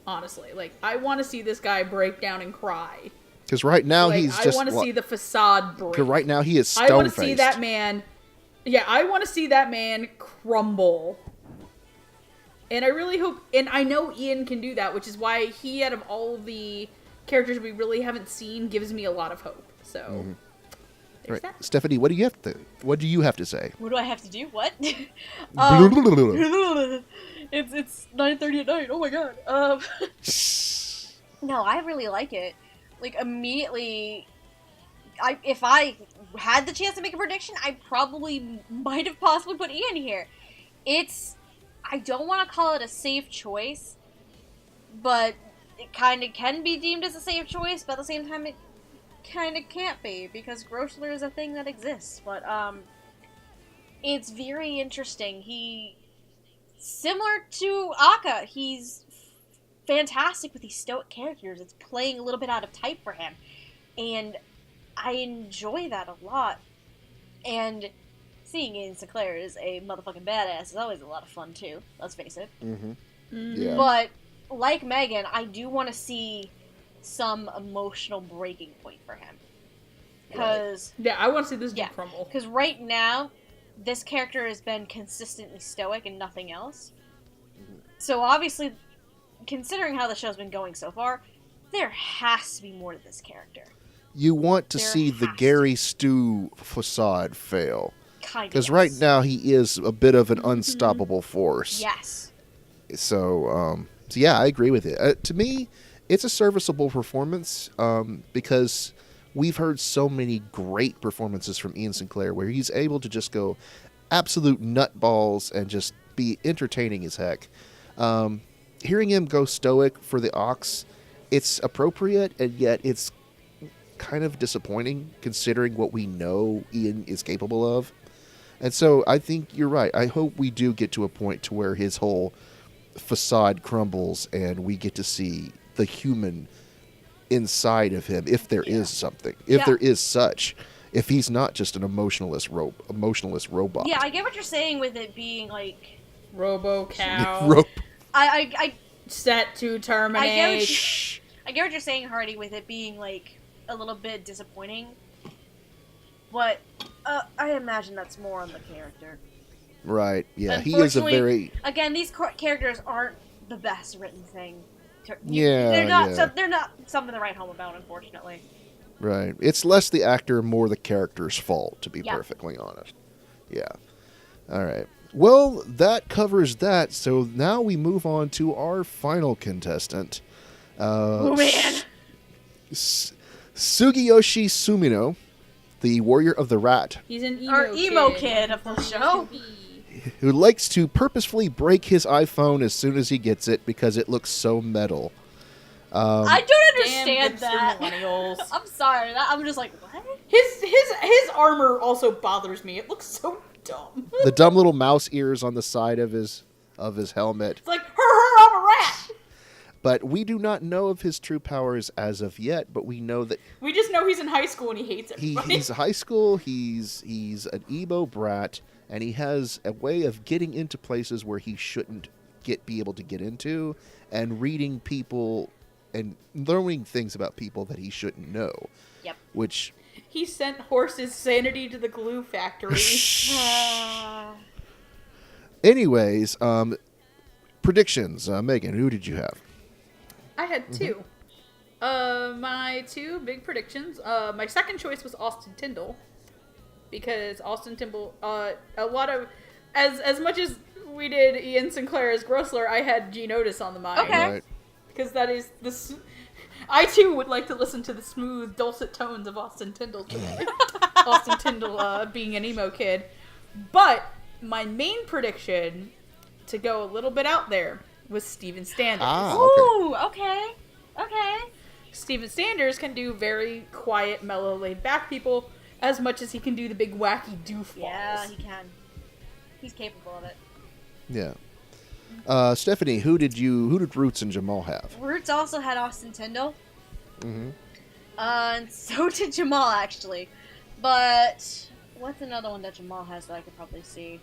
Honestly. Like, I want to see this guy break down and cry. Because right now he's just... I want to see the facade break. Because right now he is stone-faced. I want to see that man... Yeah, I want to see that man crumble. And I really hope... And I know Ian can do that, which is why he, out of all the characters we really haven't seen, gives me a lot of hope. So, there's that. Stephanie, what do you have to say? What do I have to do? What? It's 9:30 at night. Oh my god. No, I really like it. Like, immediately, if I had the chance to make a prediction, I probably might have possibly put Ian here. I don't want to call it a safe choice, but it kind of can be deemed as a safe choice, but at the same time it kind of can't be, because Grossler is a thing that exists. But it's very interesting. Similar to Akka, he's fantastic with these stoic characters. It's playing a little bit out of type for him, and I enjoy that a lot. And seeing Ian Sinclair as a motherfucking badass is always a lot of fun too, let's face it. Yeah. But like Megan, I do want to see some emotional breaking point for him. Because yeah, I want to see this dude crumble. Because right now, this character has been consistently stoic and nothing else. So obviously, considering how the show's been going so far, there has to be more to this character. You want to see the Gary Stu facade fail. Because right now he is a bit of an unstoppable force. Yes. So yeah, I agree with it. To me, it's a serviceable performance because we've heard so many great performances from Ian Sinclair where he's able to just go absolute nutballs and just be entertaining as heck. Hearing him go stoic for the Ox, it's appropriate, and yet it's kind of disappointing considering what we know Ian is capable of. And so I think you're right. I hope we do get to a point to where his whole facade crumbles and we get to see the human inside of him, if there is something, if there is such, if he's not just an emotionless robot. Yeah, I get what you're saying with it being like Robo-Cow. I set to terminate. I get what you're saying, Hardy, with it being like a little bit disappointing. But I imagine that's more on the character. Right, yeah. He is a very... Again, these characters aren't the best written thing. They're not something to write home about, unfortunately. Right. It's less the actor, more the character's fault, to be perfectly honest. Yeah. All right. Well, that covers that. So now we move on to our final contestant. Oh, man. Sugiyoshi Sumino, the Warrior of the Rat. He's an emo kid of the show. Who likes to purposefully break his iPhone as soon as he gets it because it looks so metal. I don't understand that. I'm sorry. I'm just like, what? His armor also bothers me. It looks so dumb. The dumb little mouse ears on the side of his helmet. It's like, I'm a rat. But we do not know of his true powers as of yet, but we know that... We just know he's in high school and he hates everybody. He's high school, he's an emo brat, and he has a way of getting into places where he shouldn't be able to get into, and reading people and learning things about people that he shouldn't know. Yep. Which... He sent Horse's sanity to the glue factory. Anyways, predictions. Megan, who did you have? I had two. My two big predictions. My second choice was Austin Tyndall. Because Austin Tyndall, a lot of... As much as we did Ian Sinclair as Grossler, I had Gene Otis on the mind. Okay. Right. Because that is the... I, too, would like to listen to the smooth, dulcet tones of Austin Tyndall today. Austin Tyndall being an emo kid. But my main prediction, to go a little bit out there, was Steven Sanders. Ooh, okay. Steven Sanders can do very quiet, mellow, laid-back people, as much as he can do the big wacky doofballs. Yeah, he can. He's capable of it. Yeah. Stephanie, who did Roots and Jamal have? Roots also had Austin Tyndall. Mm-hmm. And so did Jamal, actually. But what's another one that Jamal has that I could probably see?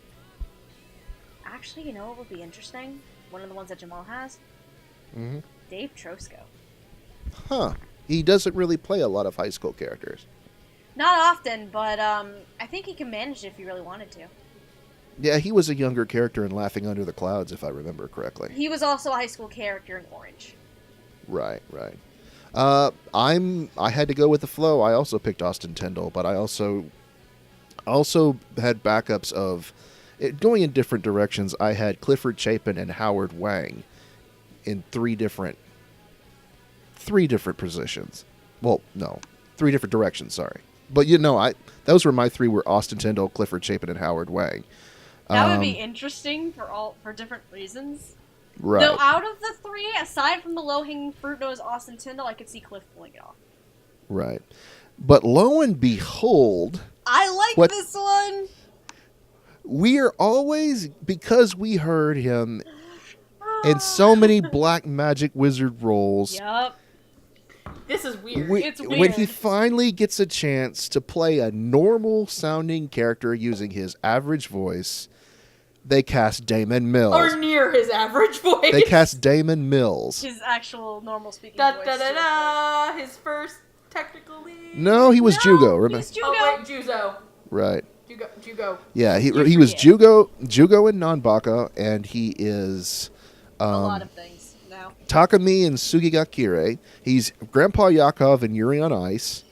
Actually, you know what would be interesting? One of the ones that Jamal has? Mm-hmm. Dave Trosko. Huh. He doesn't really play a lot of high school characters. Not often, but I think he can manage it if he really wanted to. Yeah, he was a younger character in Laughing Under the Clouds, if I remember correctly. He was also a high school character in Orange. Right. I had to go with the flow. I also picked Austin Tyndall, but I also had backups of going in different directions. I had Clifford Chapin and Howard Wang in three different positions. Well, no, 3 different directions. Sorry, but those were my 3: were Austin Tyndall, Clifford Chapin, and Howard Wang. That would be interesting for different reasons. Right. Though out of the 3, aside from the low-hanging fruit nose Austin Tyndall, I could see Cliff pulling it off. Right. But lo and behold, I like this one. We are always, because we heard him in so many black magic wizard roles. Yup. This is weird. It's weird. When he finally gets a chance to play a normal sounding character using his average voice, they cast Damon Mills. Or near his average voice. They cast Damon Mills. His actual normal speaking Da voice. da da da. His first technical lead. No, he was Jugo. Remember? He's Jugo. Oh wait, Juzo. Right. Jugo. Yeah, he was Jugo in Nanbaka, and he is A lot of things now. Takami and Sugigakure. He's Grandpa Yakov in Yuri on Ice.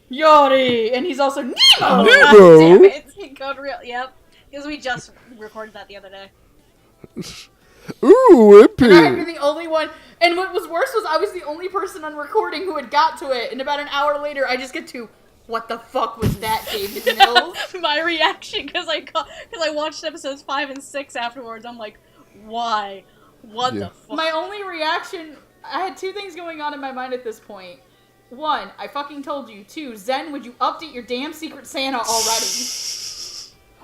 Yori, and he's also Nemo. Oh, Nemo? God damn it. He got real. Yep. Because we just recorded that the other day. Ooh, And I had been Impy. the only one. And what was worse was I was the only person on recording who had got to it. And about an hour later, I just get to, what the fuck was that, David Mills? My reaction, because I watched episodes 5 and 6 afterwards. I'm like, why? What the fuck? My only reaction, I had 2 things going on in my mind at this point. 1, I fucking told you. 2, Zen, would you update your damn Secret Santa already?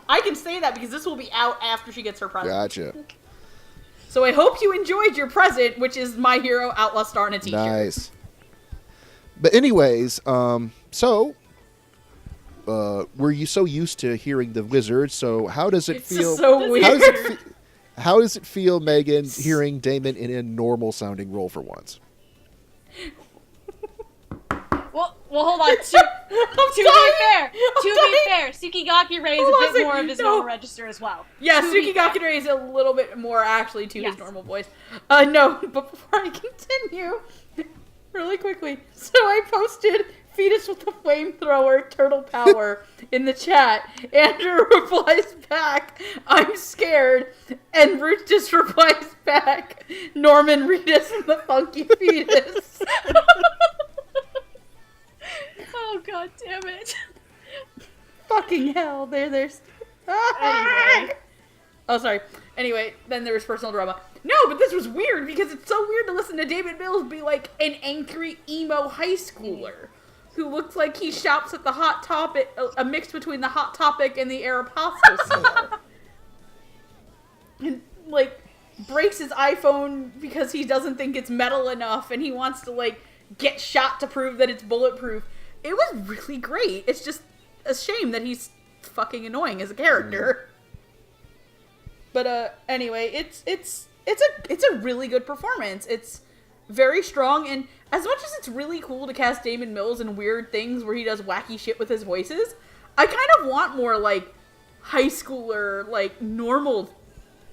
I can say that because this will be out after she gets her present. Gotcha. So I hope you enjoyed your present, which is My Hero Outlaw Star and a t-shirt. Nice. But anyways, were you so used to hearing the wizard? So how does it It's feel? just so weird. How does it feel, Megan, hearing Damon in a normal sounding role for once? Well, hold on. To be fair, Tsukigaki Ray is a bit more of his normal register as well. Yeah, To be fair. Tsukigaki is a little bit more actually to Yes. his normal voice. No, but before I continue, really quickly, so I posted Fetus with the Flamethrower Turtle Power in the chat. Andrew replies back, I'm scared, and Ruth just replies back, Norman Reedus and the Funky Fetus. Oh, god damn it. Fucking hell, there's... Anyway. Oh, sorry. Anyway, then there was personal drama. No, but this was weird because it's so weird to listen to David Mills be like an angry emo high schooler who looks like he shops at the Hot Topic, a mix between the Hot Topic and the Aeropostale store. And, like, breaks his iPhone because he doesn't think it's metal enough and he wants to, like, get shot to prove that it's bulletproof. It was really great. It's just a shame that he's fucking annoying as a character. But anyway, it's a really good performance. It's very strong, and as much as it's really cool to cast Damon Mills in weird things where he does wacky shit with his voices, I kind of want more like high schooler, like normal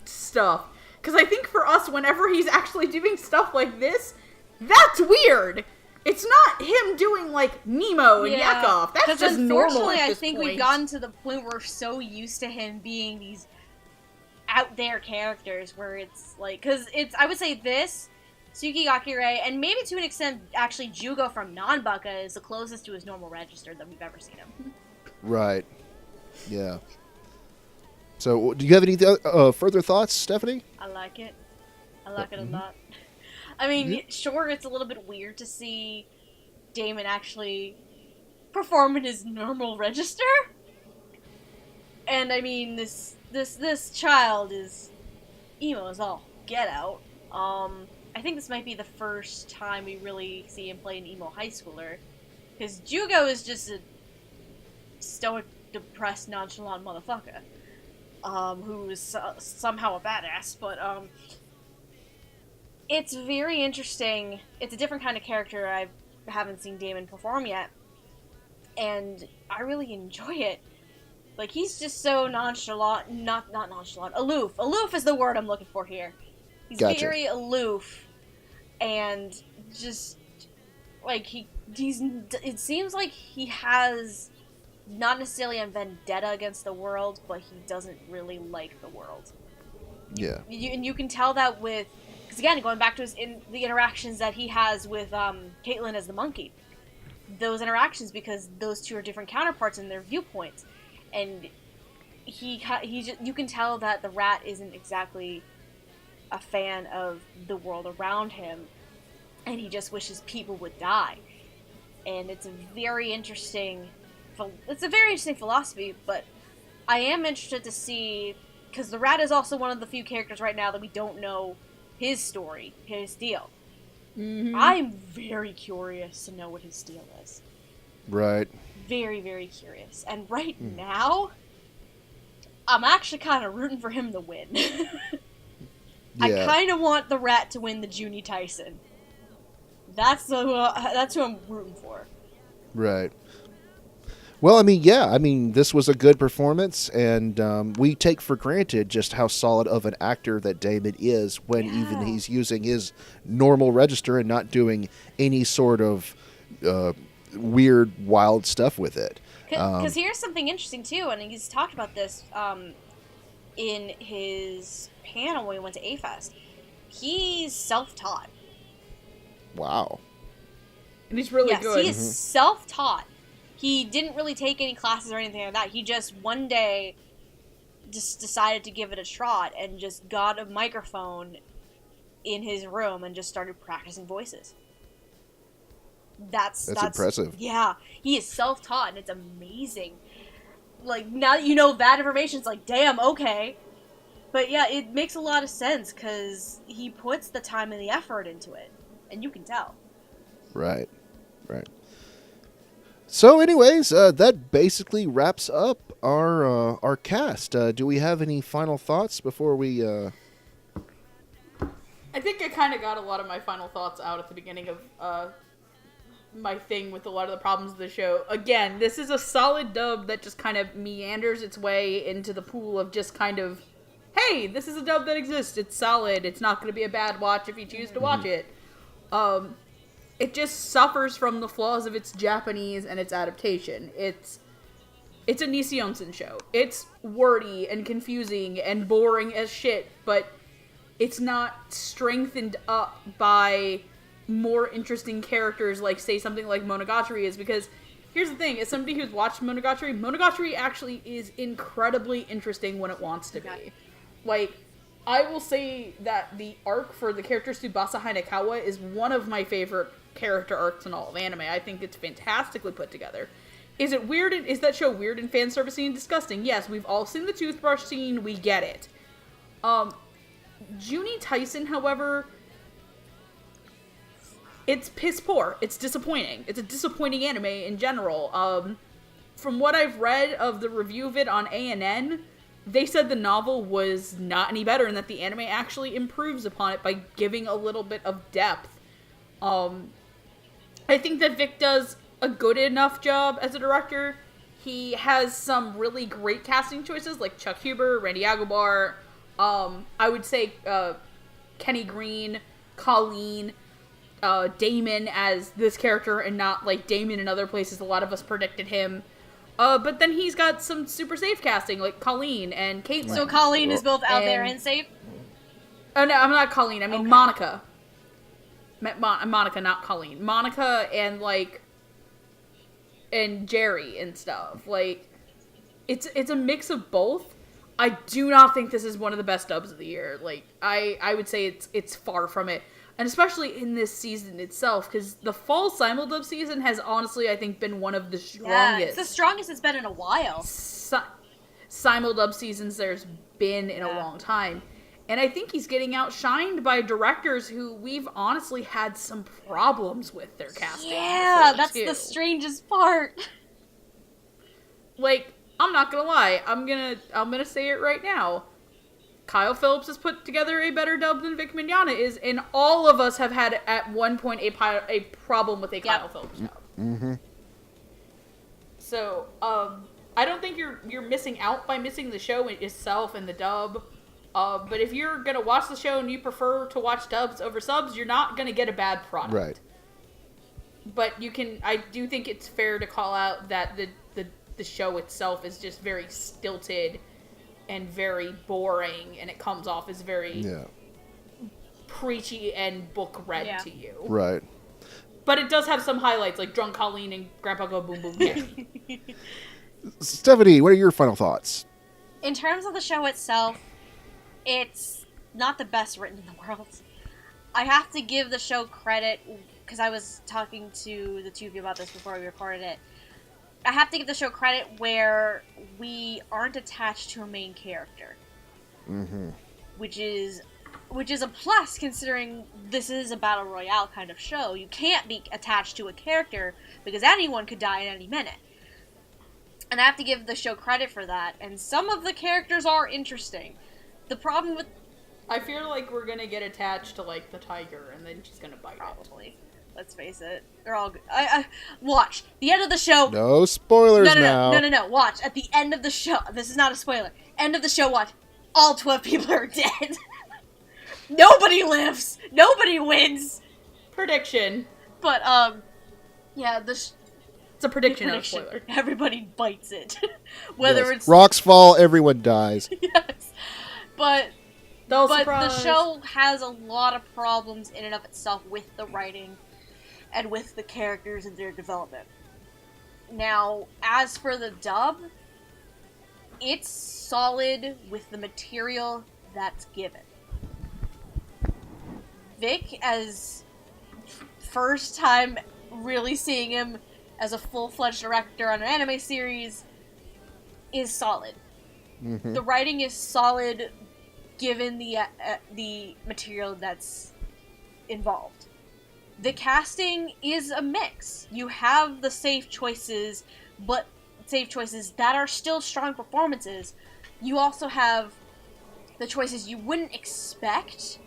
stuff. Because I think for us, whenever he's actually doing stuff like this, that's weird. It's not him doing, like, Nemo and Yakov. That's just normal at this I think point. we've gotten to the point where we're so used to him being these out there characters where it's, like... Because it's, I would say this, Tsukigaki Ray, and maybe to an extent, actually, Jugo from Nanbaka is the closest to his normal register that we've ever seen him. Right. Yeah. So, do you have any further thoughts, Stephanie? I like it. I like it a lot. I mean, sure, it's a little bit weird to see Damon actually perform in his normal register. And I mean, this child is emo as all get out. I think this might be the first time we really see him play an emo high schooler, because Jugo is just a stoic, depressed, nonchalant motherfucker, who is somehow a badass. But it's very interesting. It's a different kind of character. I haven't seen Damon perform yet, and I really enjoy it. Like, he's just so nonchalant, not nonchalant, aloof. Aloof is the word I'm looking for here. He's very aloof, and just, like, it seems like he has not necessarily a vendetta against the world, but he doesn't really like the world. Yeah. And you can tell that with, because again, going back to the interactions that he has with Caitlyn as the monkey. Those interactions, because those two are different counterparts in their viewpoints. And you can tell that the rat isn't exactly a fan of the world around him, and he just wishes people would die. And it's a very interesting philosophy, but I am interested to see, because the rat is also one of the few characters right now that we don't know his story, his deal. Mm-hmm. I'm very curious to know what his deal is. Right. Very, very curious. And right now, I'm actually kind of rooting for him to win. I kind of want the rat to win the Juni Taisen. That's who I'm rooting for. Right. Well, I mean, this was a good performance, and we take for granted just how solid of an actor that Damon is when even he's using his normal register and not doing any sort of weird, wild stuff with it. Because here's something interesting, too, and he's talked about this in his panel when we went to A-Fest. He's self-taught. Wow. And he's really good. He is self-taught. He didn't really take any classes or anything like that. He just one day just decided to give it a trot and just got a microphone in his room and just started practicing voices. That's impressive. Yeah, he is self-taught, and it's amazing. Like, now that you know that information, it's like, damn, okay. But yeah, it makes a lot of sense, because he puts the time and the effort into it, and you can tell. Right. So anyways, that basically wraps up our cast. Do we have any final thoughts before we... I think I kind of got a lot of my final thoughts out at the beginning of my thing with a lot of the problems of the show. Again, this is a solid dub that just kind of meanders its way into the pool of just kind of, hey, this is a dub that exists. It's solid. It's not going to be a bad watch if you choose to watch it. It just suffers from the flaws of its Japanese and its adaptation. It's a NisiOisin show. It's wordy and confusing and boring as shit, but it's not strengthened up by more interesting characters like, say, something like Monogatari is, because here's the thing, as somebody who's watched Monogatari actually is incredibly interesting when it wants to be. Like, I will say that the arc for the character Tsubasa Hinekawa is one of my favorite character arcs in all of anime. I think it's fantastically put together. Is it weird? Is that show weird and fan servicey and disgusting? Yes, we've all seen the toothbrush scene. We get it. Juni Taisen, however, it's piss poor. It's disappointing. It's a disappointing anime in general. From what I've read of the review of it on ANN, they said the novel was not any better and that the anime actually improves upon it by giving a little bit of depth. I think that Vic does a good enough job as a director. He has some really great casting choices like Chuck Huber, Randy Aguilar, I would say Kenny Green, Colleen, Damon as this character and not like Damon in other places. A lot of us predicted him. But then he's got some super safe casting like Colleen and Kate. So Colleen is both out there and safe? Oh no, I'm not Colleen. I mean okay. Monica. Monica, not Colleen. Monica and and Jerry and stuff. Like, it's a mix of both. I do not think this is one of the best dubs of the year. Like, I would say it's far from it. And especially in this season itself, because the fall simuldub season has honestly, I think, been one of the strongest. Yeah, it's the strongest it's been in a while. Simuldub seasons there's been in a long time. And I think he's getting outshined by directors who we've honestly had some problems with their casting. Yeah, that's too. the strangest part. Like, I'm not gonna lie, I'm gonna say it right now. Kyle Phillips has put together a better dub than Vic Mignogna is, and all of us have had at one point a problem with a Kyle Phillips dub. Mm-hmm. So, I don't think you're missing out by missing the show itself and the dub. But if you're gonna watch the show and you prefer to watch dubs over subs, you're not gonna get a bad product. Right. But I do think it's fair to call out that the show itself is just very stilted and very boring, and it comes off as very preachy and book read to you. Right. But it does have some highlights, like Drunk Colleen and Grandpa Go Boom Boom. Yeah. Stephanie, what are your final thoughts? In terms of the show itself, it's not the best written in the world. I have to give the show credit, because I was talking to the two of you about this before we recorded it. I have to give the show credit where we aren't attached to a main character. Mm-hmm. Which is a plus, considering this is a battle royale kind of show. You can't be attached to a character, because anyone could die at any minute. And I have to give the show credit for that, and some of the characters are interesting. The problem with... I feel like we're gonna get attached to, like, the tiger, and then she's gonna bite Probably. Let's face it. They're all good. Watch. The end of the show... No spoilers now. No. Watch. At the end of the show... This is not a spoiler. End of the show, watch. All 12 people are dead. Nobody lives. Nobody wins. Prediction. But, yeah, it's a prediction, not a spoiler. Everybody bites it. Whether it's... Rocks fall, everyone dies. Yes. But Surprise. The show has a lot of problems in and of itself with the writing and with the characters and their development. Now, as for the dub, it's solid with the material that's given. Vic, as first time really seeing him as a full-fledged director on an anime series, is solid. Mm-hmm. The writing is solid given the material that's involved. The casting is a mix. You have the safe choices, but safe choices that are still strong performances. You also have the choices you wouldn't expect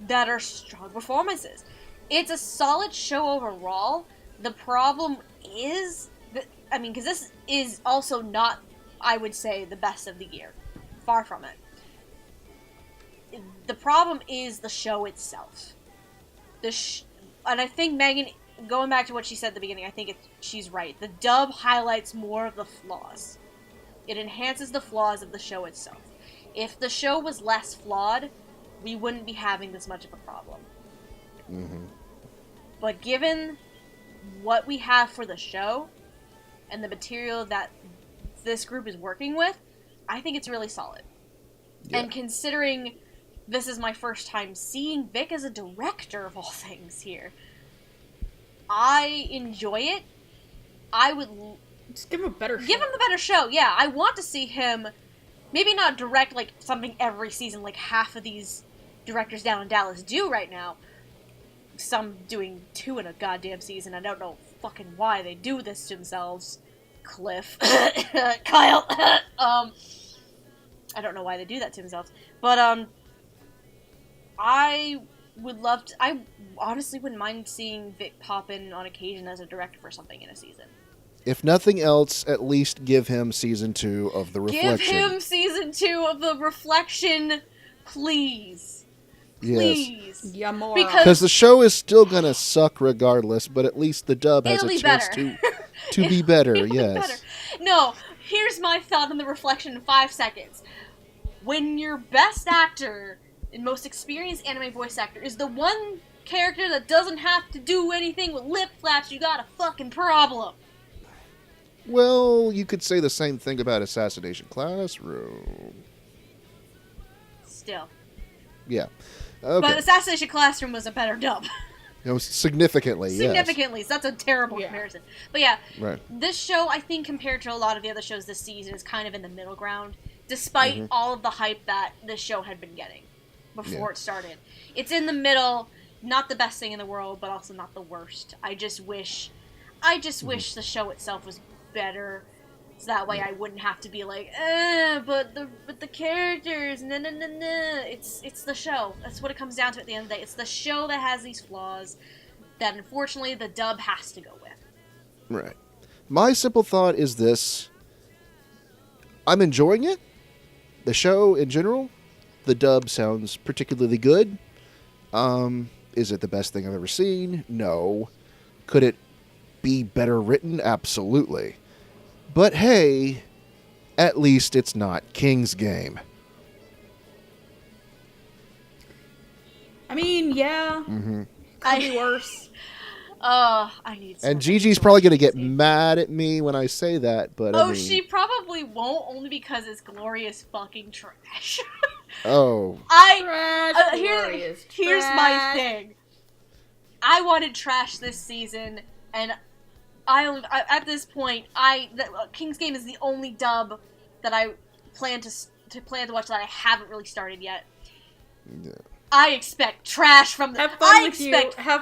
that are strong performances. It's a solid show overall. The problem is that, because this is also not, I would say, the best of the year. Far from it. The problem is the show itself. And I think Megan, going back to what she said at the beginning, I think she's right. The dub highlights more of the flaws. It enhances the flaws of the show itself. If the show was less flawed, we wouldn't be having this much of a problem. Mm-hmm. But given what we have for the show, and the material that this group is working with, I think it's really solid. Yeah. And considering this is my first time seeing Vic as a director of all things here, I enjoy it. I would... Just give him a better show. Give him a better show, yeah. I want to see him, maybe not direct, like, something every season, like half of these directors down in Dallas do right now. Some doing 2 in a goddamn season. I don't know fucking why they do this to themselves. Cliff. Kyle. I don't know why they do that to themselves. But, I would love to... I honestly wouldn't mind seeing Vic pop in on occasion as a director for something in a season. If nothing else, at least give him season 2 of The Reflection. Give him season 2 of The Reflection, please. Please. Yes. Yeah, more. Because the show is still going to suck regardless, but at least the dub has a chance to be better, yes. Be better. No, here's my thought on The Reflection in 5 seconds. When your best actor and most experienced anime voice actor is the one character that doesn't have to do anything with lip flaps, you got a fucking problem. Well, you could say the same thing about Assassination Classroom. Still. Yeah. Okay. But Assassination Classroom was a better dub. It was significantly, yes. Significantly, so that's a terrible comparison. But yeah, Right. this show, I think, compared to a lot of the other shows this season, is kind of in the middle ground, despite all of the hype that this show had been getting before it started. It's in the middle, not the best thing in the world, but also not the worst. I just wish the show itself was better, so that way I wouldn't have to be like, but the characters, nah. It's the show. That's what it comes down to at the end of the day. It's the show that has these flaws that, unfortunately, the dub has to go with. Right. My simple thought is this. I'm enjoying it. The show in general. The dub sounds particularly good. Is it the best thing I've ever seen? No. Could it be better written? Absolutely. But hey, at least it's not King's Game. I mean, yeah. Could be worse. I need And Gigi's probably going to get mad at me when I say that, but I mean... she probably won't, only because it's glorious fucking trash. Oh. Here's my thing. I wanted trash this season, and I at this point, King's Game is the only dub that I plan to watch that I haven't really started yet. Yeah. I expect trash from the. Have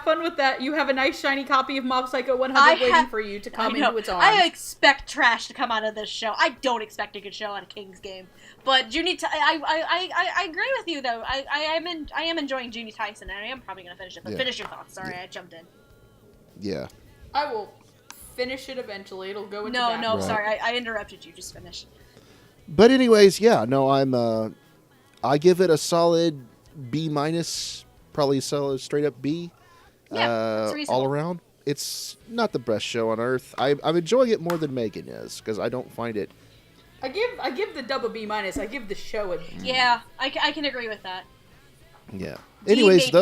fun with that. You have a nice shiny copy of Mob Psycho 100 waiting for you to come into its arms. I expect trash to come out of this show. I don't expect a good show out of King's Game. But I agree with you though. I am enjoying Juni Taisen, and I am probably gonna finish it. But finish your thoughts. Sorry, I jumped in. Yeah. I will finish it eventually. It'll go into No, sorry, I interrupted you. Just finish. But anyways, yeah, no, I give it a solid B minus, probably solid straight up B. Yeah, it's reasonable. All around. It's not the best show on earth. I'm enjoying it more than Megan is, because I don't find it. I give the dub a B minus. I give the show a. Yeah, I can agree with that. Yeah. Anyways,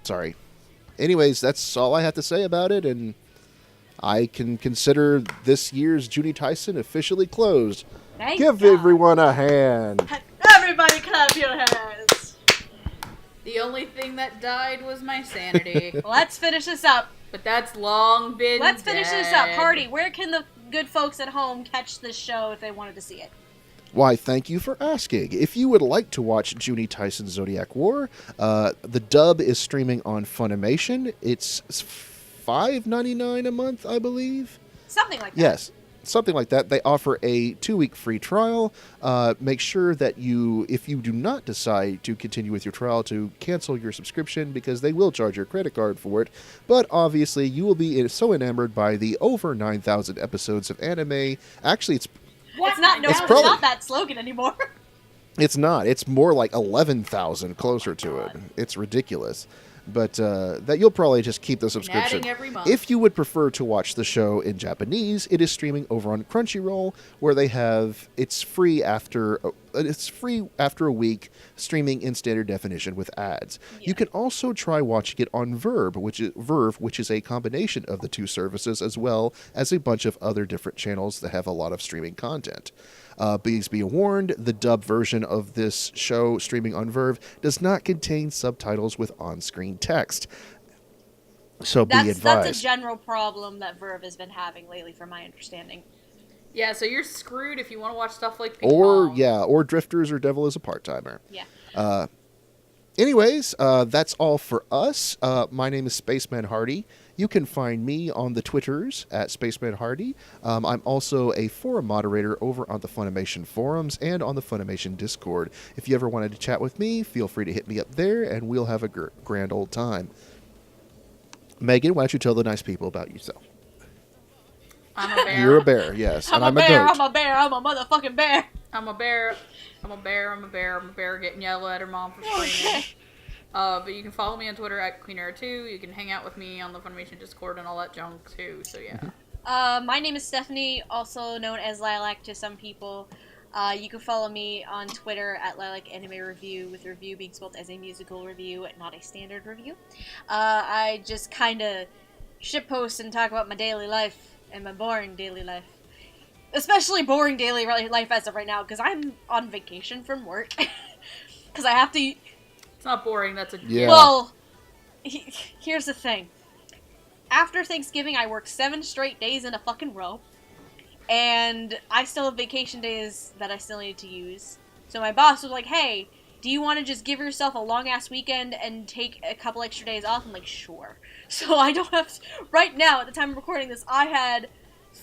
sorry. Anyways, that's all I have to say about it, and I can consider this year's Juni Taisen officially closed. Give everyone a hand. Everybody clap your hands. The only thing that died was my sanity. Let's finish this up. But that's long been Let's finish dead. this up. Hardy, where can the good folks at home catch this show if they wanted to see it? Why, thank you for asking. If you would like to watch Juni Taisen Zodiac War, the dub is streaming on Funimation. It's $5.99 a month, I believe. Something like that. Yes, something like that. They offer a 2-week free trial. Make sure that if you do not decide to continue with your trial, to cancel your subscription, because they will charge your credit card for it. But obviously, you will be so enamored by the over 9,000 episodes of anime. Actually, it's not that slogan anymore. It's not. It's more like 11,000 closer to it. It's ridiculous. But that you'll probably just keep the subscription. Adding every month. If you would prefer to watch the show in Japanese, it is streaming over on Crunchyroll, where it's free after a week, streaming in standard definition with ads. Yeah. You can also try watching it on Verve, which is a combination of the two services, as well as a bunch of other different channels that have a lot of streaming content. Please be warned, the dub version of this show streaming on Verve does not contain subtitles with on-screen text. So be advised. That's a general problem that Verve has been having lately, from my understanding. Yeah, so you're screwed if you want to watch stuff like Ping Pong. Or Drifters or Devil is a Part-Timer. Yeah. Anyways, that's all for us. My name is Spaceman Hardy. You can find me on the Twitters at Spaceman Hardy. I'm also a forum moderator over on the Funimation forums and on the Funimation Discord. If you ever wanted to chat with me, feel free to hit me up there, and we'll have a grand old time. Megan, why don't you tell the nice people about yourself? I'm a bear. You're a bear, yes. I'm a bear. I'm a bear. I'm a motherfucking bear. I'm a bear. I'm a bear getting yelled at her mom for screaming. But you can follow me on Twitter at QueenEra2. You can hang out with me on the Funimation Discord and all that junk too. So yeah. My name is Stephanie, also known as Lilac to some people. You can follow me on Twitter at Lilac Anime Review, with review being spelled as a musical review, not a standard review. I just kind of shitpost and talk about my daily life and my boring daily life. Especially boring daily life as of right now, because I'm on vacation from work. because I have to. It's not boring. That's a Yeah. Well, here's the thing. After Thanksgiving, I worked 7 straight days in a fucking row. And I still have vacation days that I still need to use. So my boss was like, hey, do you want to just give yourself a long-ass weekend and take a couple extra days off? I'm like, sure. So I don't have to... Right now, at the time of recording this, I had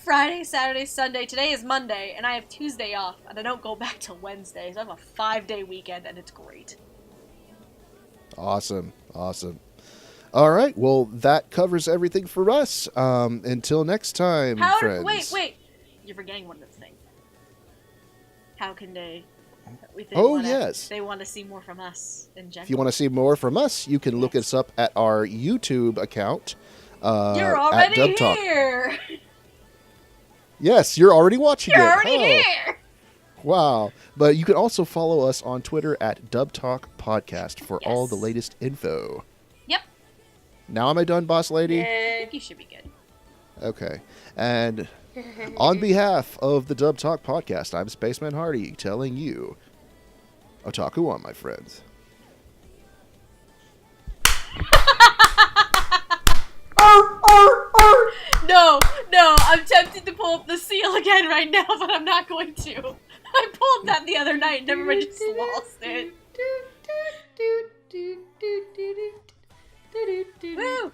Friday, Saturday, Sunday. Today is Monday, and I have Tuesday off. And I don't go back till Wednesday. So I have a 5-day weekend, and it's great. Awesome. All right, well, that covers everything for us. Until next time, friends. Wait. You're forgetting one of the things. How can they... Yes. They want to see more from us in general. If you want to see more from us, you can look us up at our YouTube account. You're already at Dub here! Yes, you're already watching You're it. already here! Wow. But you can also follow us on Twitter at dubtalkpodcast for all the Yes. latest info. Yep. Now am I done, boss lady? I think you should be good. Okay. And on behalf of the Dub Talk Podcast, I'm Spaceman Hardy telling you, Otaku on, my friends. No, I'm tempted to pull up the seal again right now, but I'm not going to. I pulled that the other night and everybody just lost it. Woo!